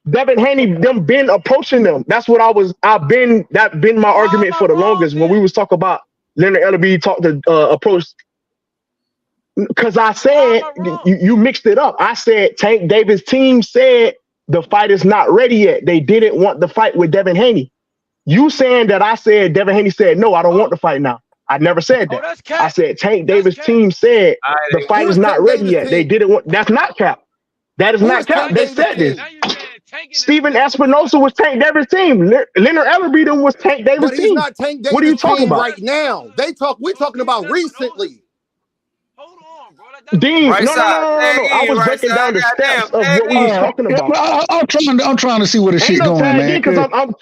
Devin Haney, them been approaching them. That's what I've been my argument for the longest when we was talking about Leonard Ellerbe talked to approach. Because I said you mixed it up. I said Tank Davis' team said the fight is not ready yet. They didn't want the fight with Devin Haney. You saying that I said Devin Haney said no, I don't want the fight now. I never said that. That's cap. I said Tank Davis' team said the fight is not ready yet. They didn't want. That's not cap. That is not cap. They said this. Steven Espinosa was Tank Davis' team. Leonard Ellerbe was Tank Davis' But he's team. not Tank Davis' What are you talking team about right now? We're talking about recently. Hold on, bro. Dean, Right no. I was right breaking side, down the goddamn, steps of what we was talking about. I'm trying to see where the Ain't shit no going, tag man. in because I'm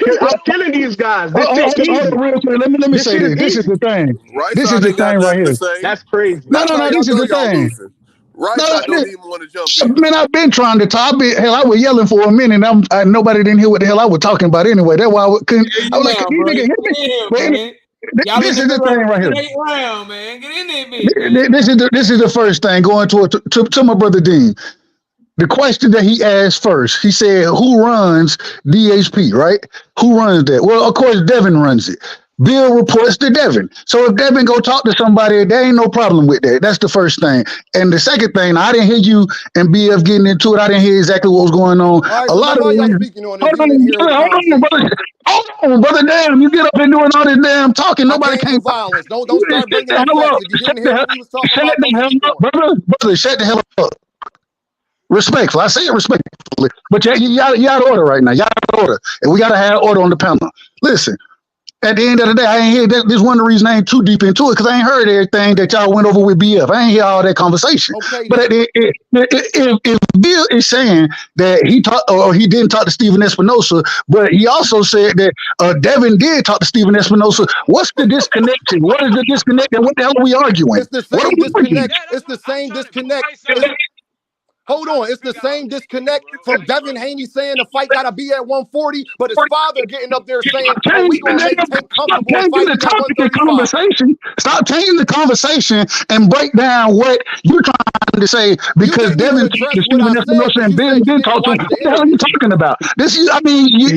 killing these guys. This Hold shit's easy. on, real quick. Let me This say shit this. is This is easy. the thing. Right This is side the ain't got thing right nothing to here. say. That's crazy. No, Left side, this y'all is know the y'all thing. losing. Right No, side don't even want to jump in. man, I've been trying to talk. I was yelling for a minute. Nobody didn't hear what the hell I was talking about anyway. That's why I couldn't. I was like, Now, these bro. niggas Get hit me. in, But man. Y'all this in is the the middle thing of right the here. 8th round, man. Get in there, bitch, man. This is the first thing going to my brother Dean. The question that he asked first, he said, who runs DHP, right? Who runs that? Well, of course, Devin runs it. Bill reports to Devin. So if Devin go talk to somebody, there ain't no problem with that. That's the first thing. And the second thing, I didn't hear you and BF getting into it. I didn't hear exactly what was going on. All right, A so lot then of why y'all reasons. speaking on it if you didn't hear the Hold conversation? on, brother. Damn, you get up and doing all this damn talking. I Nobody came for can't. violence. Don't Shut start bringing the up hell facts. up. If you didn't hear what we was talking Shut about, the don't hell speak up, on it. brother. Shut the hell up. Respectful. I say it respectfully. But you out of order right now. You out of order. And we got to have order on the panel. Listen, at the end of the day, I ain't hear that. This one of the reasons I ain't too deep into it because I ain't heard everything that y'all went over with BF. I ain't hear all that conversation. Okay, But if Bill is saying that he talked or he didn't talk to Steven Espinosa, but he also said that Devin did talk to Steven Espinosa, what's the disconnection? What is the disconnect? And what the hell are we arguing? It's the What are same we arguing? disconnect. It's the same disconnect. Hold on, it's the same disconnect from Devin Haney saying the fight gotta be at 140, but his father getting up there saying, "Oh, we gonna make Tank comfortable and fight him at 135." Conversation. Stop changing the conversation and break down what you're trying to say because You didn't even Devin address talked to what I Steven said Espinosa because and you Ben said you did didn't talk to him. watch What the the hell are you interview. talking about?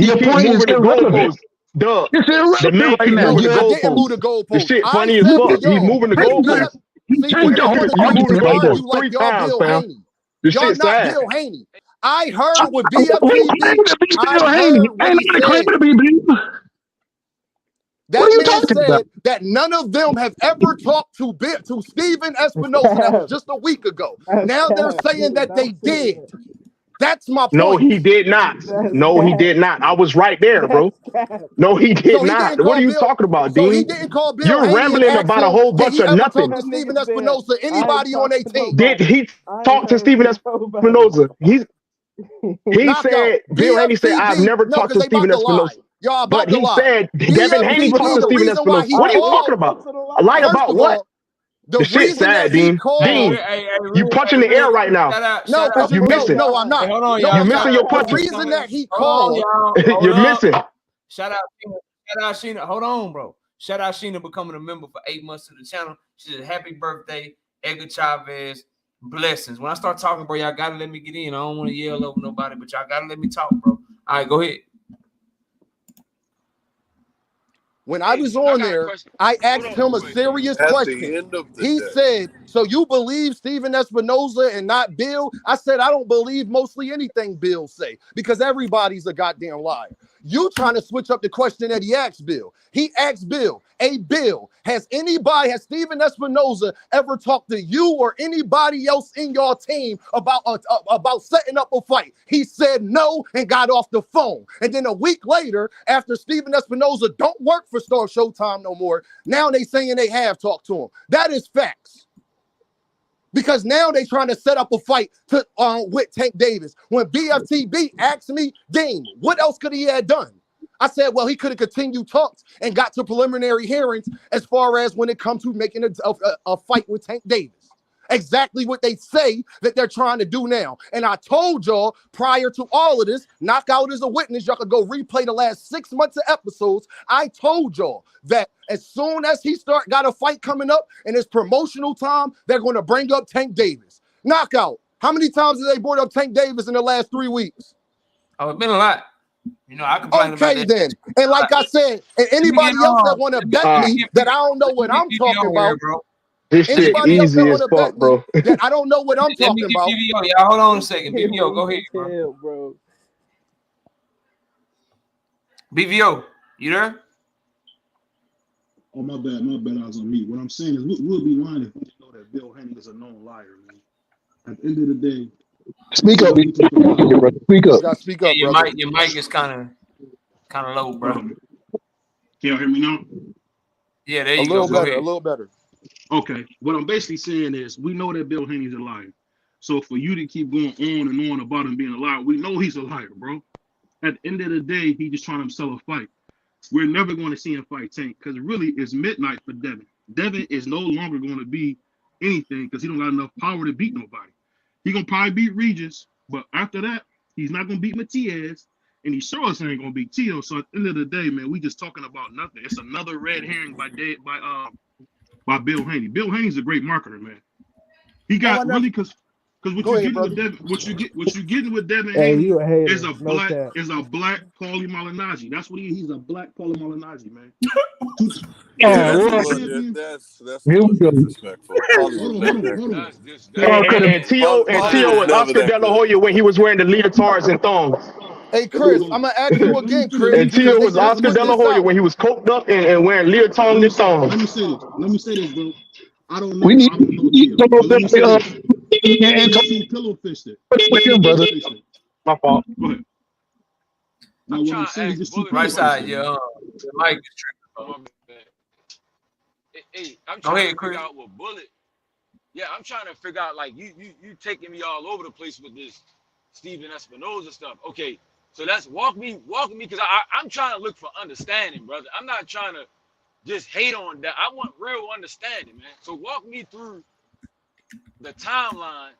Your keep point is moving the irrelevant. goalposts. Duh. It's The irrelevant man right keep now. moving the I didn't move goalposts. the The goalpost. shit I funny as said to fuck. He's y'all, moving the Hey, BF. goalposts. you See, what changed the y'all whole do, You y'all moving just the argument right there. argue goalposts like 3 y'all times, Bill fam. Haney. The Y'all shit not sad. Bill Haney. I heard what Who BFTB, claimed to be I Bill Haney? heard what Ain't he nobody claiming said. to be Bill. What That are you man talking about? said that none of them have ever talked to Steven Espinosa. That was just a week ago. Now they're saying that they did. That's my No, point. he did not. No, he did not. I was right there, bro. No, he did So he not. didn't What call are you Bill. talking about, So he Dean? didn't call Bill You're Haney and rambling ask about a him, whole did bunch he of ever talk nothing. to Steven Espinosa, anybody on their team? Did he talk to Steven Espinosa? He Knockout. said, Bill Haney said, I've BFTB. never No, talked because to they about Steven to lie. Espinosa. Y'all But about to he lie. said, Devin Haney talked BFTB, to the Steven reason why Espinosa. he What are you called, talking about? A lie first about of what? all, the The shit reason that sad, he Dean. called, Dean, you punching the air right now. no, because You missing. no, I'm Hey, not. hold on, No, y'all. You I'm missing not. your The punches. reason that he Hold on, called, y'all. Hold You're up. missing. Shout out Sheena. Shout out Sheena. Hold on, bro. Shout out Sheena becoming a member for 8 months to the channel. She said, happy birthday, Edgar Chavez. Blessings. When I start talking, bro, y'all gotta let me get in. I don't want to yell over nobody, but y'all gotta let me talk, bro. All right, go ahead. when I was on there, I asked him a serious At question. the end of the He day, said, so you believe Steven Espinosa and not Bill? I said, I don't believe mostly anything Bill say because everybody's a goddamn liar. You trying to switch up the question that he asked Bill. He asked Bill, hey, Bill, has Steven Espinosa ever talked to you or anybody else in your team about setting up a fight? He said no and got off the phone. And then a week later, after Steven Espinosa don't work for Star Showtime no more, now they saying they have talked to him. That is facts. Because now they trying to set up a fight with Tank Davis. When BFTB asked me, Dean, what else could he have done? I said, well, he could have continued talks and got to preliminary hearings as far as when it comes to making a fight with Tank Davis. exactly what they say that they're trying to do now. And I told y'all prior to all of this, Knockout is a witness. Y'all could go replay the last 6 months of episodes. I told y'all that as soon as he got a fight coming up in his promotional time, they're going to bring up Tank Davis. Knockout. How many times have they brought up Tank Davis in the last 3 weeks? Oh, it's been a lot. You know, I complain about Okay, that. then. And like I said, and anybody else that want to bet me that I don't know what I'm talking about, bro. This shit anybody else that easy want as to fuck, bet me bro. that I don't know what I'm Let me talking get about. BVO. Y'all, hold on a second. BVO, go ahead, bro. Hell, bro. BVO, you there? Oh, my bad. I was on mute. What I'm saying is, we'll be lying if we didn't know that Bill Haney is a known liar, man. At the end of the day, Speak we up. know he took the fight. Speak You up. got to speak Yeah, up, brother. your mic is kind of low, bro. Can y'all hear me now? Yeah, there A you go. little Go better, a ahead. little better. Okay. What I'm basically saying is, we know that Bill Haney's a liar. So for you to keep going on and on about him being a liar, we know he's a liar, bro. At the end of the day, he just trying to sell a fight. We're never going to see him fight Tank because really it's midnight for Devin. Devin is no longer going to be anything because he don't got enough power to beat nobody. He gonna probably beat Regis, but after that, he's not gonna beat Matias, and he sure as ain't gonna beat Tio. So at the end of the day, man, we just talking about nothing. It's another red herring by Bill Haney. Bill Haney's a great marketer, man. He got really because what Go you ahead, getting with brother. Devin, what you getting with Devin Hey, Haney you a hater. is a No black cap. Paulie Malignaggi. That's what he's a black Paulie Malignaggi, man. Yeah, Oh, that's what? that's Here a we little go. disrespectful. Paulie was Hold never on. that good. That's this. And, That, and, and hey, Tio Paulie was was never Oscar that De La good. Hoya when he was wearing the leotards and thongs. Hey, Hold Chris, on. I'm going to ask you again, Let Chris, me And finish. because Tio they was just Oscar put De La this Hoya out. when he was coked up and wearing leotards and Let me thongs. say this. Let me say this, bro. I don't We know need Tio, to but let me say this. and Who talk seen Pillow Fisted? with him, brother. My fault. Go ahead. Now I'm what I'm trying to saying, he ask just too Bullet a pillow Right side, fisted, question. man. your mic is tripping, Oh, bro. my bad. Hey, I'm Go trying ahead, to figure Chris. out what Bullet. Yeah, I'm trying to figure out, like, you taking me all over the place with this Steven Espinoza stuff. Okay, so that's walk me, because I'm trying to look for understanding, brother. I'm not trying to just hate on that. I want real understanding, man. So walk me through the timeline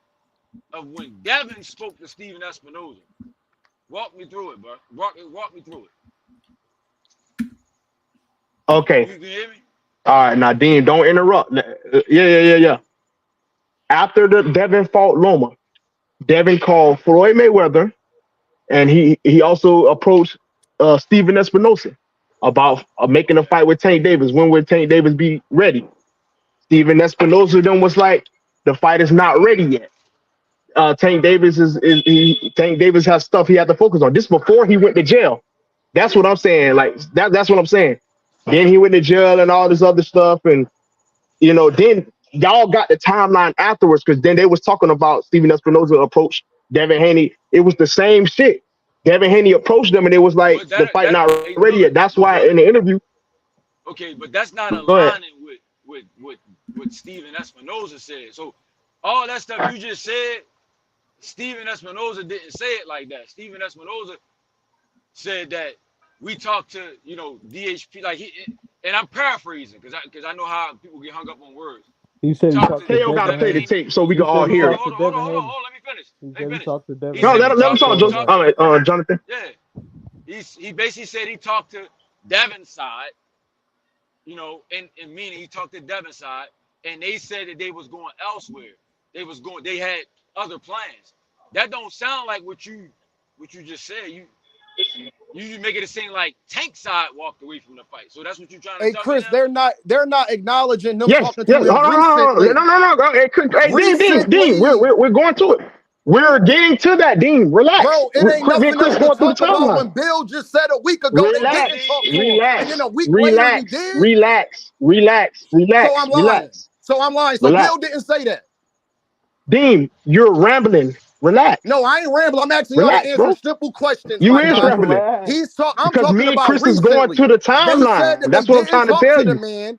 of when Devin spoke to Steven Espinoza. Walk me through it, bro. Walk me through it. Okay. You can hear me? All right, now Dean, don't interrupt. Yeah. After the Devin fought Loma, Devin called Floyd Mayweather, and he also approached Steven Espinosa about making a fight with Tank Davis. When would Tank Davis be ready? Steven Espinosa then was like, the fight is not ready yet. Tank Davis Tank Davis has stuff he had to focus on. This before he went to jail. That's what I'm saying. Like that's what I'm saying. Then he went to jail and all this other stuff, and then y'all got the timeline afterwards because then they was talking about Steven Espinosa approached Devin Haney. It was the same shit. Devin Haney approached them and it was like But the fight not hey, ready yet. That's why in the interview. okay, but that's not Go ahead. aligning with what Steven Espinoza said. So all that stuff you just said, Steven Espinoza didn't say it like that. Steven Espinoza said that we talked to DHP and I'm paraphrasing because I know how people get hung up on words. He said he Talked talked to to Teo gotta Devin play the Haney. Haney. tape so we He can all said he hear Hold on, it. talked to hold on, hold Devin on, hold on, Haney. hold on. Let me finish. He Let said me he finish. talked to Devin He No, said Haney. he let him talked talk, he talked to Jonathan. yeah. He basically said he talked to Devin's side, and meaning he talked to Devin's side, and they said that they was going elsewhere. They had other plans. That don't sound like what you just said. You make it seem like Tank side walked away from the fight. So that's what you're trying to Hey, tell me Chris, now? they're not acknowledging them Yes. talking to Hold him on, hold on. recently. No. Hey, Dean. Recently, We're going to it. We're getting to that, Dean. Relax. bro, it ain't Me and nothing Chris else to going through the talk about timeline. when Bill just said a week ago they Relax, didn't talk to him. And then relax, a week later he relax, did. relax, relax, So I'm relax, lying. relax, So Bill relax. didn't say that. Dean, you're rambling. Relax, No, I ain't rambling. I'm asking y'all to relax, answer bro. simple questions, You my is guy. rambling Relax. I'm because talking me and about Chris is going recently. to the They said timeline. that they That's what I'm didn't trying to talk tell to the you. man.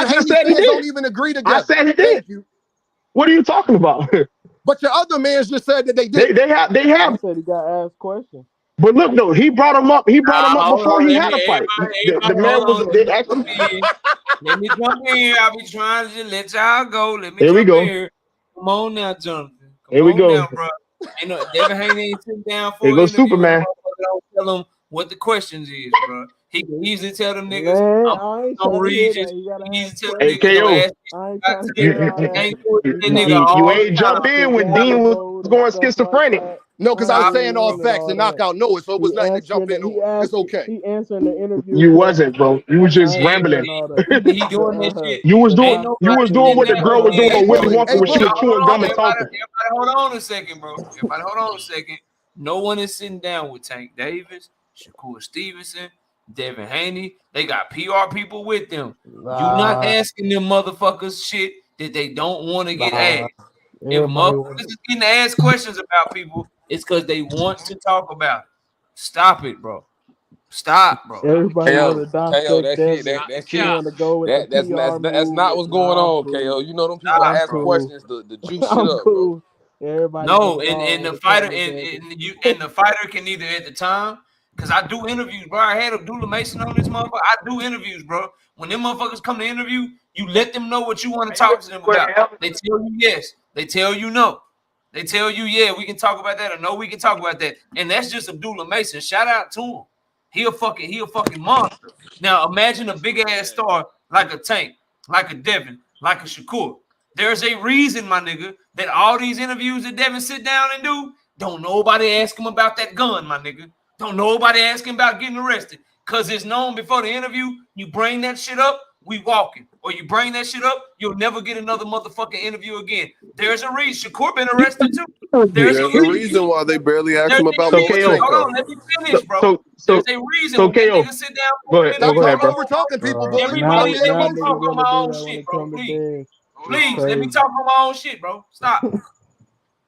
I just Haney said he fans don't did. even agree I together. said he did. Thank you. What are you talking about? But your other mans just said that they did. They have I said he got asked questions. but look though, he brought him up. He brought him up Hold before on, he let me, had a fight. The everybody, man hold was on, let they me asked him. jump in. Let me jump in. I'll be trying to just let y'all go. Let me Here we jump in go. here. Come on now, Jonathan. Come Here we on go. now, bro. Ain't no Devin Haney ain't sitting down Here for an goes interview and the Superman. motherfucker don't tell him what the questions is, bro. He can easily tell them niggas, Man, I'm I ain't on trying to hear Regis. that. You gotta He ask easily tell them Hey, niggas, don't KO. ask me I ain't about trying to Tank. hear all You, that. Tank with You that talking nigga about you all ain't the jump time. in Mr. when Dean was Gallo and going stuff like schizophrenic. that. No, because I was I Stop. ain't saying all running facts all and that. knockout noise, so it was He nothing to answering jump the in he on. It's asking okay. he answering the interview You wasn't, question. bro. You was just I ain't Yeah, rambling. doing he, all that. he doing that shit. You was The doing Ain't top you nobody was the doing sitting what the down girl with was doing Tank. Hey, on Willy Bully. Wonka Hey, when she was Bully. Y'all chewing hold gum on, and everybody. talking. Everybody hold on a second, bro. Everybody hold on a second. No one is sitting down with Tank Davis, Shakur Stevenson, Devin Haney. They got PR people with them. You not Nah, asking them motherfuckers shit that they don't want to get nah. asked. If Everybody motherfuckers want is getting asked questions about people, it's because they want to talk about it. Stop it, bro. Stop, bro. everybody want KO, to KO, dissect that shit, Devin. that Not the that He shit, cap. want to go with the that's PR that's not movement. what's going Nah, I'm on, KO. cool. You know them people Stop, I'm asking bro. cool. questions to juice shit I'm up, bro. cool. Everybody No, want to and ball the when it fighter comes to Devin. and the fighter can either at the time, because I do interviews, bro. I had Abdullah Mason on this motherfucker. I do interviews, bro. When them motherfuckers come to interview, you let them know what you want to talk to them about. They tell you yes. They tell you no. They tell you, yeah, we can talk about that, or no, we can talk about that. And that's just Abdullah Mason. Shout out to him. He a fucking monster. Now imagine a big ass Yeah. star like a Tank, like a Devin, like a Shakur. There's a reason, my nigga, that all these interviews that Devin sit down and do, don't nobody ask him about that gun, my nigga. Don't nobody ask him about getting arrested. Cause it's known before the interview, you bring that shit up, we walking. Or you bring that shit up, you'll never get another motherfucking interview again. There's a reason. Shakur been arrested too. There's a There's a reason. reason why they barely asked There's him a about So reason. KO. Hold Lomachenko. on, let me finish, bro. So There's a reason so when that KO. nigga sit down Go for an ahead. No, Stop go interview. ahead, talking bro. over talking people, Bully. Now, Everybody, let now me niggas talk on want to my do own that when shit, it bro. come to Please. Devin. Hold It's on. Please, let me crazy. talk on my own shit, bro. Stop.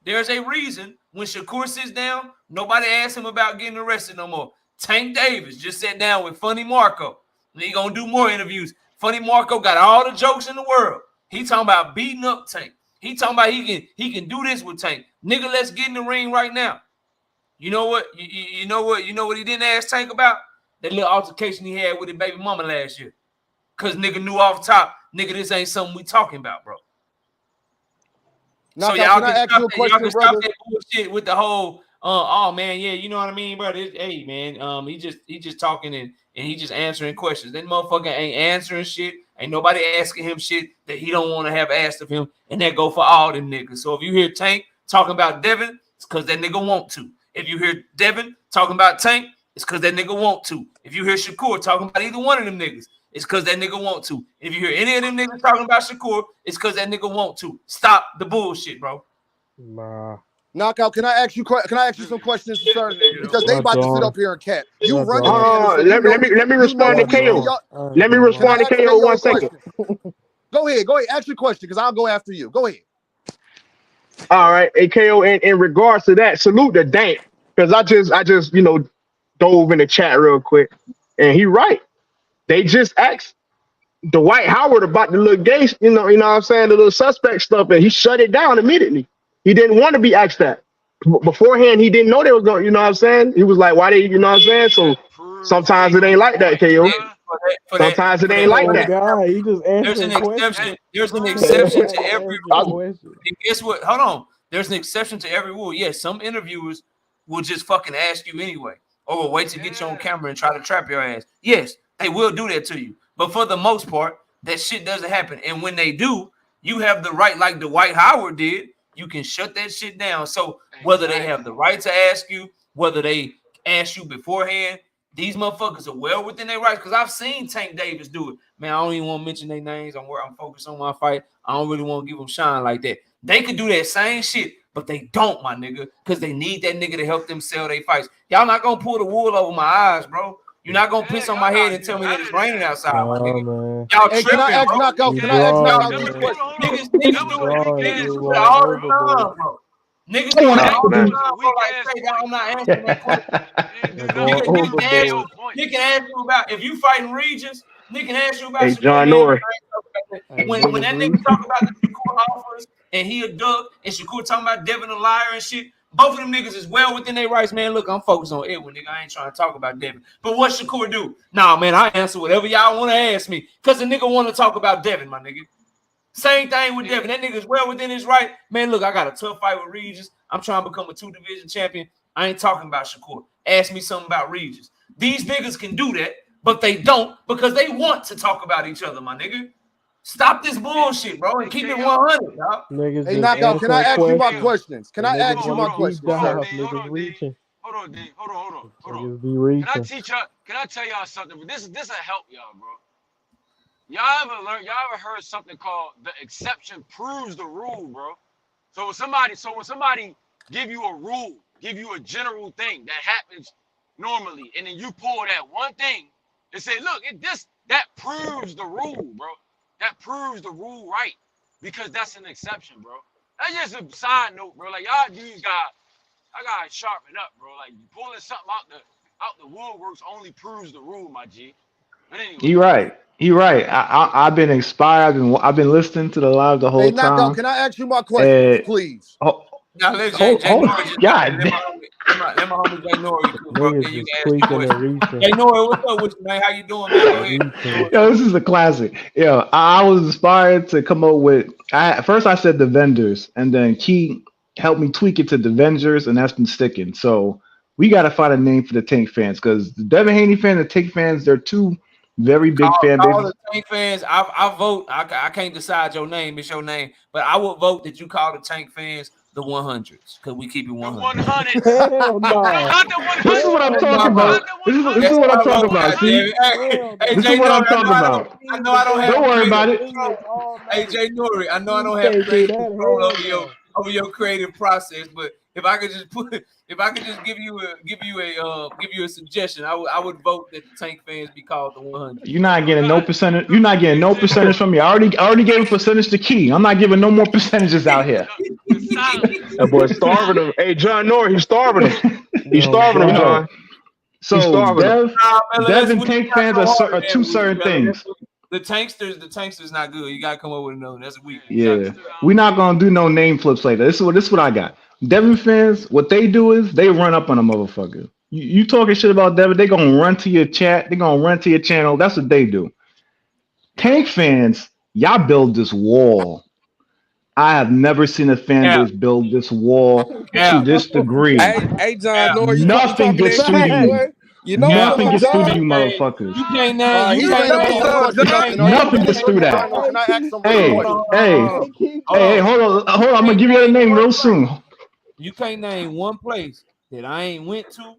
There's a reason when Shakur sits down, nobody asks him about getting arrested no more. Tank Davis just sat down with Funny Marco. He gonna do more interviews. Funny Marco got all the jokes in the world. He talking about beating up Tank. He talking about he can do this with Tank. Nigga, let's get in the ring right now. You know what? You know what? You know what he didn't ask Tank about? That little altercation he had with his baby mama last year. Cause nigga knew off top, nigga, this ain't something we talking about, bro. So Knockout, can I ask you a y'all question, can stop brother? that bullshit with the whole oh man, yeah, you know what I mean, bro. Hey man, he just talking and he just answering questions. That motherfucker ain't answering shit. Ain't nobody asking him shit that he don't want to have asked of him, and that go for all them niggas. So if you hear Tank talking about Devin, it's because that nigga want to. If you hear Devin talking about Tank, it's because that nigga want to. If you hear Shakur talking about either one of them niggas, it's because that nigga want to. If you hear any of them niggas talking about Shakur, it's because that nigga want to. Stop the bullshit, bro. Nah. Knockout, can I ask you some questions, sir? Because they Watch about to sit on. up here and cat. You Watch run the on. channel, so Let me you know respond to what we Watch say. KO. on. Y'all, I ain't Let me doing can all I respond to ask KO KO 1 a second. question? Go ahead. Ask your question, because I'll go after you. Go ahead. All right, AKO. In regards to that, salute the Dank, because I just dove in the chat real quick, and he right. They just asked Dwight Howard about the little gay, what I'm saying, the little suspect stuff, and he shut it down immediately. He didn't want to be asked that. Beforehand, he didn't know they was going, what I'm saying? He was like, why they, what I'm saying? So That proves sometimes it a ain't like that, point, KO. bruh. Sometimes it ain't like Oh that. God, he just There's an answering exception. questions. There's an He just exception to every answering I, rule. questions. And guess what? Hold on. There's an exception to every rule. Yes, some interviewers will just fucking ask you anyway, or will wait to get you on Yeah. camera and try to trap your ass. Yes, they will do that to you. But for the most part, that shit doesn't happen. And when they do, you have the right, like Dwight Howard did, you can shut that shit down. So whether they have the Exactly. right to ask you, whether they ask you beforehand, these motherfuckers are well within their rights. Because I've seen Tank Davis do it. Man, I don't even want to mention their names. I'm focused on my fight. I don't really want to give them shine like that. They could do that same shit, but they don't, my nigga, because they need that nigga to help them sell their fights. Y'all not gonna pull the wool over my eyes, bro. You're not gonna Yeah, piss on y'all my head gotta and do tell me that better it's than raining that. outside, my Oh nigga. man, Y'all Hey, can I tripping, Devin, ask bro. Knockout? weak Can you I ass. ask drawing, Knockout Devin, this man. hold question? on, hold on. Niggas You Devin do was a it. weak drawing. Niggas ass You do point. it going all the overboard. time, bro. Niggas do Devin it had all to the use man. a time, bro. weak Like, ass say, point, I'm not bro. answering that question. He ain't You do Nigga, going nothing. He nigga was can ask KO overboard. you, point. nigga can ask you about if you fighting Regis, nigga can ask you about Hey, Shakur. John Man, Norris. I ain't talking about that. Hey, When niggas that nigga reach. talk about the Shakur offers and he a duck and Shakur talking about Devin a liar and shit, both of them niggas is well within their rights, man. Look, I'm focused on Edwin, nigga. I ain't trying to talk about Devin. But what Shakur do? Nah, man, I answer whatever y'all want to ask me because the nigga want to talk about Devin, my nigga. Same thing with Devin. That nigga's well within his right. Man, look, I got a tough fight with Regis. I'm trying to become a 2-division champion. I ain't talking about Shakur. Ask me something about Regis. These niggas can do that, but they don't because they want to talk about each other, my nigga. Stop this bullshit, bro, and keep it 100, dog. Niggas Hey, just Knockout, can I answering ask you my questions. questions? Can I ask you my questions, sir? Niggas reaching. Hold on, Niggas be Can I reaching. teach y'all? Can I tell y'all something? But this will help y'all, bro. Y'all ever heard something called the exception proves the rule, bro? So when somebody give you a rule, give you a general thing that happens normally, and then you pull that one thing and say, look, that proves the rule, bro. That proves the rule right. Because that's an exception, bro. That's just a side note, bro. Like y'all dudes I gotta sharpen up, bro. Like pulling something out the woodworks only proves the rule, my G. But anyway. You're right. You're right. I've been inspired. I've been listening to the live the whole Hey, Knockout, time. can I ask you my questions, please? Now let Jay Nori just God. let my homie Jay Nori cool, bro. Niggas Then you just can ask your tweaking and question. reaching. Jay Nori, what's up with you, man? How you doing, man? Go ahead. Yo, this is a classic. Yo, I was inspired to come up with. First I said the vendors, and then Key helped me tweak it to the Vengers, and that's been sticking. So we got to find a name for the Tank fans because the Devin Haney fans and Tank fans, they're two very big fan All bases. the Tank fans, I vote. I can't decide your name. It's your name, but I would vote that you call the Tank fans the 100s because we keep it 100. 100. Hell no. This is what I'm talking about. This is what I'm talking about. See, this is what I'm talking about. I know I don't have. Don't worry about it. Hey Jay Nori, I know I don't have creative control over your creative process, but if I could just give you a suggestion, I would vote that the Tank fans be called the 100. You're not getting no percentage. You're not getting no percentage from me. I already gave a percentage to Key. I'm not giving no more percentages out here. That boy starving him. Hey, John Nori, he's starving him. He's starving him, John. So Dev and Tank fans are two certain things. The tanksters not good. You gotta come up with another. That's weak. Yeah, we're not gonna do no name flips later. This is what I got. Devin fans, what they do is they run up on a motherfucker. You talking shit about Devin, they gonna run to your chat. They gonna run to your channel. That's what they do. Tank fans, y'all build this wall. I have never seen a fan base build this wall to this degree. Hey, John, Nori, Nothing gets through to you. You know Nothing gets through to John? you, motherfuckers. You can't name. You can't name. Nothing gets through that. Can I ask some Hey, hold on. I'm gonna give you a name real soon. You can't name one place that I ain't went to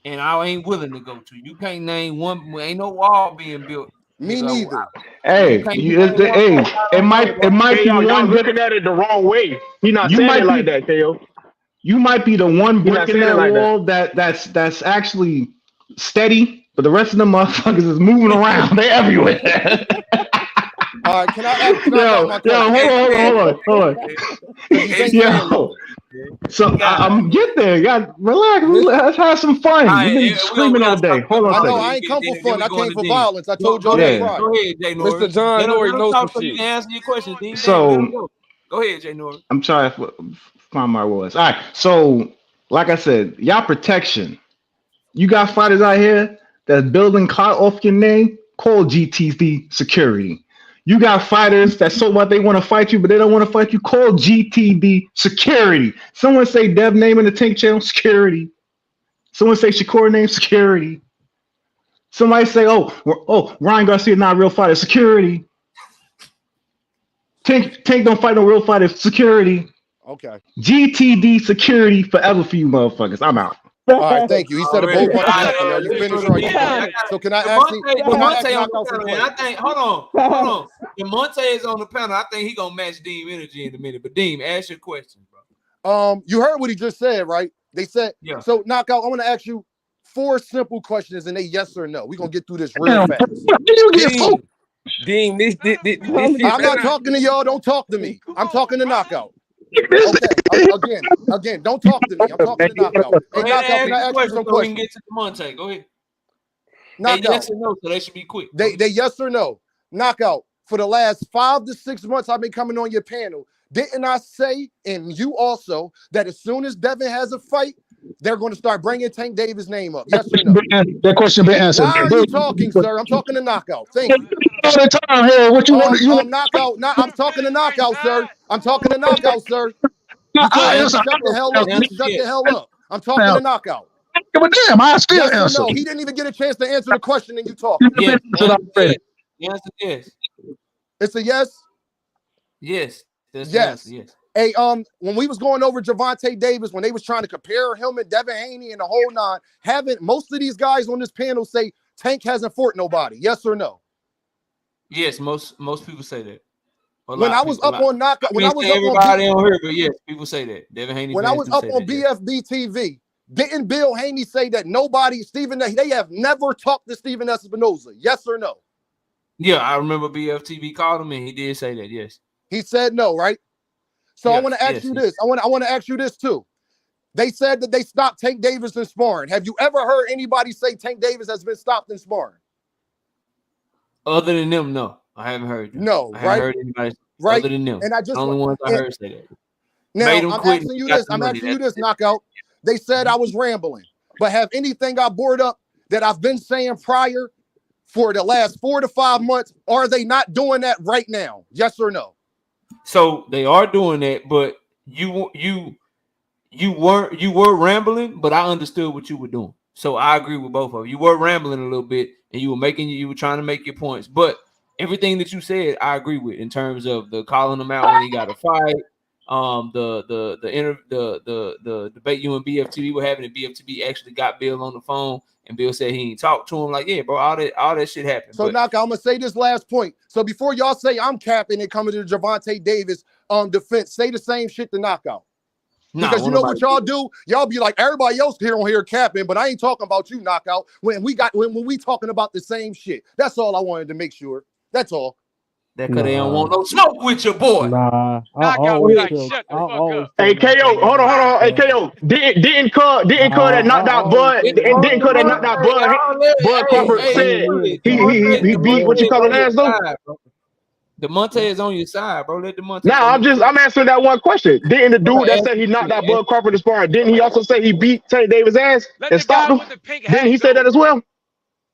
and I ain't willing to go to. You can't name one. Ain't no wall being built. Me neither. Hey, it might be y'all one looking at it the wrong way. He not saying it like that, KO. You might be the one breaking that like wall that's actually steady, but the rest of them motherfuckers is moving around. They're everywhere. All right, can I ask hold on. Yo. So I'm get there. Got relax. Let's have some fun. We've been screaming all day. Hold on. I know I ain't come for fun. I came for violence. I told y'all that. Go ahead, Jay Nori. Mr. John Nori knows some so you shit. can answer your questions. Dean. So go ahead, Jay Nori. I'm trying to find my words. All right. So like I said, y'all protection. You got fighters out here that's building clout off your name. Call GTD security. You got fighters that so what they want to fight you, but they don't want to fight you. Call GTD security. Someone say Dev name in the Tank channel, security. Someone say Shakur name, security. Somebody say, Ryan Garcia not a real fighter, security. Tank don't fight no real fighters, security. Okay. GTD security forever for you motherfuckers. I'm out. All right, thank you. He said it both ways. You finished right. So can I ask you? Demonte on the panel, and I think hold on. Demonte is on the panel. I think he gonna match Deem energy in a minute. But Deem, ask your question, bro. You heard what he just said, right? They said so. Knockout. I want to ask you 4 simple questions, and they yes or no. We're gonna get through this real fast. Dean, this I'm not talking to y'all. Don't talk to me. I'm talking to Knockout. Okay. Again, don't talk to me. I'm talking to Knockout. Hey, Knockout, can I ask you some questions? We can get to Demonte. Go ahead. Knockout. Yes or no, so they should be quick. They yes or no. Knockout. For the last 5 to 6 months, I've been coming on your panel. Didn't I say, and you also, that as soon as Devin has a fight, they're going to start bringing Tank Davis' name up? Yes or no? That question been answered. Why are you talking, sir? I'm talking to Knockout. Thank you. All the time here. What you want? Knockout. I'm talking to Knockout, sir. I'm talking to Knockout, sir. You can't shut the hell up. Shut the hell up. I'm talking to Knockout. Yeah, but damn, I still Yes or answer. no? He didn't even get a chance to answer the question, and you talking. Yes. Answered already. The answer yes. It's a yes. Yes. That's the answer. Yes. Hey, when we was going over Javante Davis, when they was trying to compare him and Devin Haney and the whole nine, haven't most of these guys on this panel say Tank hasn't fought nobody? Yes or no? Yes. Most people say that. When I was up on knockout, when I was up everybody on here, but yes, people say that. Devin Haney. When I was up on BFB TV, didn't Bill Haney say that they have never talked to Steven Espinoza? Yes or no? Yeah, I remember BFTV called him and he did say that. Yes. He said no, right? So I want to ask you this. I want to ask you this too. They said that they stopped Tank Davis in sparring. Have you ever heard anybody say Tank Davis has been stopped in sparring? Other than them, no. I haven't heard them. No, I haven't heard anybody other than them. And I just the only ones I heard say that. Now I'm asking you this, knockout. They said I was rambling, but have anything I brought up that I've been saying prior for the last 4 to 5 months? Are they not doing that right now? Yes or no? So they are doing that, but you were rambling, but I understood what you were doing. So I agree with both of you. You were rambling a little bit, and you were trying to make your points. But everything that you said, I agree with in terms of the calling him out when he got a fight, the debate you and BFTV were having, and BFTV actually got Bill on the phone, and Bill said he ain't talked to him. Like, yeah, bro, all that shit happened. So Knockout, I'm gonna say this last point. So before y'all say I'm capping and coming to the Javante Davis defense, say the same shit to Knockout. Because you know what y'all do? Y'all be like, everybody else here on here capping, but I ain't talking about you, Knockout. When we talking about the same shit. That's all I wanted to make sure. That's all. That because they don't want no smoke with your boy. Nah, Hey KO, hold on. Hey KO, didn't call that knocked out Bud. Didn't call that knocked out Bud. Bud Crawford said he beat what you call it last though. DeMonte is on your side, bro. Let DeMonte. Now I'm answering that one question. Didn't the dude that said he knocked out Bud Crawford in sparring? Didn't he also say he beat Tank Davis' ass and stopped him? Didn't he say that as well?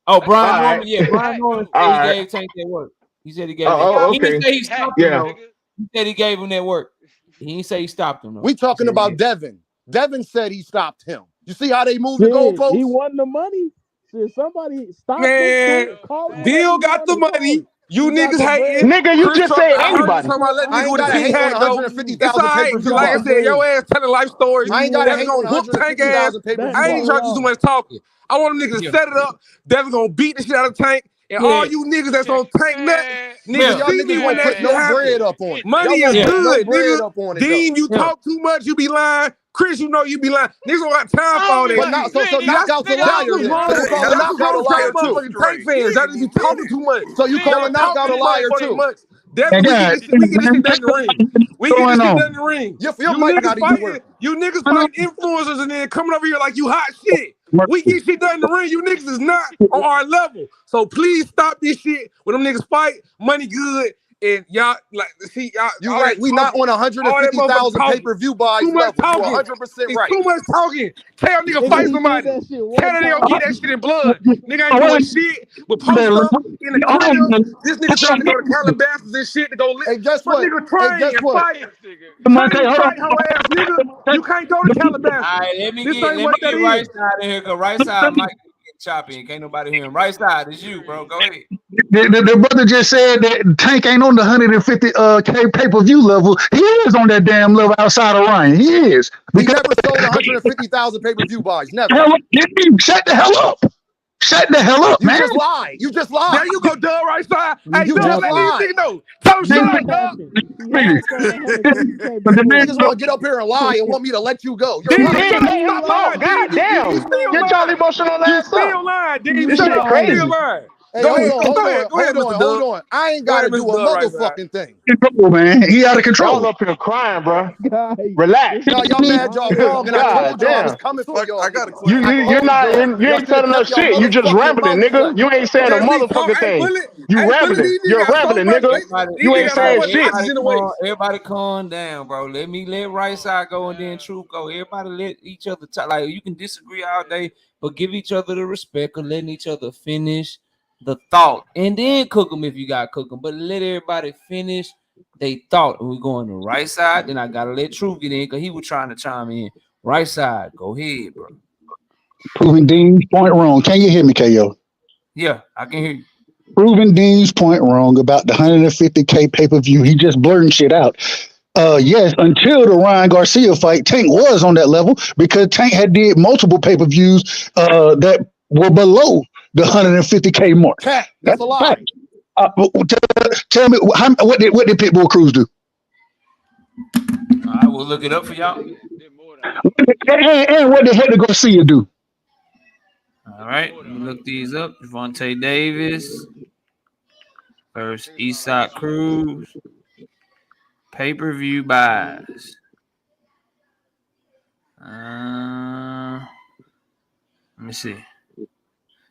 Oh, Brian Norman. Yeah, Brian Norman said he gave Tank that work. He said he gave him okay. He didn't say he stopped him, though. He said he gave him that work. He didn't say he stopped him, though. We talking about Devin. Devin said he stopped him. You see how they moved the goalposts? He won the money. Shit, somebody stop him. Bill got the money. You niggas hating. Nigga, you just said anybody. I ain't got to hate on 150,000 pay-per-view. Like I said, your ass telling life stories. I ain't got to hate on whoop Tank ass. I ain't trying to do too much talking. I want them niggas to set it up. Devin gonna beat the shit out of Tank. And all you niggas that's on Tank nut, niggas see me when that shit happen. Money is good, nigga. Dean, you talk too much, you be lying. Chris, you know you be lying. Niggas don't got time for all that. So Knockout's a liar. Knockout a liar too. Tank fans, that just be talking too much. So you calling Knockout a liar too? Definitely, we get this shit done in the ring. We get this shit done in the ring. You niggas fighting influencers and then coming over here like you hot shit. We get shit done in the ring. You niggas is not on our level. So please stop this shit. When them niggas fight, money good. And y'all, like, see, y'all. You right. We not on 150,000 pay-per-view buys level. You 100% right. Too much talking. Tell nigga fight somebody. Tell that nigga get that shit in blood. Nigga ain't doing shit. But post up in the corner. This nigga trying to go to Calabasas and shit to go live. Hey, guess what? Nigga train and fight. You can't go to Calabasas. All right, let me get right side in here, because right side might get choppy and can't nobody hear him. Right side is you, bro. Go ahead. The brother just said that Tank ain't on the 150K pay-per-view level. He is on that damn level outside of Ryan. He is. He never sold 150,000 pay-per-view buys. Never. Shut the hell up. Shut the hell up, man. You just lied. There you go, Doug, right side. Hey, you Doug, let these niggas know. Tell them shit, Doug. Niggas want to get up here and lie and want me to let you go. You're lying. God damn. Get y'all emotional ass up. You still lying, dude. This shit crazy. Still lying. Hey, hold on. I ain't got to do a motherfucking thing. Man, he out of control. Y'all up here crying, bro. Relax. No, y'all mad, y'all wrong, and I told y'all I was coming for y'all. You ain't telling us shit. You just rambling, nigga. You ain't saying a motherfucking thing. You rambling. You're rambling, nigga. You ain't saying shit. Everybody calm down, bro. Let right side go and then truth go. Everybody let each other talk. Like, you can disagree all day, but give each other the respect of letting each other finish the thought, and then cook them if you got cook them. But let everybody finish they thought. And we go on the right side. Then I gotta let Truth get in because he was trying to chime in. Right side, go ahead, bro. Proving Dean's point wrong. Can you hear me, KO? Yeah, I can hear you. Proving Dean's point wrong about the 150K pay-per-view. He just blurting shit out. Yes, until the Ryan Garcia fight, Tank was on that level because Tank had did multiple pay-per-views that were below the 150K mark. Cat, that's a lie. Fact. Tell me what did Pitbull Cruz do? I will look it up for y'all. And what the hell did Garcia do? All right, let me look these up. Devontae Davis versus Eastside Cruz. Pay-per-view buys. Let me see.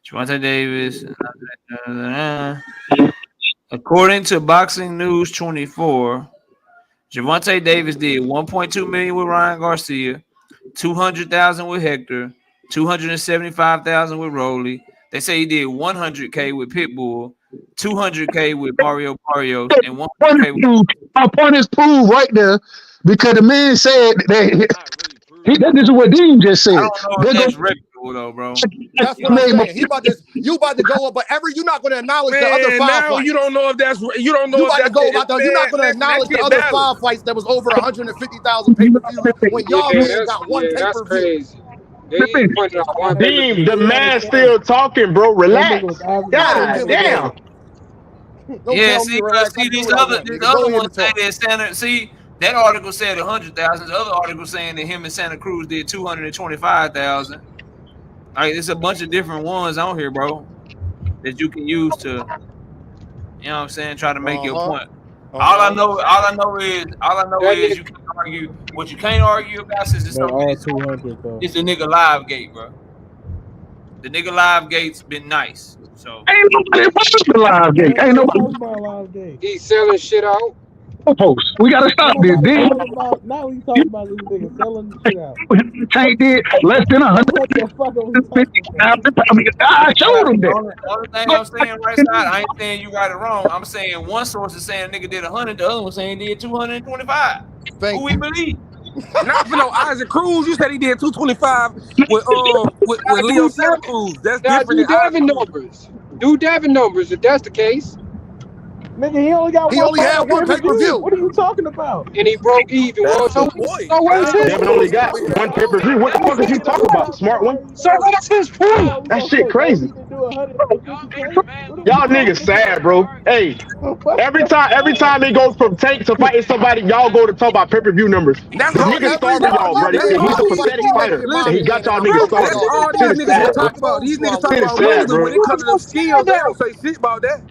Devontae Davis. According to Boxing News 24, Devontae Davis did 1.2 million with Ryan Garcia, 200,000 with Hector, 275,000 with Rolly. They say he did 100K with Pitbull, 200K with Mario Barrios, and 100K with. My point is proved right there because the man said that. This is what Dean just said. I don't know if that's reputable though, bro. That's what I'm saying. You about to go up, but you're not going to acknowledge the other 5 fights. You don't know if that's you're not going to acknowledge the other 5 fights that was over 150,000 pay-per-views when y'all man got one pay-per-view. Dean, the man still talking, bro. Relax. God damn. Yeah, see these other ones say that Santa. See, that article said 100,000. The other article saying that him and Santa Cruz did 225,000. Like, it's a bunch of different ones on here, bro, that you can use to, you know what I'm saying, try to make your point. All I know is you can argue. What you can't argue about is it's the nigga live gate, bro. The nigga live gate's been nice. So ain't nobody live gate. Ain't nobody. He's selling shit out. Post. We gotta stop this. Now we talking about this nigga selling shit out. Tank did less than 150. I showed him that. The only thing I'm saying right side, I ain't saying you right or wrong. I'm saying one source is saying nigga did 100, the other one saying he did 225. Who we believe? Not for no Isaac Cruz. You said he did 225 with Leo Santa Cruz. That's different. Do Devin numbers. Do Devin numbers if that's the case. Nigga, he only had one pay-per-view. What are you talking about? And he broke even. Devin only got one pay-per-view. What the fuck is he talking about? Smart one? So that's his point. That shit crazy. Y'all niggas sad, bro. Hey, every time it goes from Tank to fighting somebody, y'all go to talk about pay-per-view numbers. The niggas starving y'all, bro. He's a pathetic fighter, and he got y'all niggas starving. That's all these niggas talk about. These niggas talk about wins, but when it comes to them skills, they don't say shit about that.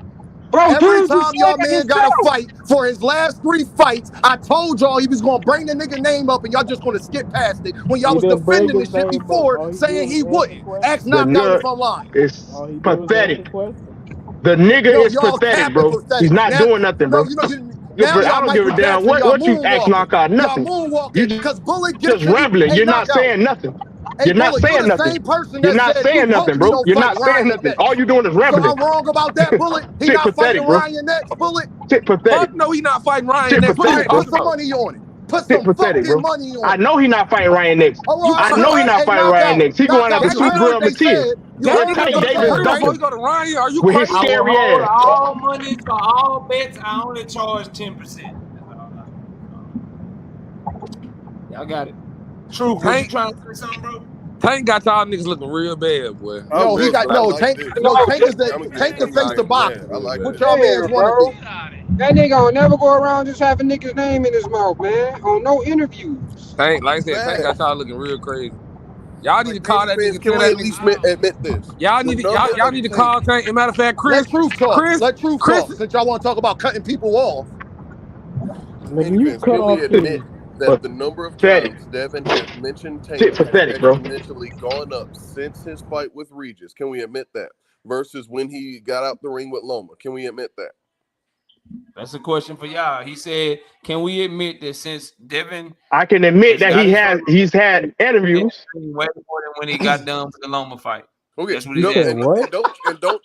Bro, every time y'all man got a fight for his last 3 fights, I told y'all he was gonna bring the nigga name up and y'all just gonna skip past it when y'all was defending the shit before, saying he wouldn't. Ask Knockout if I'm lying. It's pathetic. The nigga is pathetic, bro. He's not doing nothing, bro. I don't give a damn what you ask Knockout. Nothing. You just rambling. You're not saying nothing. You're not saying nothing. You're not saying nothing, bro. You're not saying nothing. All you're doing is rambling. So I'm wrong about that, Bullet. He not fighting Ryan next, Bullet. Shit pathetic. No, he not fighting Ryan next. Put some money on it. Put some fucking money on it. I know he not fighting Ryan next. I know he not fighting Ryan next. He going after Sweet Grill Matia. Tank Davis double with his scary ass. All money for all bets. I only charge 10%. Y'all got it. True. Tank trying to say something, bro? Tank got y'all niggas looking real bad, boy. No, he got Tank. Tank is the face to box. What y'all man want to be? That nigga don't never go around just having nigga's name in his mouth, man. On no interviews. Tank, like I said, Tank got y'all looking real crazy. Y'all need to call that nigga. Can we at least admit this? Y'all need to call Tank. As a matter of fact, Chris. Let Truth talk. Since y'all want to talk about cutting people off. Can we admit that the number of times Devin has mentioned Tank has exponentially gone up since his fight with Regis? Can we admit that? Versus when he got out the ring with Loma. Can we admit that? That's a question for y'all. He said, "Can we admit that since Devin?" I can admit that he's had interviews way more than when he got done with the Loma fight. Okay, that's what he said. Don't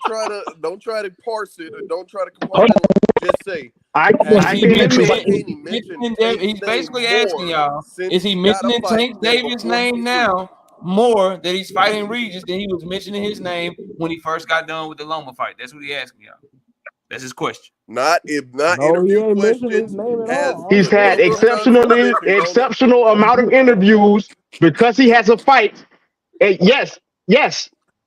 try to parse it, or don't try to compare it. Just say he's basically asking y'all: is he mentioning Tank Davis' name now, more that he's fighting Regis than he was mentioning his name when he first got done with the Loma fight? That's what he asking y'all. That's his question. Not No, he interview ain't mentioned his questions. name at Has all. He's the had number of times he mentioned Loma? exceptional amount of interviews because he has a fight. And yes,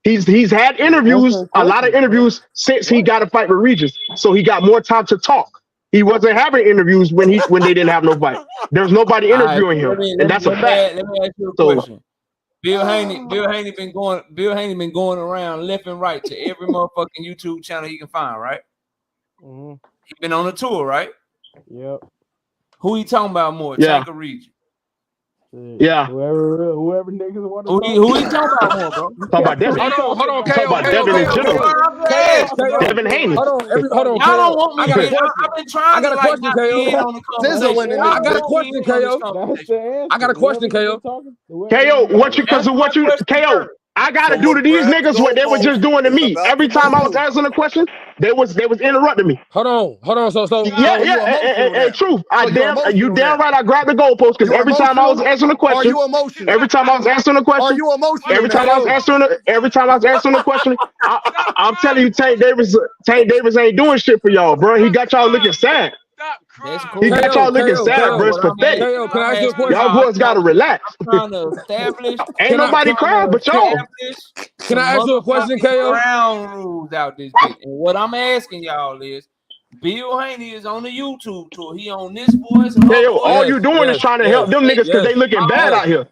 he's had interviews, Answering a lot of questions, bro. interviews since he got a fight with Regis. So he got more time to talk. He wasn't having interviews when they didn't have no fight. There's nobody All right, interviewing so him, and that's a fact. let me ask you a So question. Bill Haney been going around left and right to every motherfucking YouTube channel he can find, right? Mm-hmm. He been on a tour, right? Yep. Who he talking about more, yeah, Tank or Regis? yeah. Whoever niggas want to Who he talking about more, bro? Talk about Devin. Hold on, Talk about Devin in general. Devin Haney. Hold on, Y'all don't want me I got a to. question. I've been trying I got to a like question, not KO. be in on the Sizzling in conversation. this I got a bitch. question, KO. That's the answer. I got a question, KO. KO, KO, I gotta So do to what these Brad's niggas what they were just goalpost doing to is me. about Every to time I was move. answering a question, they was interrupting me. Hold on. So So you emotional now. Truth. So you're You emotional damn now. right I grabbed the goalpost because You every time I was emotional? answering a Are question, you emotional? every time I was answering a Are question, you emotional every time now? I was answering a question, I'm telling you, Tank Davis ain't doing shit for y'all, bro. He got y'all looking sad. That's cool. He got y'all looking sad, bro. It's What I'm pathetic. asking, KO, can I ask you a question? Y'all boys gotta relax. I'm trying to establish. Ain't nobody crying but y'all. Can I ask you a question, KO? Ground rules out this bitch. And what I'm asking y'all is, Bill Haney is on the YouTube tour. He on this voice. KO, all you doing is trying to help them niggas because they looking bad out here.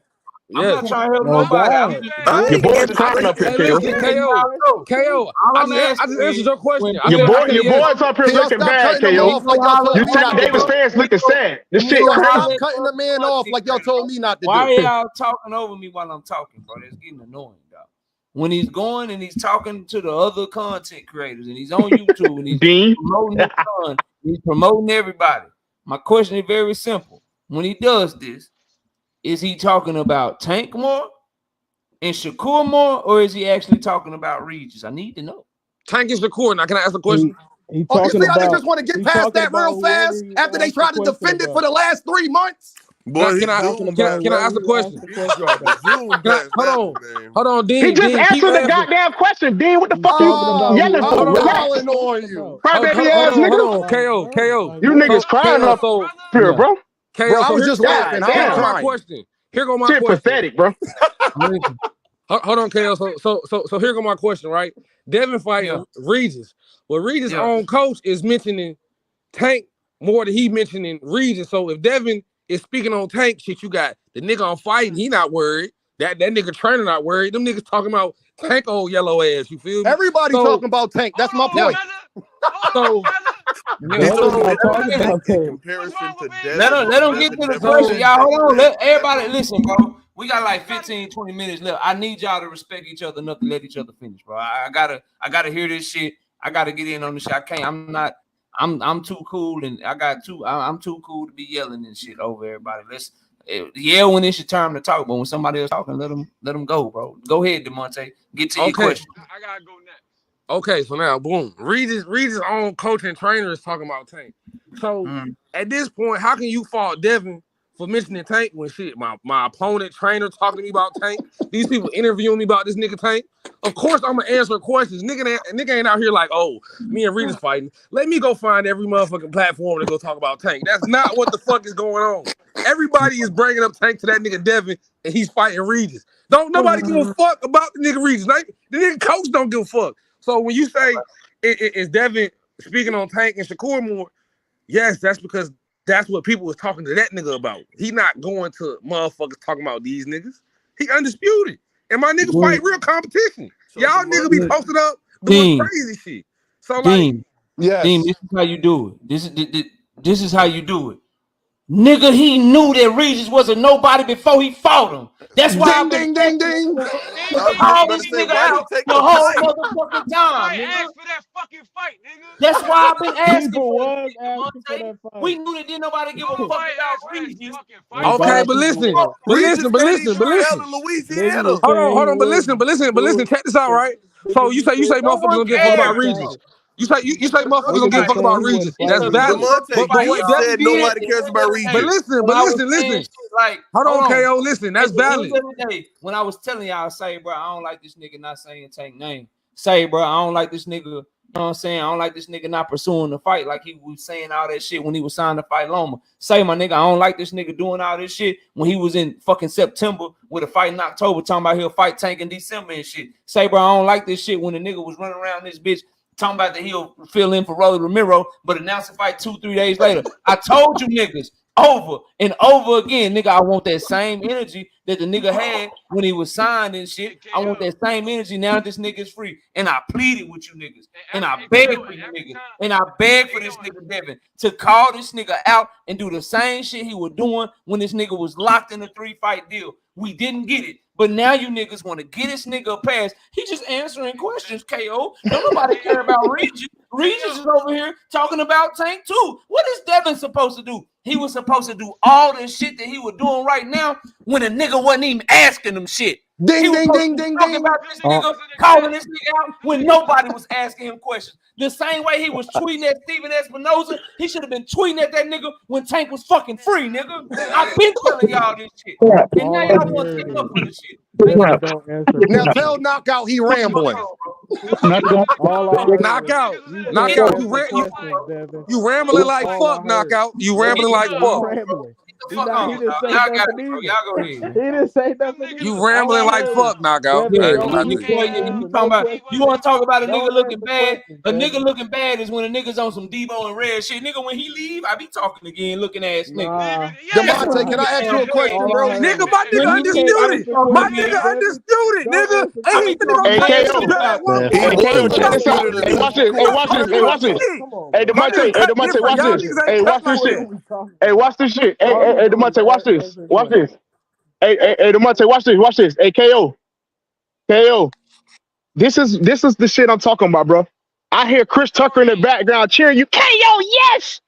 I'm not trying to help Oh, nobody. God. Your boy's crying up here, Hey, KO. listen, KO. I just answered your question. Your boy's up here Can y'all looking stop bad, cutting them KO. off like y'all told You me Tank not to Davis do? fans looking sad. This Can shit y'all crazy. stop cutting the man off like y'all told me not to Why do? are y'all talking over me while I'm talking, bro? That's getting annoying, dog. When he's going and he's talking to the other content creators and he's on YouTube and he's promoting his son, he's promoting everybody. My question is very simple. When he does this, is he talking about Tank more and Shakur more, or is he actually talking about Regis? I need to know. Tank and Shakur. Now, can I ask a question? He Oh, you see how they about- just want to get he past talking that real about whoever fast he after they asked tried the to defend question it for the last 3 months? Boy, Can I ask a question? Hold on, Dean. He just Dean, keep answered the answering. goddamn question. Dean, what the fuck you yelling for? I'm Relax. calling on you. Crybaby ass nigga. Hold on, KO. You niggas crying up here, bro. KO, Bro, I so was here, just laughing. How here I'm go my crying. question. Here go my Shit question. pathetic, bro. Hold on, KO. So here go my question, right? Devin fighting Regis. Well, Regis' own coach is mentioning Tank more than he mentioning Regis. So if Devin is speaking on Tank shit, you got the nigga I'm fighting, he not worried. That nigga trainer not worried. Them niggas talking about Tank old yellow ass. You feel me? Everybody talking about Tank. That's my point. So comparison to Devin. Let them get to the question. Y'all, hold on. Let everybody listen, bro. We got like 15, 20 minutes left. I need y'all to respect each other enough to let each other finish, bro. I gotta hear this shit. I gotta get in on this shit. I can't. I'm too cool, and I'm too cool to be yelling and shit over everybody. Let's yell when it's your time to talk, but when somebody else talking, let them go, bro. Go ahead, DeMonte. Get to your question. I gotta go next. Okay, so now boom. Regis' own coach and trainer is talking about Tank. So at this point, how can you fault Devin for mentioning Tank when shit my opponent trainer talking to me about Tank? These people interviewing me about this nigga Tank. Of course I'm gonna answer questions. Nigga ain't out here like, oh, me and Regis fighting. Let me go find every motherfucking platform to go talk about Tank. That's not what the fuck is going on. Everybody is bringing up Tank to that nigga Devin, and he's fighting Regis. Don't nobody give a fuck about the nigga Regis. The nigga coach don't give a fuck. So when you say is Devin speaking on Tank and Shakur more, yes, that's because that's what people was talking to that nigga about. He not going to motherfuckers talking about these niggas. He undisputed. And my niggas fight real competition. Y'all niggas be posted up doing crazy shit. So Dean, this is how you do it. This is how you do it. Nigga, he knew that Regis was a nobody before he fought him. That's why I've been ding. Call this nigga out the whole motherfucking time, nigga. Ask for that fucking fight, nigga. That's why I've been asking for that fight. We knew that didn't nobody give a fuck about Regis. Okay, but listen. Hold on, but listen. Check this out, right? So you say motherfuckers don't give a fuck about Regis. You say motherfuckers don't give a fuck about Regis. That's valid. DeMonte, But what he Devin said did, nobody cares about Regis. But listen. Like, hold on, KO. Listen, that's valid. When I was telling y'all, say, bro, I don't like this nigga not saying Tank name. Say, bro, I don't like this nigga. You know what I'm saying? I don't like this nigga not pursuing the fight like he was saying all that shit when he was signed to fight Loma. Say, my nigga, I don't like this nigga doing all this shit when he was in fucking September with a fight in October talking about he'll fight Tank in December and shit. Say, bro, I don't like this shit when the nigga was running around this bitch talking about that he'll fill in for Rolly Romero, but announce the fight 2-3 days later. I told you niggas over and over again, nigga, I want that same energy that the nigga had when he was signed and shit. I want that same energy now that this nigga is free. And I pleaded with you niggas. And I begged for you niggas. And I begged for this nigga Devin to call this nigga out and do the same shit he was doing when this nigga was locked in a 3-fight deal. We didn't get it. But now you niggas want to get this nigga a pass. He just answering questions, KO. Don't nobody care about Regis. Regis is over here talking about Tank too. What is Devin supposed to do? He was supposed to do all this shit that he was doing right now when a nigga wasn't even asking him shit. Ding, ding, ding, ding, talking ding. about this nigga, calling this nigga out when nobody was asking him questions. The same way he was tweeting at Steven Espinoza, he should have been tweeting at that nigga when Tank was fucking free, nigga. I've been telling y'all this shit. And now y'all want to take up for this shit. Now tell Knockout he rambling. Knockout. You rambling like fuck, Knockout. You rambling like fuck. He didn't say nothing. You rambling like fuck, Knockout. You want to talk about a nigga looking bad? A nigga looking bad is when a nigga's on some Debo and Red shit. Nigga, when he leave, I be talking again, looking ass nigga. DeMonte, can I ask you a question, bro? Nigga, my nigga undisputed. My nigga undisputed, nigga. Ain't the nigga Hey, watch this. Hey, DeMonte, watch this. Hey, watch this shit. Hey, watch this shit. Hey, DeMonte, watch this. Hey, DeMonte, watch this. Hey, KO. This is the shit I'm talking about, bro. I hear Chris Tucker in the background cheering you. KO, yes.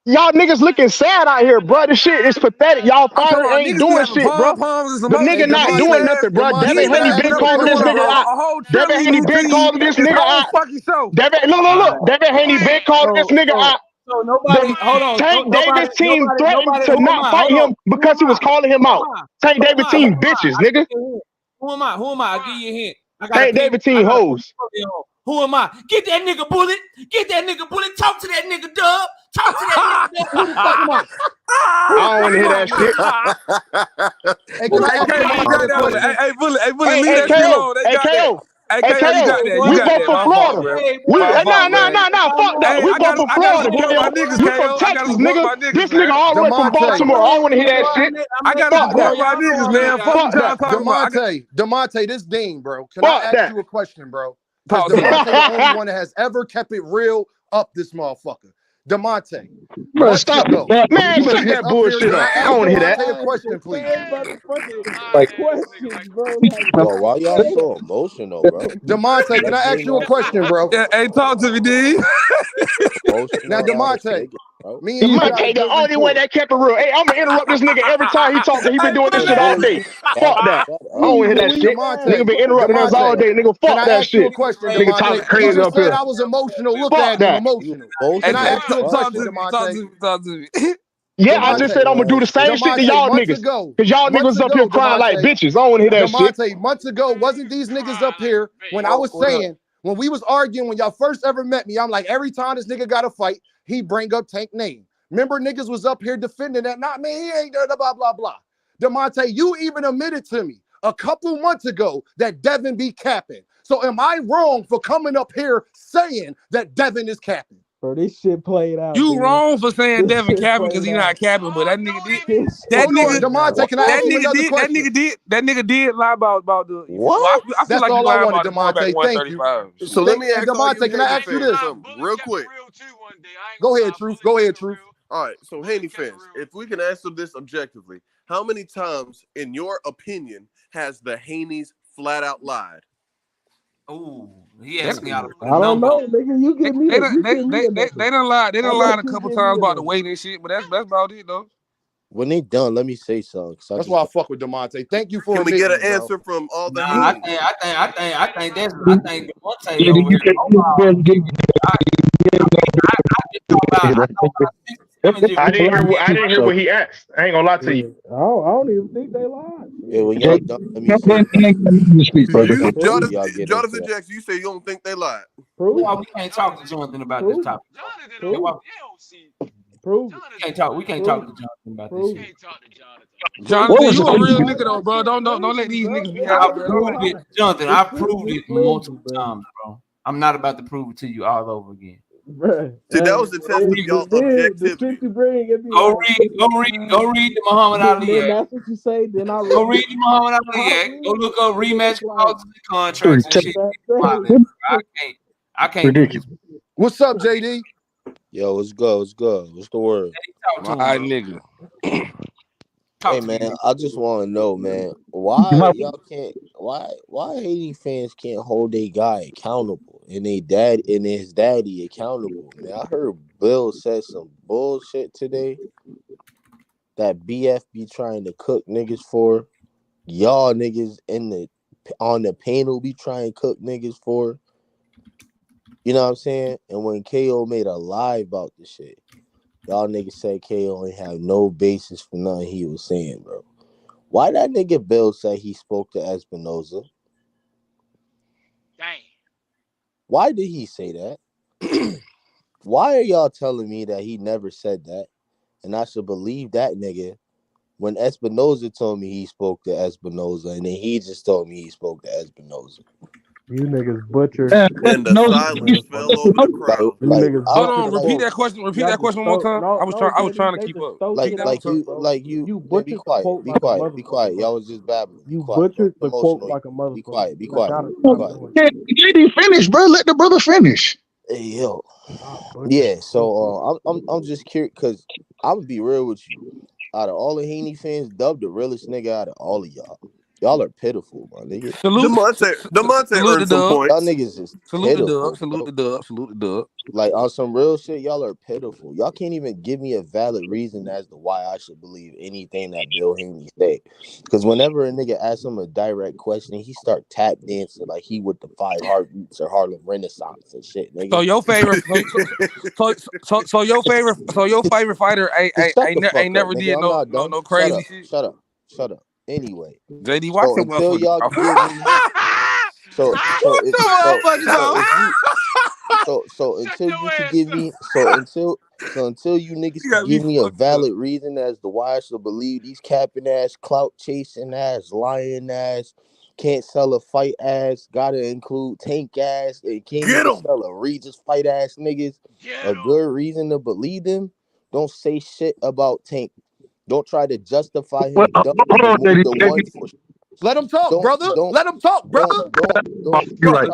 Y'all niggas looking sad out here, bro. This shit is pathetic. Y'all finally ain't doing shit, bro. The nigga not doing nothing, bro. Devin Haney been calling this nigga out. Devin Haney been calling this nigga out. Look. Devin Haney been calling this nigga out. So nobody, hold on. Tank Davis team threatened to not fight him because he was calling him out. Tank Davis team bitches, nigga. Who am I? I'll give you a hint. Tank Davis team hoes. Who am I? Get that nigga Bullet. Talk to that nigga Dub. Talk to that nigga Dub. Who the fuck am I? I don't want to hear that shit. Hey, Bullet, leave that shit alone. Hey, KO, you got that. We both from Florida. Nah, fuck that. We both from Florida. You from Texas, nigga. This nigga all the way from Baltimore. I don't want to hear that shit. I got to support my niggas, man. Fuck that. DeMonte, this Dean, bro. Can I ask you a question, bro? Because DeMonte the only one that has ever kept it real up this motherfucker. DeMonte. Bro, stop it. Man, shut that bullshit up. I don't want to hear that. A question, please. Questions, bro. Bro, why y'all so emotional, bro? DeMonte, can I ask you a question, bro? Hey, talk to me, D. Now, DeMonte. Me and DeMonte, the only one that kept it real. Hey, I'm gonna interrupt this nigga every time he talks. He been doing this shit all day. Fuck that. I don't want to hear that shit. Nigga been interrupting us all day. Nigga, fuck that shit. Nigga talking crazy up here. I was emotional. Look at him, emotional. Can I ask you a question, DeMonte? Talk to me. Yeah, I just said I'm gonna do the same shit to y'all niggas. Cause y'all niggas up here crying like bitches. I don't want to hear that shit. DeMonte, months ago, wasn't these niggas up here when I was saying, when we was arguing, when y'all first ever met me, I'm like, every time this nigga got a fight, he bring up Tank name. Remember, niggas was up here defending that. Not me, he ain't blah, blah, blah. DeMonte, you even admitted to me a couple months ago that Devin be capping. So am I wrong for coming up here saying that Devin is capping? Bro, this shit played out. You wrong for saying Devin capping because he not capping, but that nigga did. That nigga did lie about the. What? I feel That's like all I wanted, DeMonte. Thank you. So let me ask DeMonte, can I ask you this real quick? Go ahead, Truth. All right, so Haney fans, if we can answer this objectively, how many times, in your opinion, has the Haneys flat out lied? Ooh, he asked me out. I don't know, nigga. You give me. They done lied. They done lied a couple times about the weight and shit, but that's about it though. when they done, let me say something. That's why I fuck with DeMonte. Thank you for Can we get an admitting, bro. answer from all the Nah, Haney? I think Devontae over here. I didn't hear what he asked. I ain't gonna lie to you. I don't even think they lied. Yeah, when y'all done, let me say You, y'all get Jonathan into Jackson, you say you don't think they lied. Prove. Why we can't talk to Jonathan about this topic? Prove. We can't talk to Jonathan about this shit. Jonathan, you a real nigga though, bro. Don't let these niggas be I happy, bro. proved it, Jonathan. I proved it multiple times, bro. I'm not about to prove it to you all over again. Bruh. See, that was the test of y'all The shit objectivity. you bring, it be Go like, read the Muhammad Ali then Act. that's what you say. Then I Go read the Muhammad Ali Act. Go look up rematch clauses and contracts and shit. I can't do this. What's up, JD? Yo, what's good? What's good? What's the word? My nigga. Hey man, I just want to know, man, why y'all can't? Why Haiti fans can't hold their guy accountable and his daddy accountable? Man, I heard Bill said some bullshit today that BF be trying to cook niggas for. Y'all niggas on the panel be trying to cook niggas for. You know what I'm saying? And when KO made a lie about this shit, y'all niggas said KO ain't have no basis for nothing he was saying, bro. Why that nigga Bill say he spoke to Espinoza? Dang. Why did he say that? Why are y'all telling me that he never said that? And I should believe that nigga when Espinoza told me he spoke to Espinoza, and then he just told me he spoke to Espinoza. you niggas butcher. And the silence fell over the crowd. Hold on, repeat that question. Repeat that question one more time. I was trying to keep up. You be quiet, be quiet. Y'all was just babbling. You Quiet, butchered the quote emotional. like a motherfucker. Be quiet, be quiet. Let him finish, bro. Let the brother finish. Hey yo, yeah. So I'm just curious because I'm gonna be real with you. Out of all the Haney fans, Dub the realest nigga out of all of y'all. Y'all are pitiful, my nigga. DeMonte earned some points. Y'all niggas is pitiful. Salute the dub. Like on some real shit, y'all are pitiful. Y'all can't even give me a valid reason as to why I should believe anything that Bill Haney say. Because whenever a nigga asks him a direct question, he start tap dancing like he with the 5 Heartbeats or Harlem Renaissance and shit, nigga. So your favorite, so your favorite fighter ain't never nigga. did no crazy shit. Shut up. Anyway, JD, watch your until y'all give me, until you niggas can give me a valid reason as to why I should believe these capping ass, clout chasing ass, lying ass, can't sell a fight ass, gotta include tank ass, and can't even sell a Regis fight ass niggas. A good reason to believe them. Don't say shit about Tank. Don't try to justify him ducking the move the 140. Let him talk, brother. Let him talk, brother. Don't try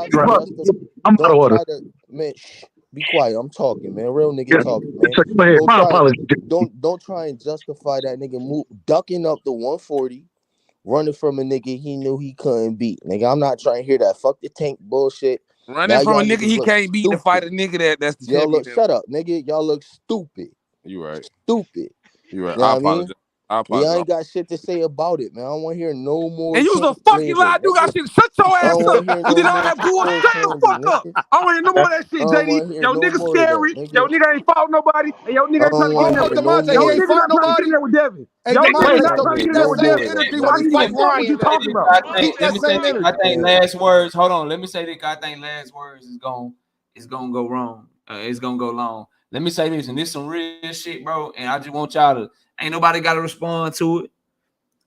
to man. Be quiet. I'm talking, man. Real nigga talking, man. Don't try and justify that nigga move ducking up the 140, running from a nigga he knew he couldn't beat. Nigga, I'm not trying to hear that. Fuck the Tank bullshit. Running from a nigga he can't beat to fight a nigga that's the champion. Shut up, nigga. Y'all look stupid. You right. Stupid. You right. You know I what I mean? apologize. I apologize. Y'all ain't got shit to say about it, man. I don't want to hear no more. And you's a fucking lie. You got shit. Shut your ass up. You did all that bull. Shut the fuck up. I don't want to hear no more of that shit, JD. Yo, nigga scary. Yo, nigga ain't fought nobody. And yo, nigga ain't trying to get in there with DeMonte, he ain't fought nobody. with Devin. Hey, Yo, DeMonte, nigga not trying to get in there with Devin. energy Why when he you fight fuck what Ryan. you talking about? I think last words. Hold on. Let me say this. I think last words is gonna go wrong. It's gonna go long. Let me say this, and this some real shit, bro. And I just want y'all to. Ain't nobody got to respond to it.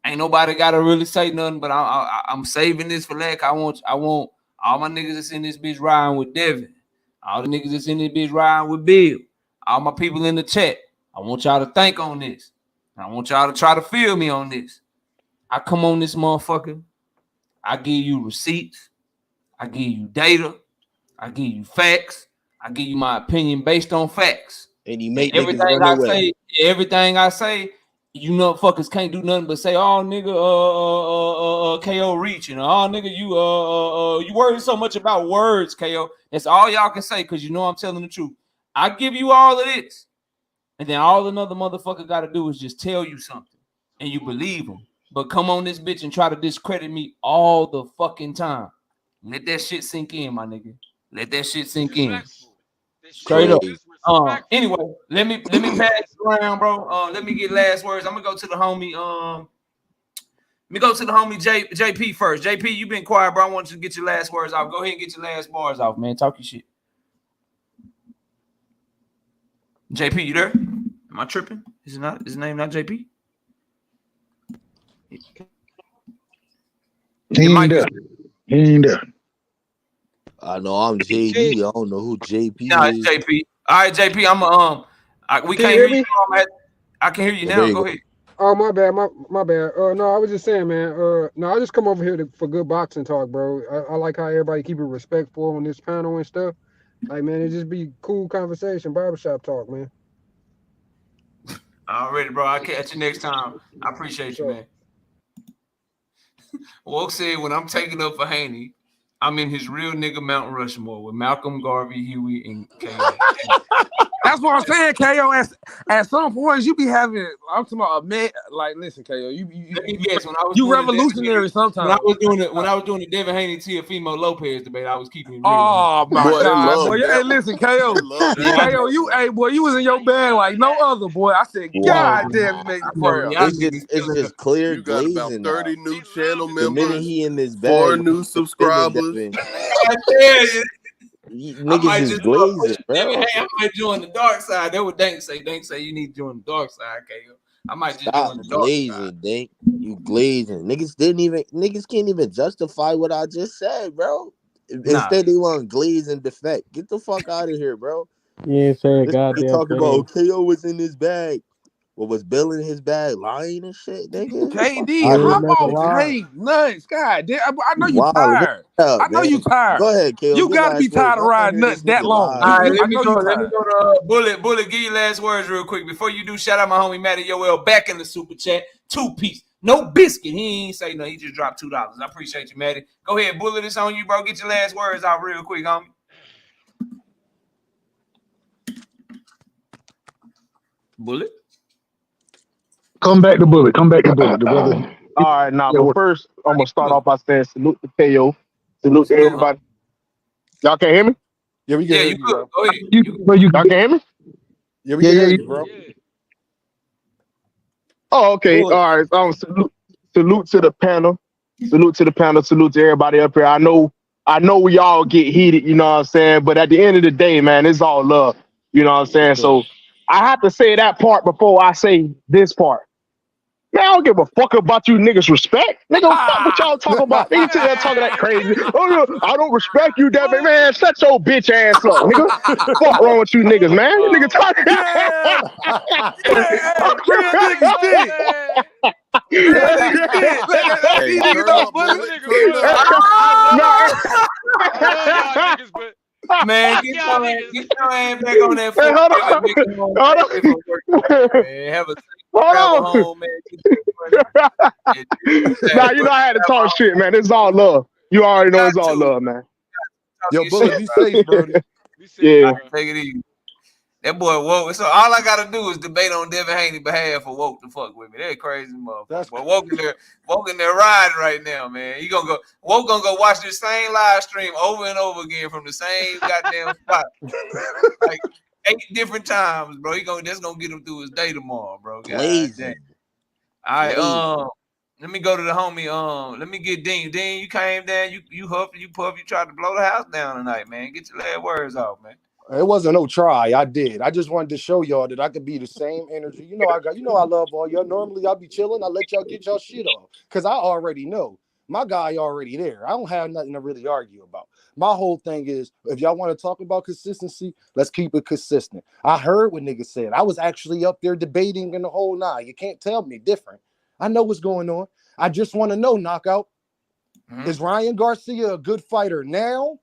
Ain't nobody got to really say nothing. But I'm saving this for lack. I want all my niggas that's in this bitch riding with Devin. All the niggas that's in this bitch riding with Bill. All my people in the chat. I want y'all to think on this. I want y'all to try to feel me on this. I come on this motherfucker. I give you receipts. I give you data. I give you facts. I give you my opinion based on facts. And you make everything I say, you motherfuckers can't do nothing but say, "Oh nigga, KO reaching, oh nigga, you worry so much about words, KO." That's all y'all can say because you know I'm telling the truth. I give you all of this. And then all another motherfucker got to do is just tell you something, and you believe him. But come on this bitch and try to discredit me all the fucking time. Let that shit sink in, my nigga. Let that shit sink in. Straight up. Anyway, let me pass it around, bro. Let me get last words. I'm gonna go to the homie. Let me go to the homie JP first. JP, you been quiet, bro. I want you to get your last words off. Go ahead and get your last bars off, man. Talk your shit. JP, you there? Am I tripping? Is his name not JP? He ain't there. He ain't there. I know I'm JD. I don't know who JP Nah, is. it's JP. All right, JP. We can't hear you. I can hear you now. Go ahead. Oh, my bad. My bad. No, I was just saying, man. No, I just come over here for good boxing talk, bro. I like how everybody keep it respectful on this panel and stuff. Like, man, it just be cool conversation, barbershop talk, man. Already, bro. I'll catch you next time. I appreciate you, man. Woke said, when I'm taking up for Haney, I'm in his real nigga Mount Rushmore with Malcolm, Garvey, Huey, and KO. That's what I'm saying, KO. At some points, you be having. I'm talking about a man. Like, listen, KO. You revolutionary sometimes. When I was doing the Devin Haney Teofimo Lopez debate, I was keeping it real. Oh my God, boy! Hey, listen, KO. KO, you was in your bag like no other, boy. I said, God damn, you make me proud. It's just clear. You got about glazing 30 new channel the minute members, he in this 4 bag, new subscribers. I tell you. Niggas is glazing, bro. I might join the dark side. That's what Dank say. Dank say you need to join the dark side, KO. I might just join the dark glazing, side. Dank. You glazing. Niggas can't even justify what I just said, bro. Instead, they want glaze and defect. Get the fuck out of here, bro. You ain't saying goddamn talking thing. about KO was in his bag. What was Bill in his bag? Lying and shit, nigga. KD, hop on tape, nuts. God damn, I know you tired. I know you tired. Go ahead, KO. You gotta be tired of riding nuts that long. All right, let me go to Bullet. Give your last words real quick. Before you do, shout out my homie Matty Yoel back in the super chat. 2-piece. No biscuit. He ain't say no. He just dropped $2. I appreciate you, Matty. Go ahead, Bullet. It's on you, bro. Get your last words out real quick, homie. Bullet. Come back to Bullet. The brother. All right, now, but first, I'm going to start off by saying salute to KO. Salute to everybody. Y'all can't hear me? Yeah, we can hear you, bro. Go ahead. Y'all can hear me? Yeah, we can hear you, bro. Oh, okay. All right. Salute to the panel. Salute to everybody up here. I know we all get heated, you know what I'm saying? But at the end of the day, man, it's all love. You know what I'm saying? So I have to say that part before I say this part. Man, I don't give a fuck about you niggas respect. Nigga, fuck what y'all talking about. Niggas sit there talking that crazy. Oh, yeah, I don't respect you, Devin. Man, shut your bitch ass up, nigga. Fuck wrong with you niggas, man. You niggas talking. Real niggas did. Real niggas did. These niggas don't bullet. Man, get your ass back on that phone. Have a travel home, man. Nah, you know I had to talk shit, man. It's all love. You already know it's all love, man. Yo, Bullet, be safe, bro. Yeah. Take it easy. That boy woke. So all I gotta do is debate on Devin Haney's behalf for woke to fuck with me. They're crazy motherfucker. But woke in there riding right now, man. Woke gonna go watch this same live stream over and over again from the same goddamn spot. Like 8 different times, bro. That's gonna get him through his day tomorrow, bro. God damn. All right, let me go to the homie. Let me get Dean. Dean, you came down, you huffed, you puffed, you tried to blow the house down tonight, man. Get your last words off, man. It wasn't no try. I did. I just wanted to show y'all that I could be the same energy. I love all y'all. Normally I'll be chilling. I let y'all get y'all shit off. Cause I already know my guy already there. I don't have nothing to really argue about. My whole thing is if y'all want to talk about consistency, let's keep it consistent. I heard what niggas said. I was actually up there debating in the whole nine. You can't tell me different. I know what's going on. I just want to know, Knockout. Is Ryan Garcia a good fighter now?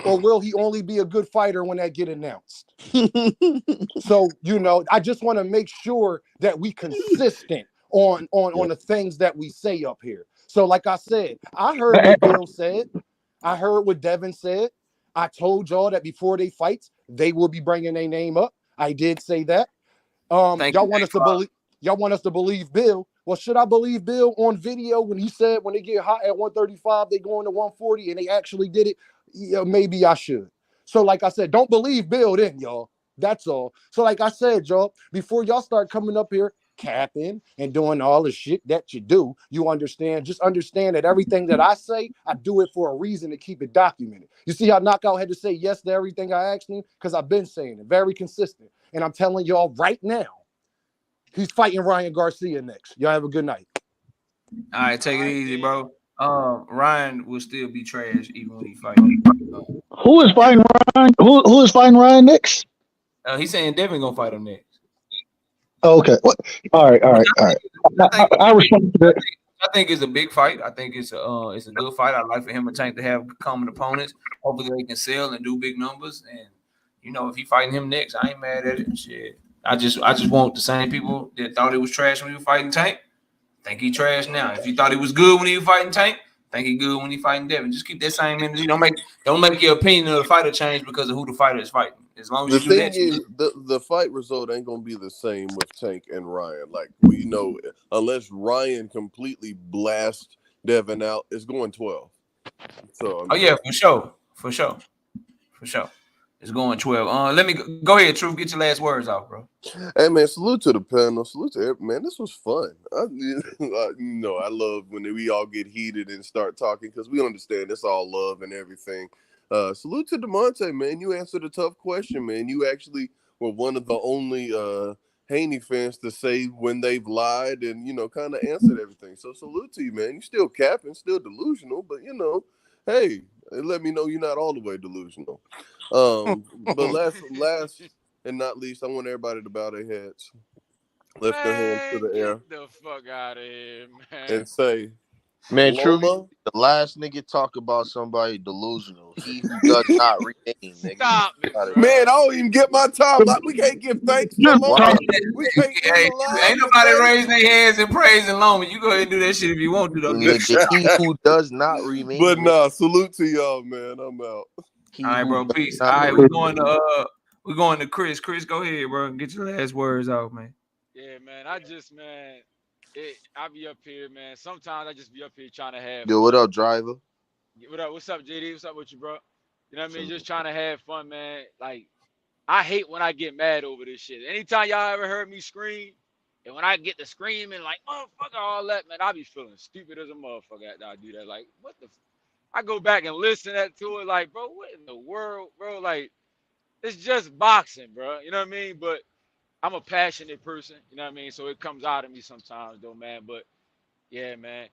Or will he only be a good fighter when that get announced? So, I just want to make sure that we consistent on the things that we say up here. So, like I said, I heard what Bill said. I heard what Devin said. I told y'all that before they fight, they will be bringing their name up. I did say that. Y'all want us to believe? Y'all want us to believe Bill? Well, should I believe Bill on video when he said when they get hot at 135, they go into 140 and they actually did it? Yeah, maybe I should. So, like I said, don't believe Bill then, y'all. That's all. So, like I said, y'all, before y'all start coming up here capping and doing all the shit that you do, you understand? Just understand that everything that I say, I do it for a reason to keep it documented. You see how Knockout had to say yes to everything I asked him? Because I've been saying it, very consistent. And I'm telling y'all right now, he's fighting Ryan Garcia next. Y'all have a good night. All right, take it easy, bro. Ryan will still be trash even when he fights. Who is fighting Ryan? Who is fighting Ryan next? He's saying Devin gonna fight him next. Oh, okay. What? All right. I respect that. I think it's a big fight. I think it's a good fight. I'd like for him and Tank to have common opponents. Hopefully they can sell and do big numbers. And if he fighting him next, I ain't mad at it. Shit. I just want the same people that thought it was trash when he was fighting Tank. Think he trash now. If you thought he was good when he was fighting Tank, think he good when he fighting Devin. Just keep that same energy. Don't make your opinion of the fighter change because of who the fighter is fighting. As long as The you do thing that, is, the fight result ain't gonna be the same with Tank and Ryan. Like unless Ryan completely blasts Devin out, it's going 12. So yeah, for sure. It's going 12. Let me go ahead, Truth. Get your last words off, bro. Hey man, salute to the panel. Salute to everyone. Man, this was fun. I love when we all get heated and start talking because we understand it's all love and everything. Salute to DeMonte, man. You answered a tough question, man. You actually were one of the only Haney fans to say when they've lied and kind of answered everything. So salute to you, man. You still capping, still delusional, but hey, it let me know you're not all the way delusional. But last and not least, I want everybody to bow their heads, lift their hands to the air, Get the fuck out of here, man. and say, Man, truly, Loma. the last nigga talk about somebody delusional. He who does not rename, nigga. Stop it, bro. Man, I don't even get my time. We can't give thanks no more. We can't Hey, ain't nobody raising their hands and praising Loma. You go ahead and do that shit if you want to, though. Nigga, he who does not remain. But nah, salute to y'all, man. I'm out. All right, bro. Peace. All right, we're going to Chris. Chris, go ahead, bro. Get your last words out, man. Yeah, man. I be up here, man. Sometimes I just be up here trying to have Yo, fun. what up, driver? What up? What's up, JD? What's up with you, bro? You know what I mean? Just trying to have fun, man. Like, I hate when I get mad over this shit. Anytime y'all ever heard me scream, and when I get to screaming, like, motherfucker, all that, man, I be feeling stupid as a motherfucker after I do that. Like, what the I go back and listen to it, like, bro, what in the world, bro? Like, it's just boxing, bro. You know what I mean? But I'm a passionate person, you know what I mean? So it comes out of me sometimes, though, man. But yeah, man.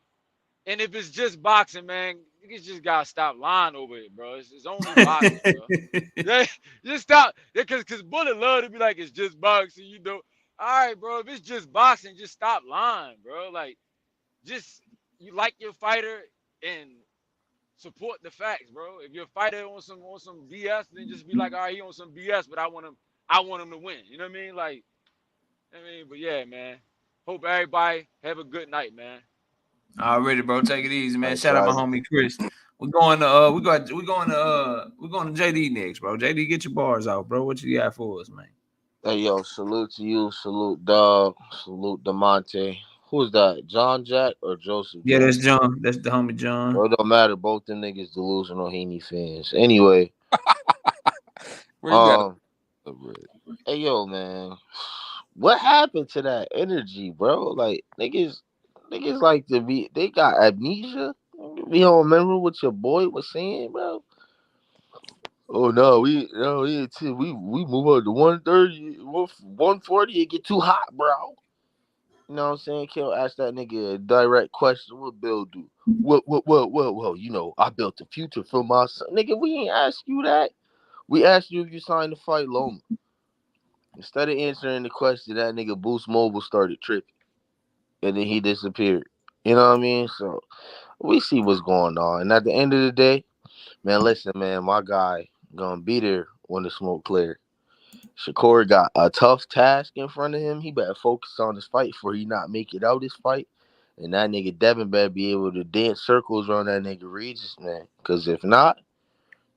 And if it's just boxing, man, you just gotta stop lying over it, bro. It's only boxing, bro. Yeah, just stop. Cause Bullet love to be like, it's just boxing, you know. All right, bro. If it's just boxing, just stop lying, bro. Like, just you like your fighter and support the facts, bro. If your fighter on some BS, then just be like, all right, he on some BS, but I want him to win. You know what I mean? Like, but yeah, man. Hope everybody have a good night, man. Already, bro. Take it easy, man. Shout out my homie Chris. We're going to JD next, bro. JD, get your bars out, bro. What you got for us, man? Hey, yo, salute to you. Salute, Doug. Salute, DeMonte. Who's that? John Jack or Joseph? Yeah, that's John. That's the homie John. Well, it don't matter. Both them niggas delusional Haney fans. Anyway. Hey, yo, man. What happened to that energy, bro? Like, niggas like to be, they got amnesia. We don't remember what your boy was saying, bro. Oh no, we move on to 130, 140, it get too hot, bro. You know what I'm saying? Kill ask that nigga a direct question. What Bill do? Well, I built the future for my son. Nigga, we ain't ask you that. We asked you if you signed to fight Loma. Instead of answering the question, that nigga Boost Mobile started tripping. And then he disappeared. You know what I mean? So we see what's going on. And at the end of the day, man, listen, man, my guy gonna be there when the smoke clear. Shakur got a tough task in front of him. He better focus on his fight before he not make it out his fight. And that nigga Devin better be able to dance circles around that nigga Regis, man. Because if not,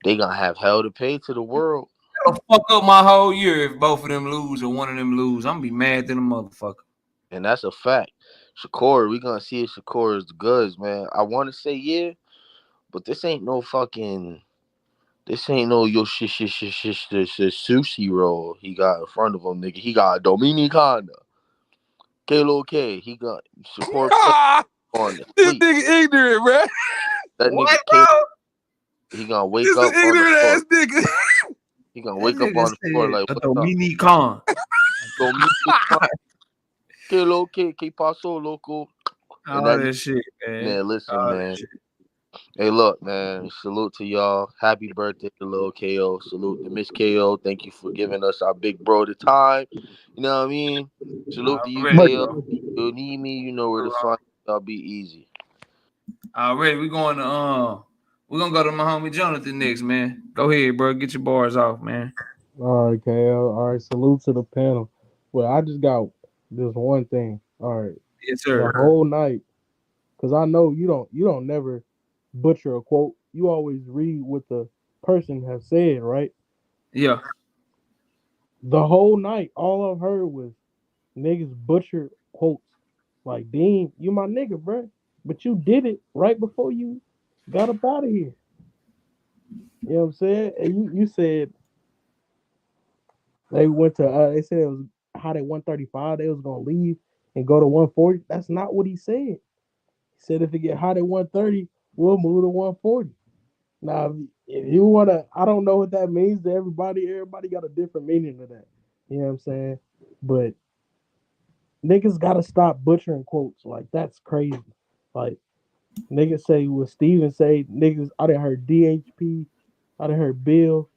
they gonna have hell to pay to the world. That'll fuck up my whole year if both of them lose or one of them lose. I'm gonna be mad than a motherfucker. And that's a fact. Shakur, we gonna see if Shakur is the goods, man. I want to say yeah, but this ain't no fucking. This ain't no sushi roll he got in front of him, nigga. He got Dominicana. Kalo K. He got Shakur on the This sleep. nigga ignorant, bro. That What, nigga bro? he gonna wake This up an on the ignorant floor. ass nigga. He gonna wake up on the floor like, what's up? Dominican. Dominicana. Kalo K. Que paso, loco? All that shit, man. Listen, man. Hey, look, man. Salute to y'all. Happy birthday to Lil KO. Salute to Miss KO. Thank you for giving us our big bro the time. You know what I mean? Salute to you, KO. You need me, you know where to find me. Y'all be easy. Already, we're gonna go to my homie Jonathan next, man. Go ahead, bro. Get your bars off, man. All right, KO. All right, salute to the panel. Well, I just got this one thing. All right. Yes, sir. The whole night, because I know you don't never butcher a quote. You always read what the person has said, right? Yeah. The whole night, all I've heard was niggas butcher quotes. Like, Dean, you my nigga, bro. But you did it right before you got up out of here. You know what I'm saying? And you said they went to they said it was hot at 135, they was gonna leave and go to 140. That's not what he said. He said if it get hot at 130, we'll move to 140. Now if you wanna, I don't know what that means to everybody. Everybody got a different meaning to that. You know what I'm saying? But niggas gotta stop butchering quotes. Like, that's crazy. Like, niggas say what Steven say, niggas, I done heard DHP, I done heard Bill,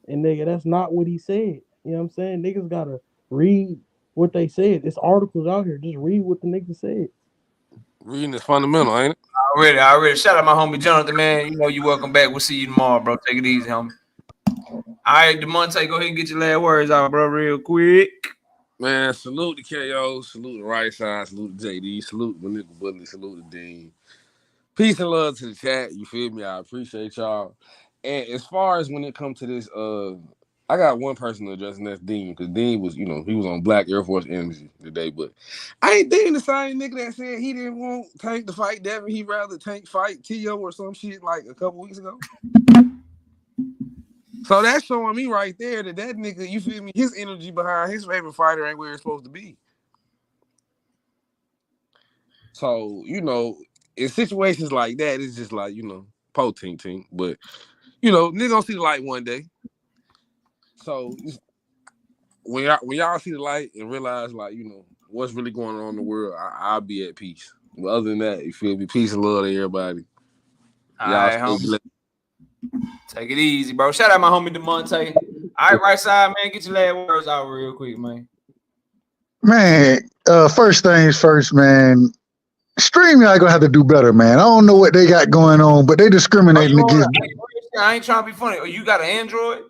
and nigga, that's not what he said. You know what I'm saying? Niggas gotta read what they said. There's articles out here. Just read what the niggas said. Reading is fundamental, ain't it? Already. Shout out my homie Jonathan, man. You know you welcome back. We'll see you tomorrow, bro. Take it easy, homie. All right, DeMonte, go ahead and get your last words out, bro, real quick. Man, salute to KO, salute the right side, salute to JD, salute the nigga Bully, salute to Dean. Peace and love to the chat. You feel me? I appreciate y'all. And as far as when it comes to this, I got one person to address, and that's Dean, because Dean was, he was on Black Air Force Energy today, but I ain't Dean the same nigga that said he didn't want Tank to fight Devin. He'd rather Tank fight T.O. or some shit like a couple weeks ago. So that's showing me right there that nigga, you feel me, his energy behind his favorite fighter ain't where it's supposed to be. So, in situations like that, it's just like, po tink. But, nigga gonna see the light one day. So when y'all see the light and realize, like, what's really going on in the world, I'll be at peace. But other than that, you feel me? Peace and love to everybody. All right, homie. Take it easy, bro. Shout out my homie DeMonte. All right, right side, man. Get your last words out real quick, man. Man, first things first, man. StreamYard gonna have to do better, man. I don't know what they got going on, but they discriminating against. I ain't trying to be funny. Oh, you got an Android?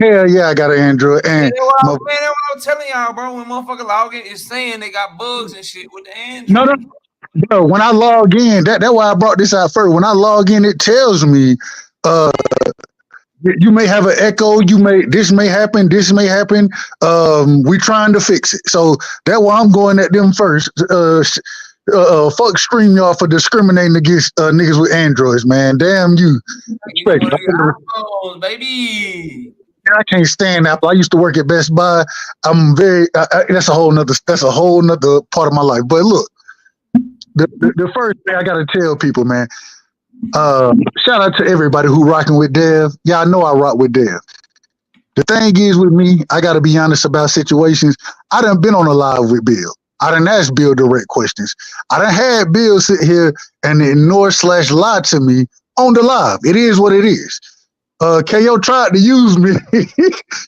Hell yeah, I got an Android. And that's what I'm telling y'all, bro. When motherfucker log in, it's saying they got bugs and shit with the Android. No, bro. When I log in, that's why I brought this out first. When I log in, it tells me, you may have an echo. This may happen. We trying to fix it. So that's why I'm going at them first. Fuck StreamYard for discriminating against niggas with Androids, man. Damn you. Baby. I can't stand Apple. I used to work at Best Buy. I'm very. That's a whole nother part of my life. But look, the first thing I gotta tell people, man. Shout out to everybody who rocking with Dev. Y'all know I rock with Dev. The thing is with me, I gotta be honest about situations. I done been on a live with Bill. I done asked Bill direct questions. I done had Bill sit here and ignore/lie to me on the live. It is what it is. KO tried to use me.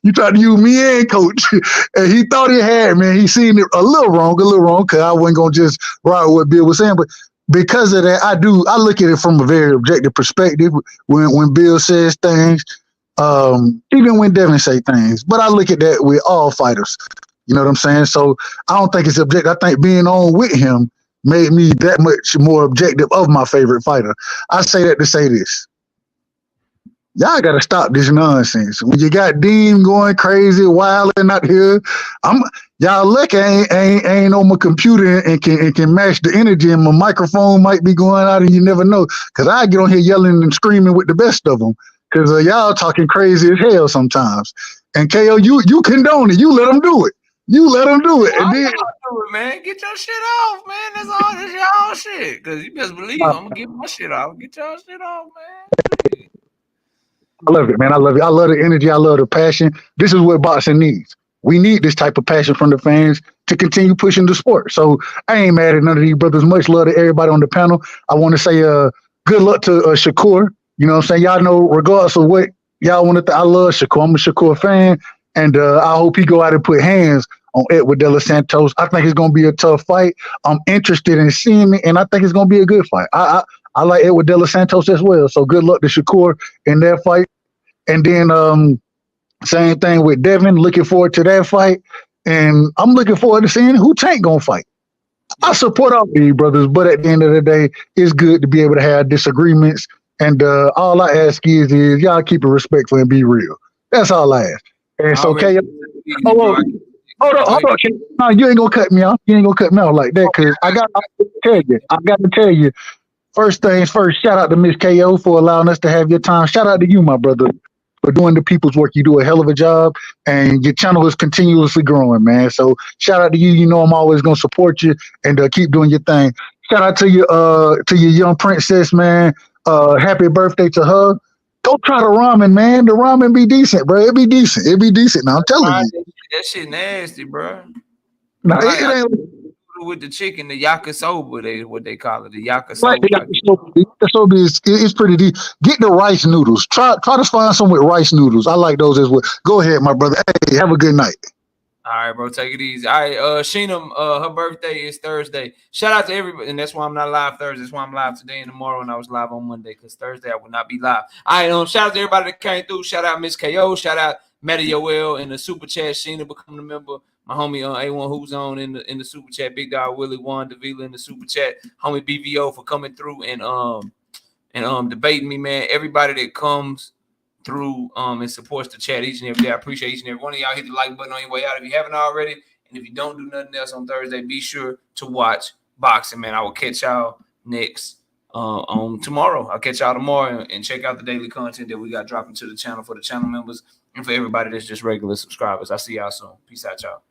You tried to use me and Coach. And he thought he had, man. He seen it a little wrong, because I wasn't going to just ride what Bill was saying. But because of that, I look at it from a very objective perspective when Bill says things, even when Devin say things. But I look at that with all fighters. You know what I'm saying? So I don't think it's objective. I think being on with him made me that much more objective of my favorite fighter. I say that to say this. Y'all gotta stop this nonsense. When you got Dean going crazy, wilding out here, y'all lucky ain't on my computer and can match the energy, and my microphone might be going out and you never know. Cause I get on here yelling and screaming with the best of them. Cause y'all talking crazy as hell sometimes. And KO, you condone it. You let them do it. You let them do it. And then, do it, man. Get your shit off, man. That's all. That's y'all shit. Cause you best believe I'm gonna get my shit off. Get y'all shit off, man. I love it, man. I love it. I love the energy. I love the passion. This is what boxing needs. We need this type of passion from the fans to continue pushing the sport. So I ain't mad at none of these brothers. Much love to everybody on the panel. I want to say good luck to Shakur. You know what I'm saying? Y'all know, regardless of what y'all want to I love Shakur. I'm a Shakur fan. And I hope he go out and put hands on Edwin De Los Santos. I think it's going to be a tough fight. I'm interested in seeing it, and I think it's going to be a good fight. I like Edwin De Los Santos as well. So good luck to Shakur in that fight. And then same thing with Devin. Looking forward to that fight. And I'm looking forward to seeing who Tank going to fight. I support all these brothers, but at the end of the day, it's good to be able to have disagreements. And all I ask is y'all keep it respectful and be real. That's all I ask. And so, KO, hold on. No, you ain't gonna cut me off. You ain't gonna cut me off like that, because I got to tell you. First things first, shout out to Miss KO for allowing us to have your time. Shout out to you, my brother, for doing the people's work. You do a hell of a job, and your channel is continuously growing, man. So shout out to you. You know I'm always gonna support you, and keep doing your thing. Shout out to your young princess, man. Happy birthday to her. Go try the ramen, man. The ramen be decent, bro. It be decent. It be decent. Now I'm telling you. That shit nasty, bro. No, it ain't. With the chicken, the yakisoba, what they call it, the yakisoba. Right, the yakisoba is pretty deep. Get the rice noodles. Try to find some with rice noodles. I like those as well. Go ahead, my brother. Hey, have a good night. All right, bro. Take it easy. All right, Sheena, her birthday is Thursday. Shout out to everybody, and that's why I'm not live Thursday. That's why I'm live today and tomorrow, and I was live on Monday, because Thursday I will not be live. All right, shout out to everybody that came through. Shout out Miss KO. Shout out Matty Yoel in the super chat. Sheena becoming a member. My homie A1 who's on in the super chat. Big Dog Willie Juan Davila in the super chat. Homie BVO for coming through and debating me, man. Everybody that comes through and supports the chat each and every day. I appreciate each and every one of y'all. Hit the like button on your way out if you haven't already. And if you don't do nothing else on Thursday, be sure to watch boxing, man. I will catch y'all next on tomorrow. I'll catch y'all tomorrow and check out the daily content that we got dropping to the channel for the channel members and for everybody that's just regular subscribers. I'll see y'all soon. Peace out, y'all.